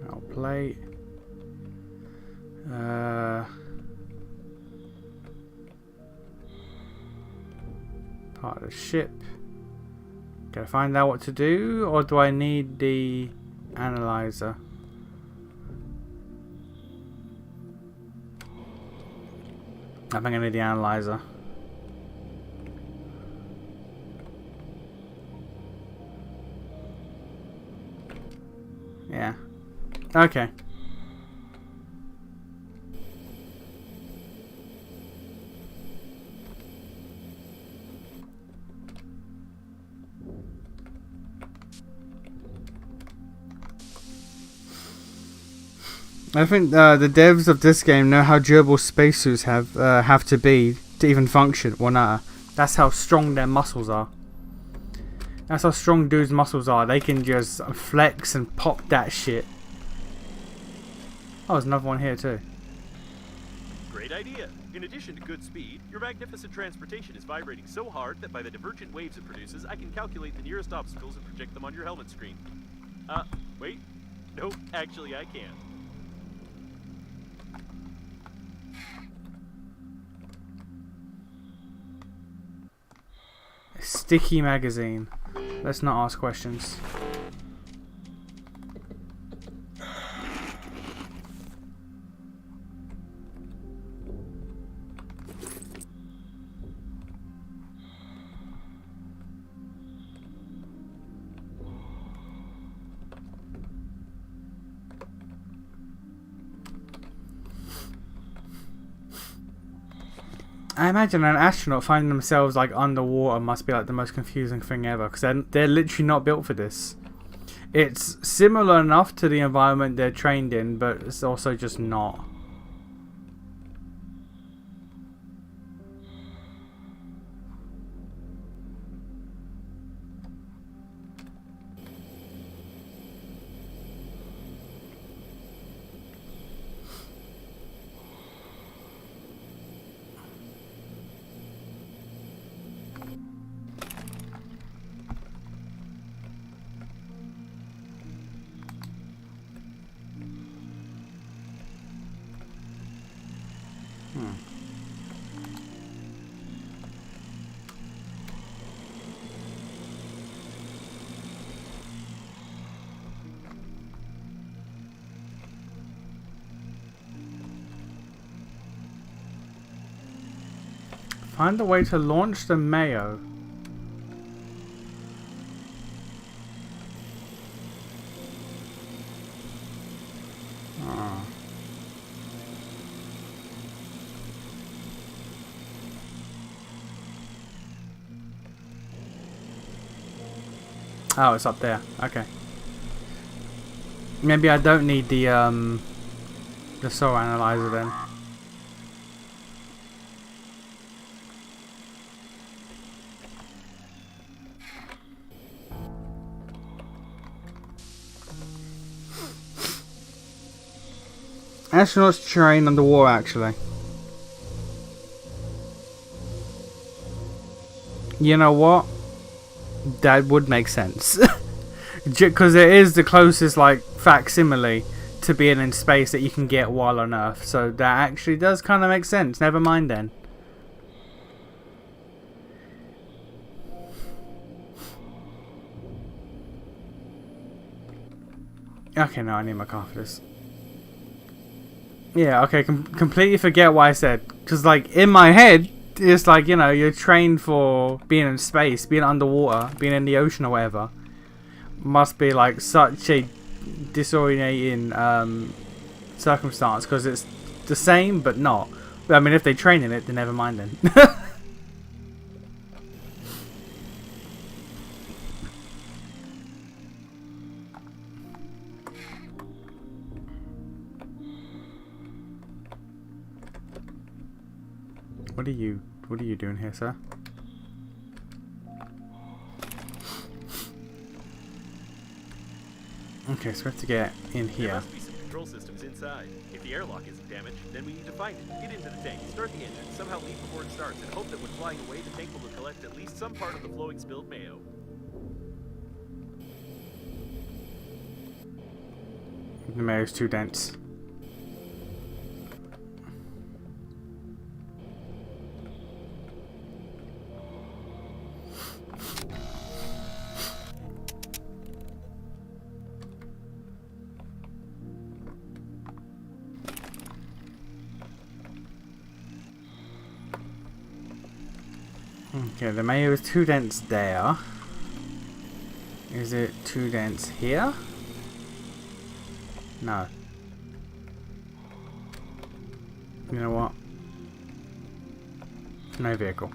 I'll play. Part of the ship. Gotta find out what to do, or do I need the analyzer? I think I need the analyzer. Yeah. Okay. I think the devs of this game know how durable spacesuits have to be to even function. Well, nah, that's how strong their muscles are. That's how strong dudes' muscles are. They can just flex and pop that shit. Oh, there's another one here too. Great idea. In addition to good speed, your magnificent transportation is vibrating so hard that by the divergent waves it produces, I can calculate the nearest obstacles and project them on your helmet screen. Wait. Nope, actually I can't. Sticky magazine. Let's not ask questions. I imagine an astronaut finding themselves like underwater must be like the most confusing thing ever, because they're literally not built for this. It's similar enough to the environment they're trained in, but it's also just not. Find a way to launch the Mayo. Oh, it's up there. Okay. Maybe I don't need the soul analyzer then. Astronauts train underwater, actually. You know what? That would make sense. Because it is the closest, like, facsimile to being in space that you can get while on Earth. So that actually does kind of make sense. Never mind then. Okay, no, I need my car for this. Yeah, okay, completely forget what I said. Because, like, in my head, it's like, you know, you're trained for being in space, being underwater, being in the ocean or whatever. Must be, like, such a disorientating circumstance. Because it's the same, but not. But, I mean, if they train in it, then never mind then. What are you doing here, sir? Okay, so we have to get in There here. must be some control systems inside. If the airlock isn't damaged, then we need to find it. Get into the tank, start the engine, somehow leave before it starts, and hope that when flying away, the tank will collect at least some part of the flowing spilled mayo. The mayor's too dense. Okay, the mayo is too dense there. Is it too dense here? No. You know what? No vehicle.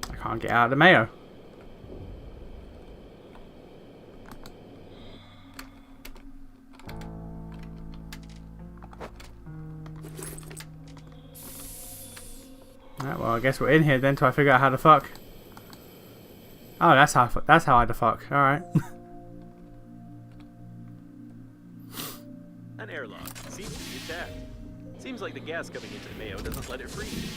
I can't get out of the mayo. Right, well, I guess we're in here then till I figure out how to fuck. Oh, that's how I to fuck. All right. An airlock seems to be intact. Seems like the gas coming into the mayo doesn't let it freeze.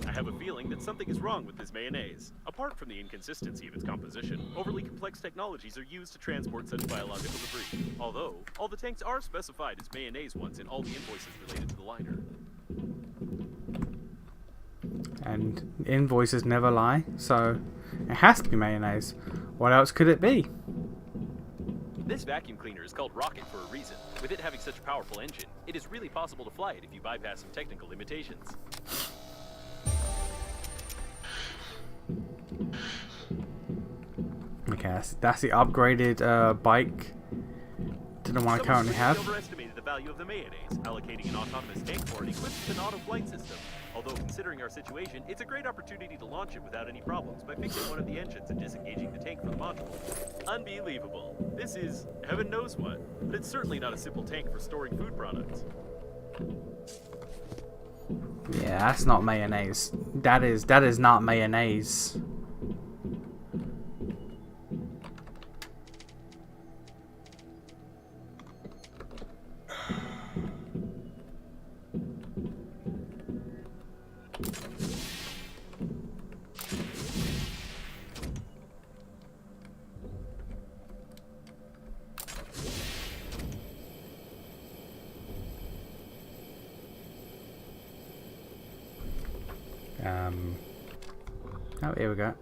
I have a feeling that something is wrong with this mayonnaise. Apart from the inconsistency of its composition, overly complex technologies are used to transport such biological debris. Although, all the tanks are specified as mayonnaise ones in all the invoices related to the liner. And invoices never lie, so it has to be mayonnaise. What else could it be? This vacuum cleaner is called Rocket for a reason. With it having such a powerful engine, it is really possible to fly it if you bypass some technical limitations. Okay, that's the upgraded bike to the one I currently have. Overestimated the value of the mayonnaise, allocating an autonomous tank for it equipped with an auto flight system. Although considering our situation, it's a great opportunity to launch it without any problems by fixing one of the engines and disengaging the tank from the module. Unbelievable. This is heaven knows what, but it's certainly not a simple tank for storing food products. Yeah, that's not mayonnaise. That is not mayonnaise. Oh, here we go.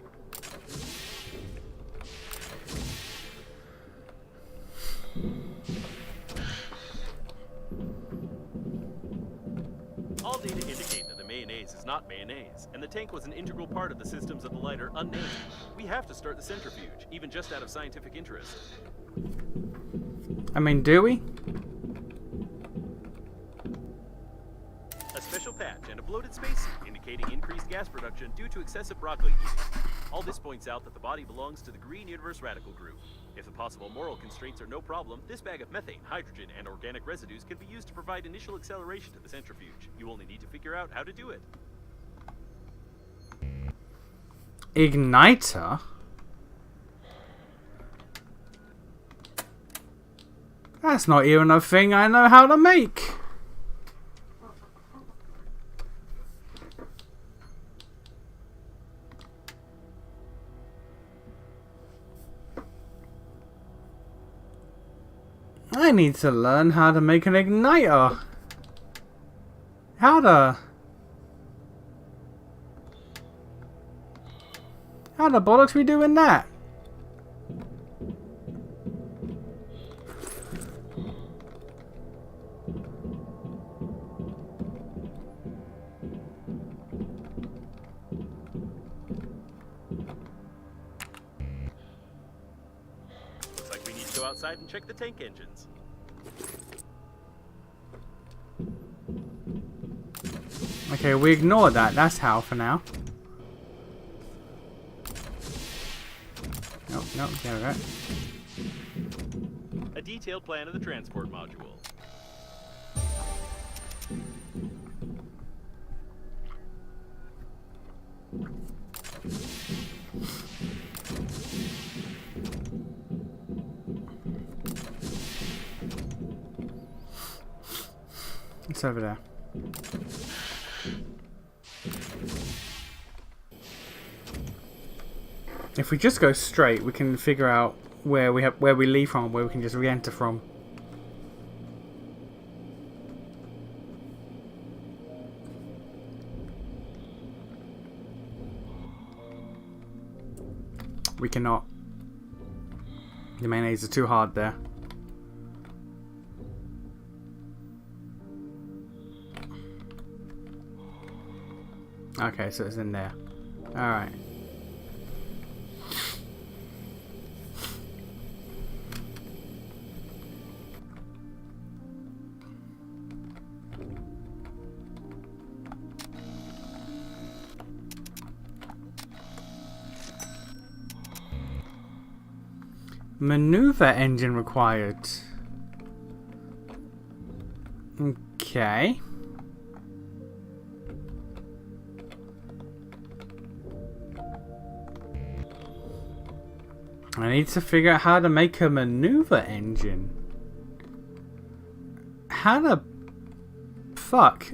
All data indicate that the mayonnaise is not mayonnaise, and the tank was an integral part of the systems of the liner unnamed. We have to start the centrifuge, even just out of scientific interest. I mean, do we? A special patch and a bloated spacesuit indicating increased gas production due to excessive broccoli eating. All this points out that the body belongs to the Green Universe Radical Group. If the possible moral constraints are no problem, this bag of methane, hydrogen, and organic residues can be used to provide initial acceleration to the centrifuge. You only need to figure out how to do it. Igniter? That's not even a thing I know how to make. I need to learn how to make an igniter. How the bollocks we doing that? Looks like we need to go outside and check the tank engines. Okay, we ignore that. That's how for now. Nope, nope, there we go. A detailed plan of the transport module. It's over there. If we just go straight, we can figure out where we leave from, where we can just re-enter from. We cannot. The mayonnaise is too hard there. Okay, so it's in there. Alright. Maneuver engine required. Okay. I need to figure out how to make a maneuver engine. How the fuck?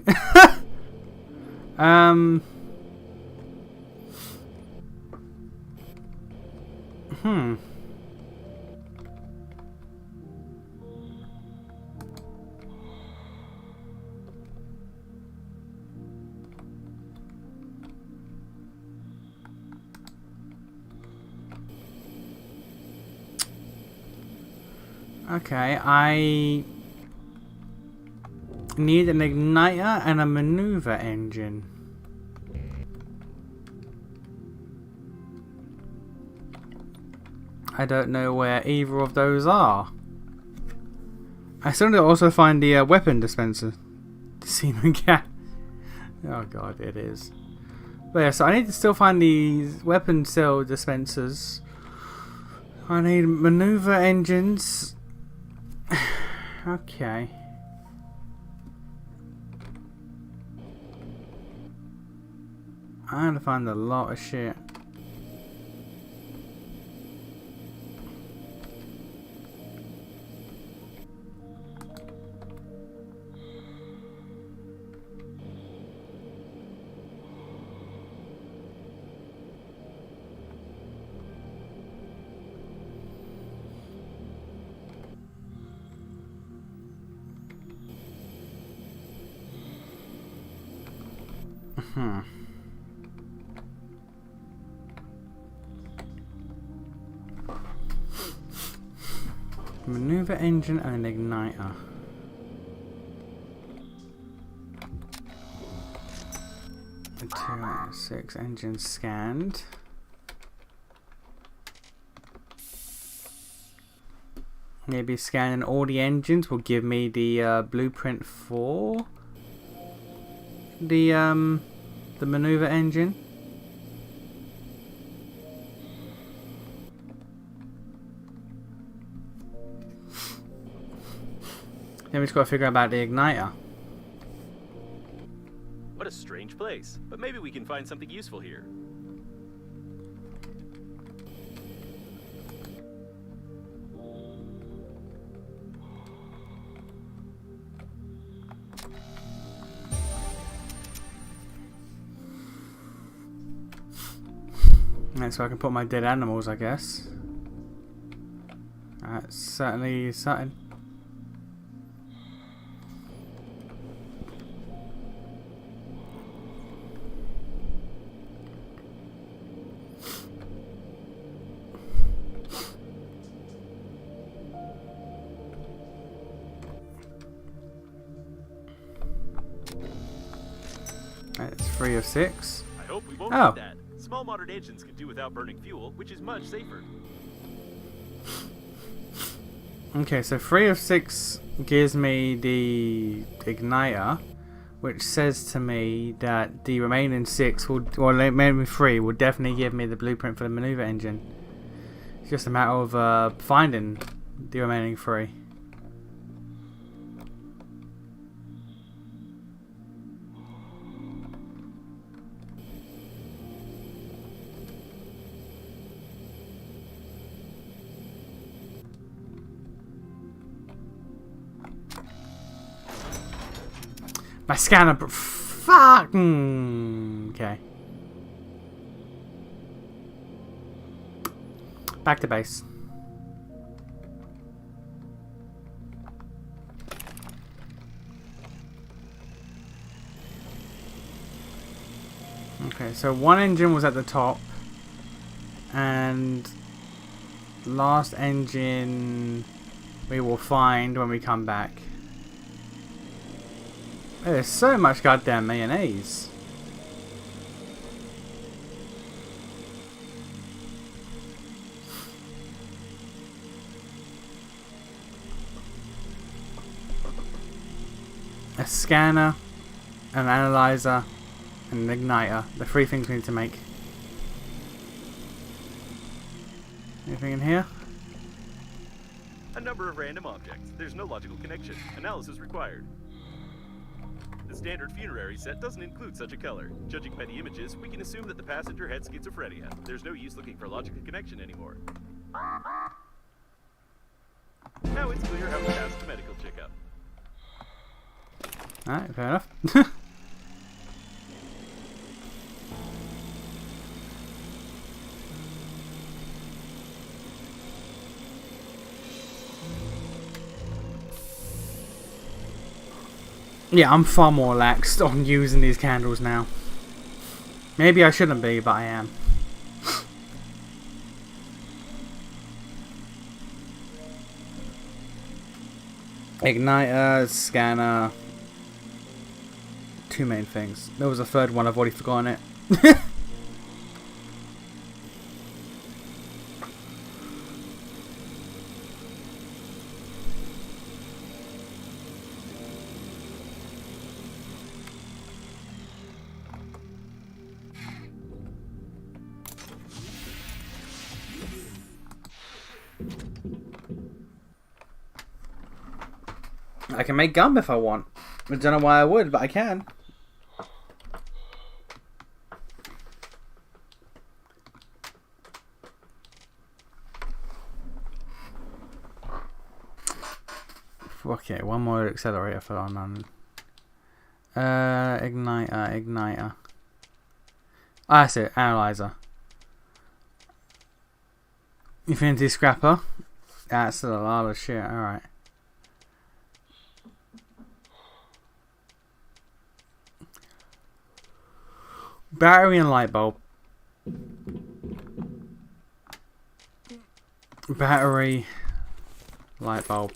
Okay, I need an igniter and a maneuver engine. I don't know where either of those are. I still need to also find the weapon dispenser. Semen cat. Oh god, it is. But yeah, so I need to still find these weapon cell dispensers. I need maneuver engines. Okay. I had to find a lot of shit. Maneuver engine and an igniter. The 2 out of 6 engines scanned. Maybe scanning all the engines will give me the blueprint for the maneuver engine. Then we just got to figure out about the igniter. What a strange place, but maybe we can find something useful here. That's where I can put my dead animals, I guess. That's certainly something. That's 3 of 6. I hope we won't Oh. need that. Small modern engines can do without burning fuel, which is much safer. Okay, so 3 of 6 gives me the igniter, which says to me that the remaining 6 will, or remaining 3 will definitely give me the blueprint for the maneuver engine. It's just a matter of finding the remaining 3. My scanner. Fuck. Okay. Back to base. Okay, so one engine was at the top, and last engine we will find when we come back. There's so much goddamn mayonnaise. A scanner, an analyzer, and an igniter. The 3 things we need to make. Anything in here? A number of random objects. There's no logical connection. Analysis required. The standard funerary set doesn't include such a color. Judging by the images, we can assume that the passenger had schizophrenia. There's no use looking for logical connection anymore. Now it's clear how we passed the medical checkup. Alright, fair enough. Yeah, I'm far more laxed on using these candles now. Maybe I shouldn't be, but I am. Igniter, scanner. 2 main things. There was a 3rd one, I've already forgotten it. I can make gum if I want. I don't know why I would, but I can. Okay, one more accelerator for on. Igniter. Ah, that's it. Analyzer. Infinity scrapper. That's a lot of shit. All right. Battery and light bulb. Battery, light bulb.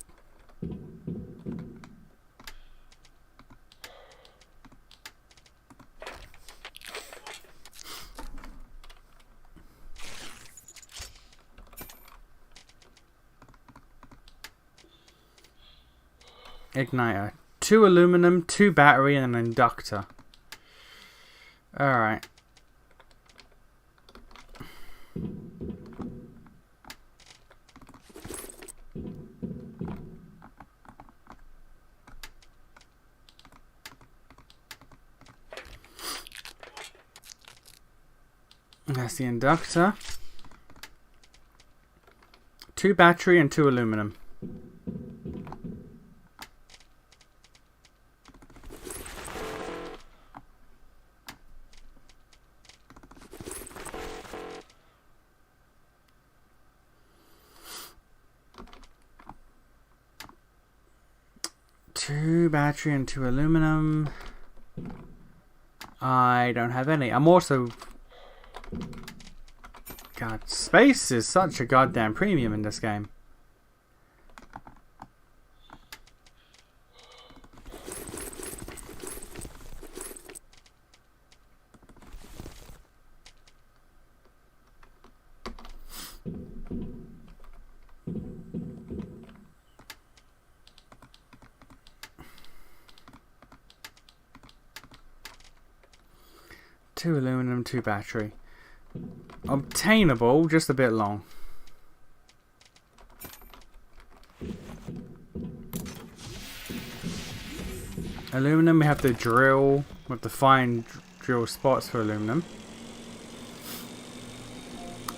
Igniter. 2 aluminum, 2 battery, and an inductor. Alright. That's the inductor. 2 battery and 2 aluminum. Two battery and 2 aluminum. I don't have any. I'm also... God, space is such a goddamn premium in this game. 2 aluminum, 2 battery. Obtainable, just a bit long. Aluminum, we have to drill. We have to find drill spots for aluminum.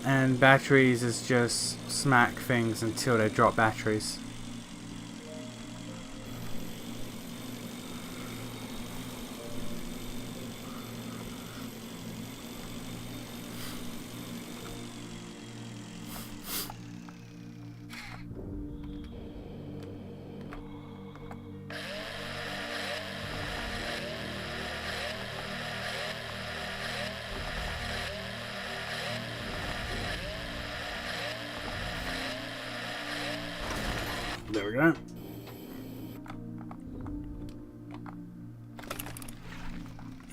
And batteries is just smack things until they drop batteries. There we go.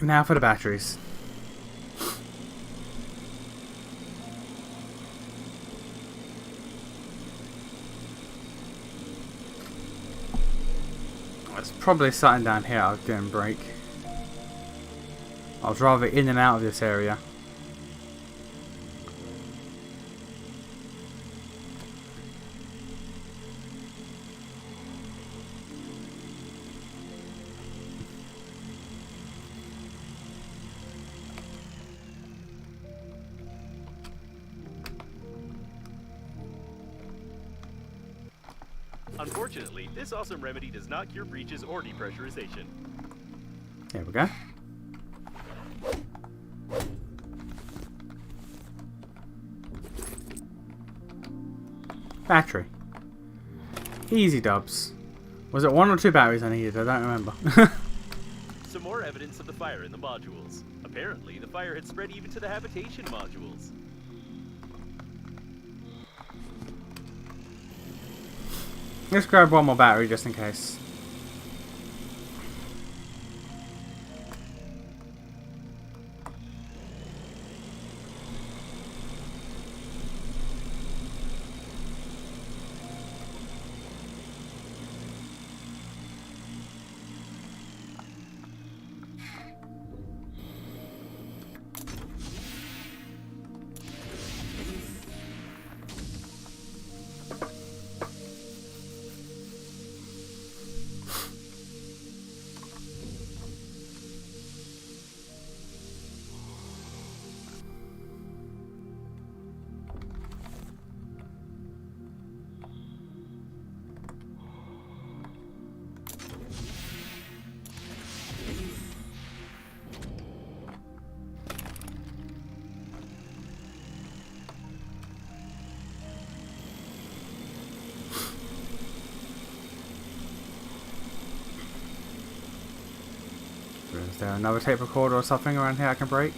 Now for the batteries. It's probably something down here I didn't break. I was rather in and out of this area. Unfortunately, this awesome remedy does not cure breaches or depressurization. There we go. Battery. Easy dubs. Was it 1 or 2 batteries I needed? I don't remember. Some more evidence of the fire in the modules. Apparently, the fire had spread even to the habitation modules. Let's grab 1 more battery just in case. Is there another tape recorder or something around here I can break?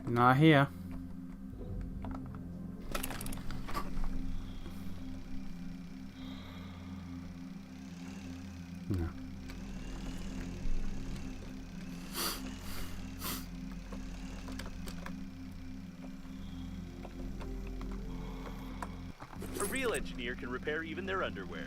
Not here. No. A real engineer can repair even their underwear.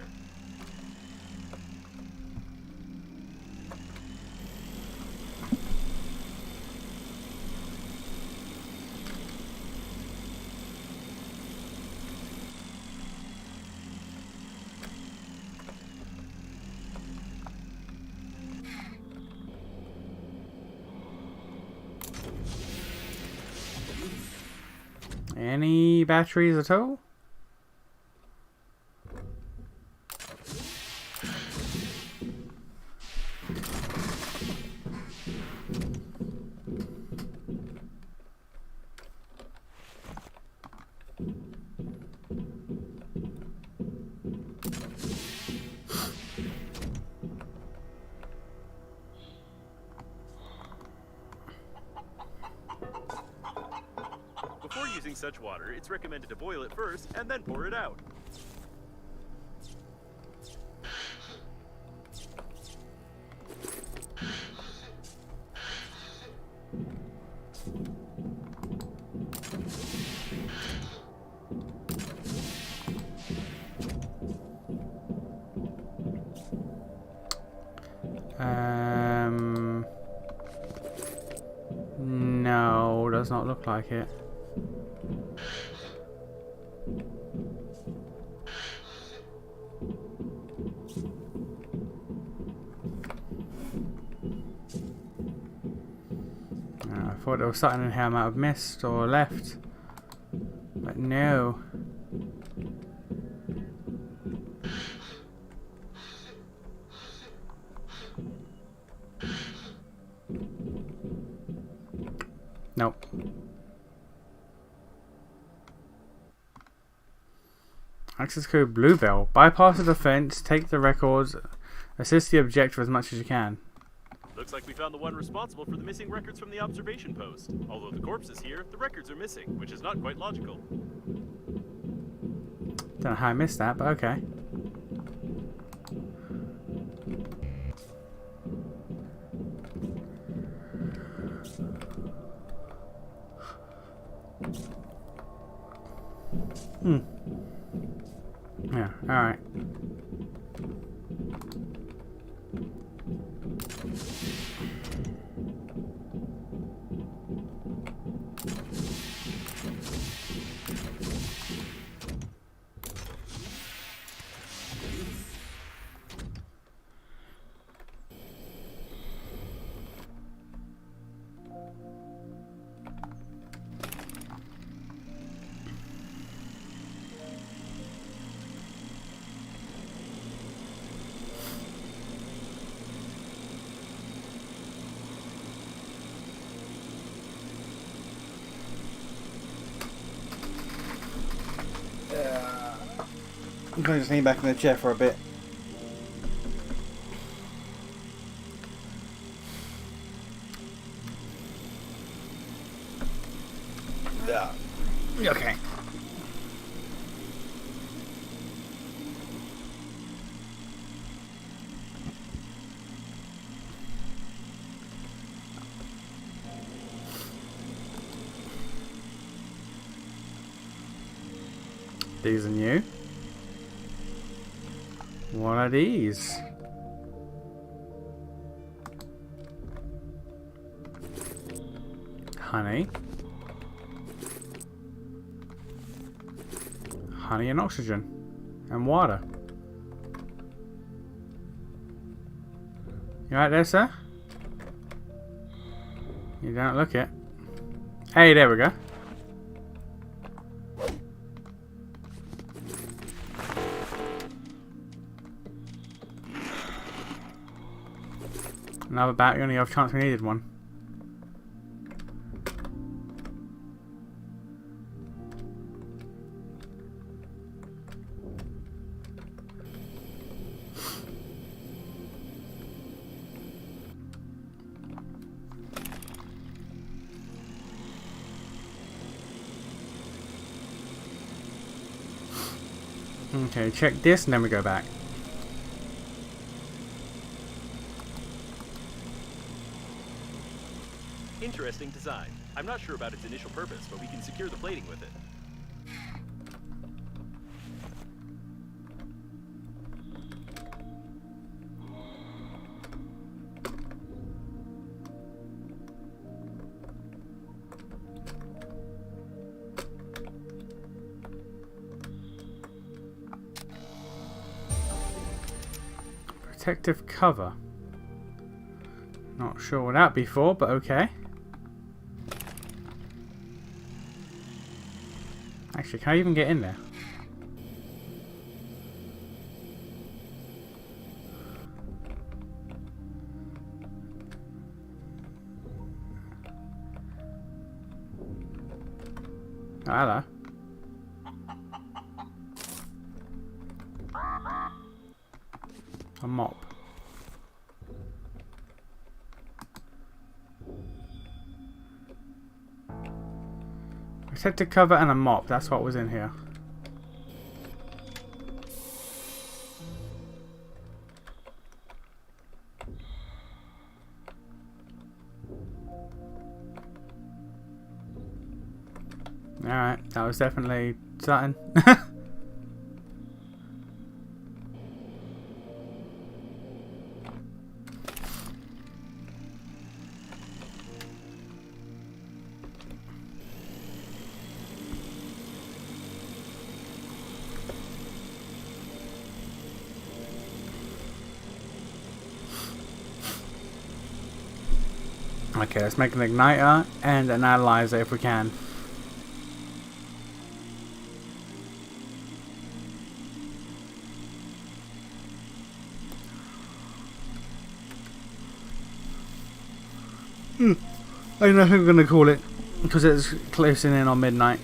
Any batteries at all? such water, it's recommended to boil it first and then pour it out. No, does not look like it. I thought there was something in here I might have missed or left, but no. Nope. Access code Bluebell. Bypass the defense, take the records, assist the objective as much as you can. Looks like we found the one responsible for the missing records from the observation post. Although the corpse is here, the records are missing, which is not quite logical. Don't know how I missed that, but okay. Yeah, alright. I'm going to just lean back in the chair for a bit. Okay. These are new. What are these? Honey. Honey and oxygen. And water. You right there, sir? You don't look it. Hey, there we go. Another bat, you only have a chance we needed one. Okay, check this and then we go back. Interesting design. I'm not sure about its initial purpose, but we can secure the plating with it. Protective cover. Not sure what that'd be for, but okay. Actually, can I even get in there? Oh, hello. A mop. Protective cover and a mop. That's what was in here. Alright, that was definitely something. Okay, let's make an igniter and an analyzer if we can. I don't know who we're going to call it because it's closing in on midnight.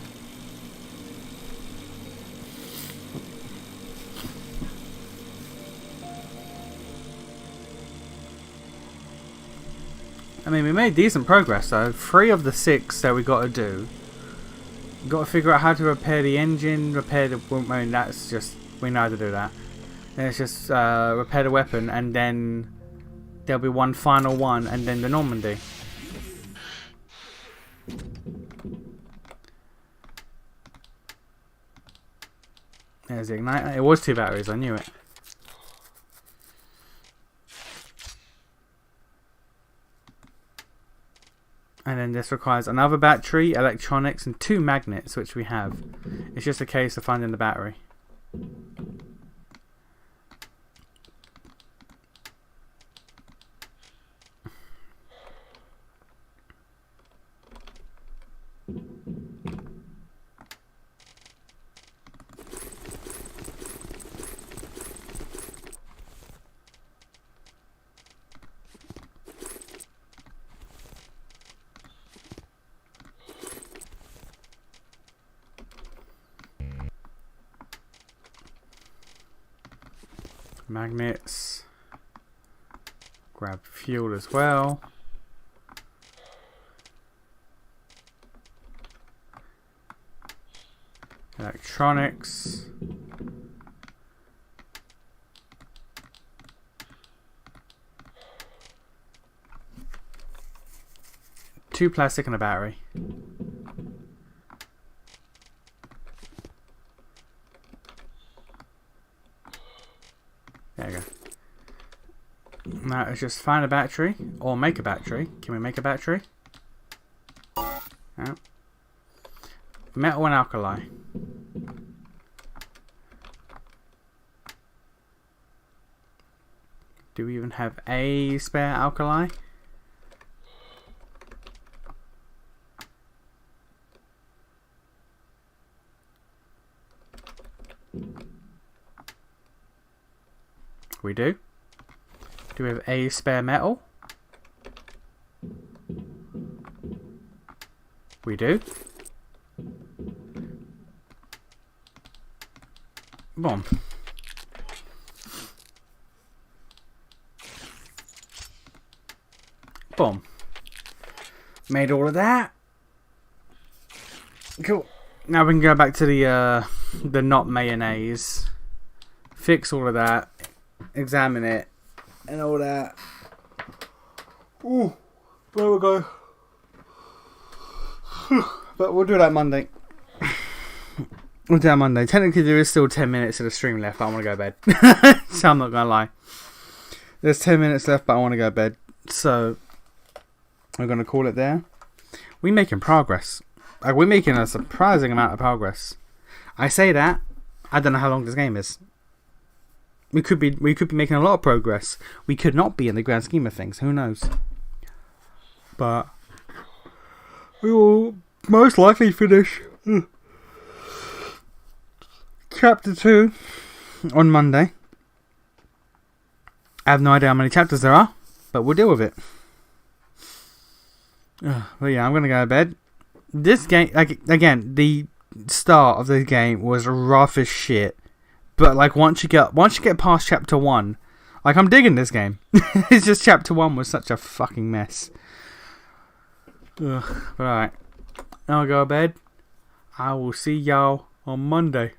I mean, we made decent progress though. 3 of the 6 that we got to do. Got to figure out how to repair the engine, repair the... I mean, that's just... we know how to do that. Then it's just repair the weapon, and then there'll be one final one, and then the Normandy. There's the igniter. It was 2 batteries, I knew it. And then this requires another battery, electronics, and 2 magnets, which we have. It's just a case of finding the battery. Magnets. Grab fuel as well. Electronics. Two plastic and a battery. There you go. Now it's just find a battery or make a battery. Can we make a battery? No. Metal and alkali. Do we even have a spare alkali? We do. Do we have a spare metal? We do. Boom. Boom. Made all of that. Cool. Now we can go back to the not mayonnaise. Fix all of that. Examine it. And all that. Ooh. There we go. But we'll do that Monday. We'll do that Monday. Technically there is still 10 minutes of the stream left, but I want to go to bed. So I'm not going to lie. There's 10 minutes left, but I want to go to bed. So we're going to call it there. We're making progress. Like, we're making a surprising amount of progress. I say that. I don't know how long this game is. We could be making a lot of progress. We could not be in the grand scheme of things. Who knows? But we will most likely finish chapter 2 on Monday. I have no idea how many chapters there are, but we'll deal with it. But yeah, I'm gonna go to bed. This game, like, again, the start of the game was rough as shit. But like once you get past chapter 1, like, I'm digging this game. It's just chapter 1 was such a fucking mess. Ugh. But alright, I'll go to bed. I will see y'all on Monday.